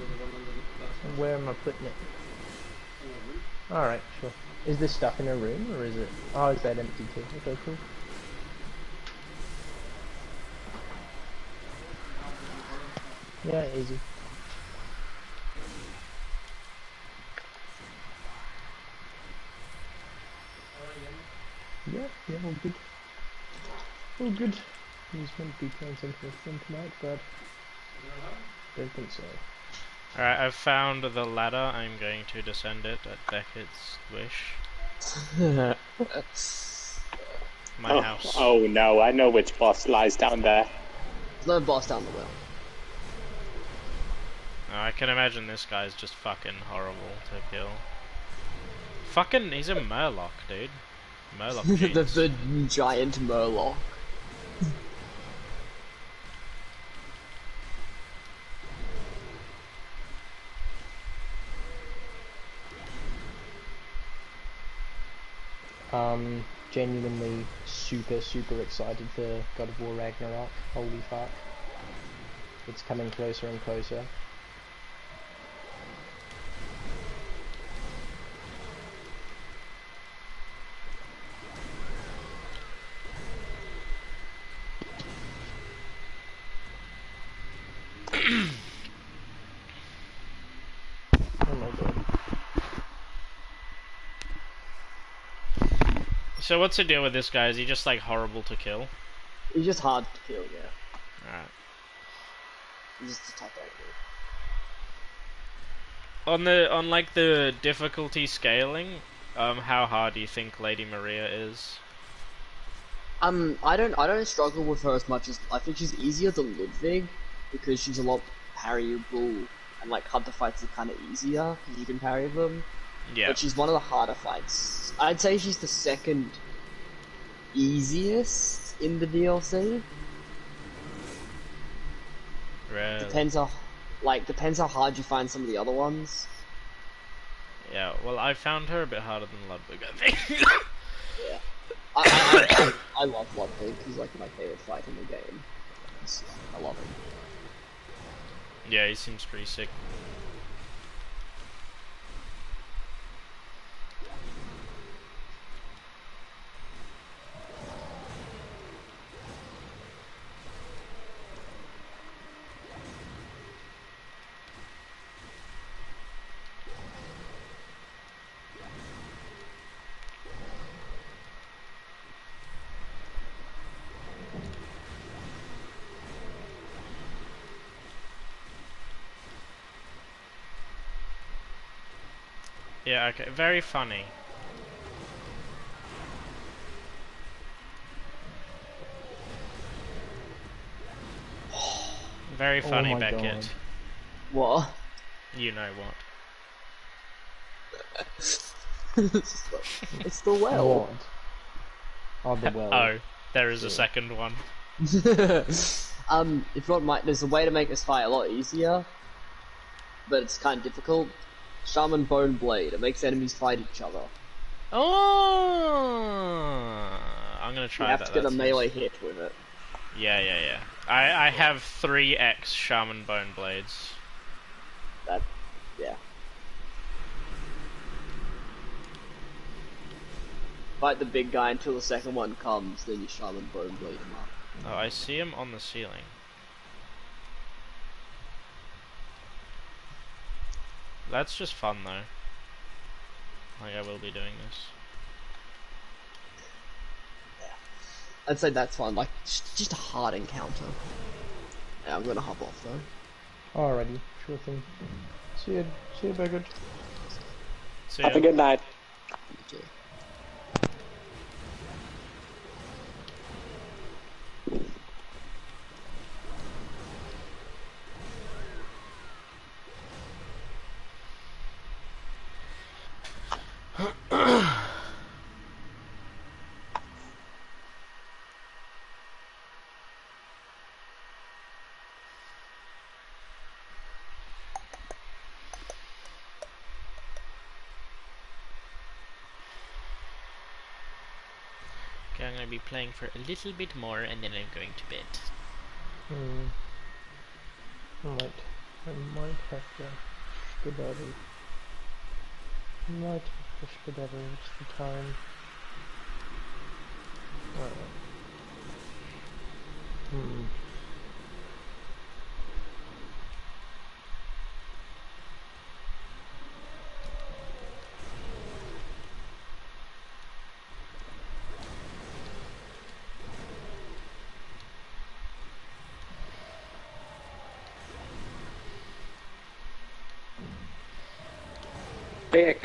Where am I putting it? Alright, sure. Is this stuff in a room, or is it... Oh, is that empty too? Okay, cool. Yeah, easy. Yeah, all good. All good. He's meant to be playing something with him tonight, but... don't think so. Alright, I've found the ladder. I'm going to descend it at Beckett's wish. My house. Oh no, I know which boss lies down there. There's no boss down the well. I can imagine this guy's just fucking horrible to kill. Fucking, he's a Murloc, dude. Murloc genius. the giant Murloc. Genuinely super excited for God of War Ragnarok. Holy fuck. It's coming closer and closer. So what's the deal with this guy? Is he just like horrible to kill? He's just hard to kill, yeah. Alright. He's just a tough On enemy. like the difficulty scaling, how hard do you think Lady Maria is? I don't struggle with her as much as I think she's easier than Ludwig because she's a lot parryable and like hunter fights are kind of easier because you can parry them. Yeah. But she's one of the harder fights. I'd say she's the second easiest in the DLC. Really? Depends how hard you find some of the other ones. Yeah, well, I found her a bit harder than Ludwig, I think. Yeah. I love Ludwig. He's like my favorite fight in the game. I love him. Yeah, he seems pretty sick. Yeah, okay, very funny. Very funny, my Beckett. God. What? You know what. It's the well. What? Oh, the well. Oh, there is a Sure. second one. If you want, there's a way to make this fight a lot easier, but it's kind of difficult. Shaman Bone Blade. It makes enemies fight each other. Oh, I'm gonna try You have that. to get that a seems- melee hit with it. Yeah. I have 3x Shaman Bone Blades. Yeah. Fight the big guy until the second one comes, then you Shaman Bone Blade him up. Oh, I see him on the ceiling. That's just fun though. Like, I will be doing this. I'd say that's fun, like, just a hard encounter. Yeah, I'm gonna hop off though. Alrighty, sure thing. See you, Beckett. So, Have a good night. You too. okay, I'm gonna be playing for a little bit more and then I'm going to bed. I might have to skedaddle. Might have to skedaddle, it's the time. Hey,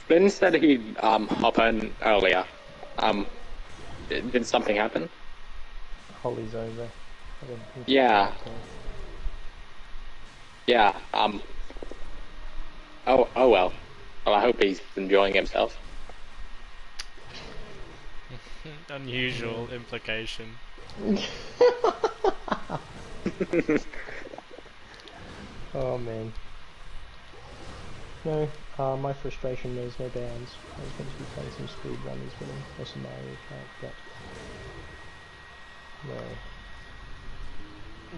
Flynn said he'd hop in earlier. Did something happen? Holly's over. I don't think Yeah. so. Yeah. Oh well. Well, I hope he's enjoying himself. Unusual implication. Oh man. No, my frustration knows no bounds. I was meant to be playing some speed runners with him, or some Mario Kart, but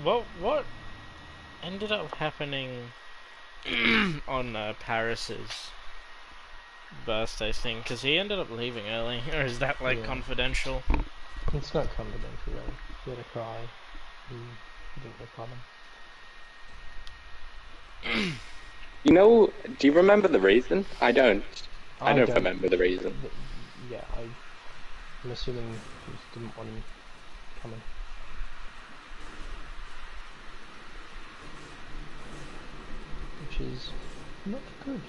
no. What ended up happening on Paris's birthday thing? Because he ended up leaving early, or is that like Yeah. confidential? It's not confidential though. He had a cry. He didn't recover. You know, do you remember the reason? I don't. I I don't don't. remember the reason. Yeah, I'm assuming you just didn't want him coming. Which is not good.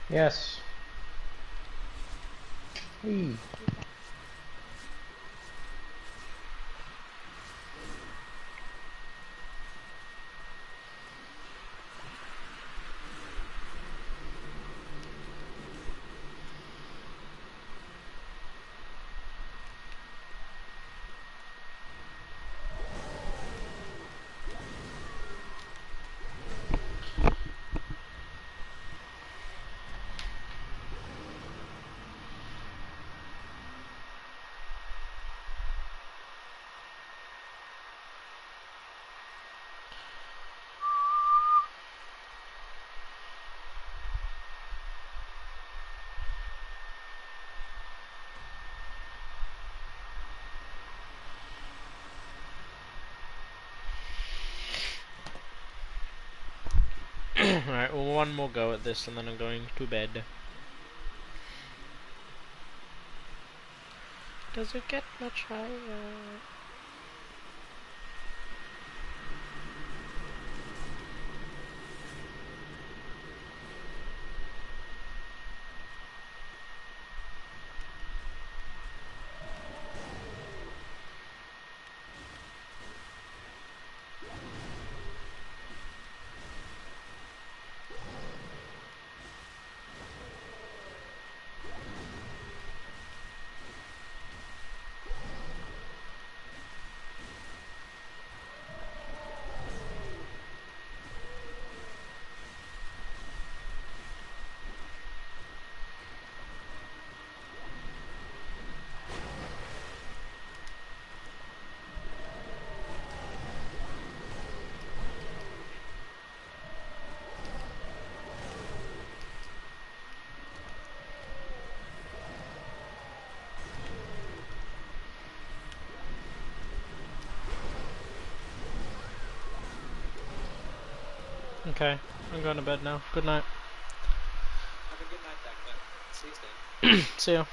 Yes. Hey. Alright, well, one more go at this and then I'm going to bed. Does it get much higher? Okay, I'm going to bed now. Good night. Have a good night, Declan. See you soon. See ya.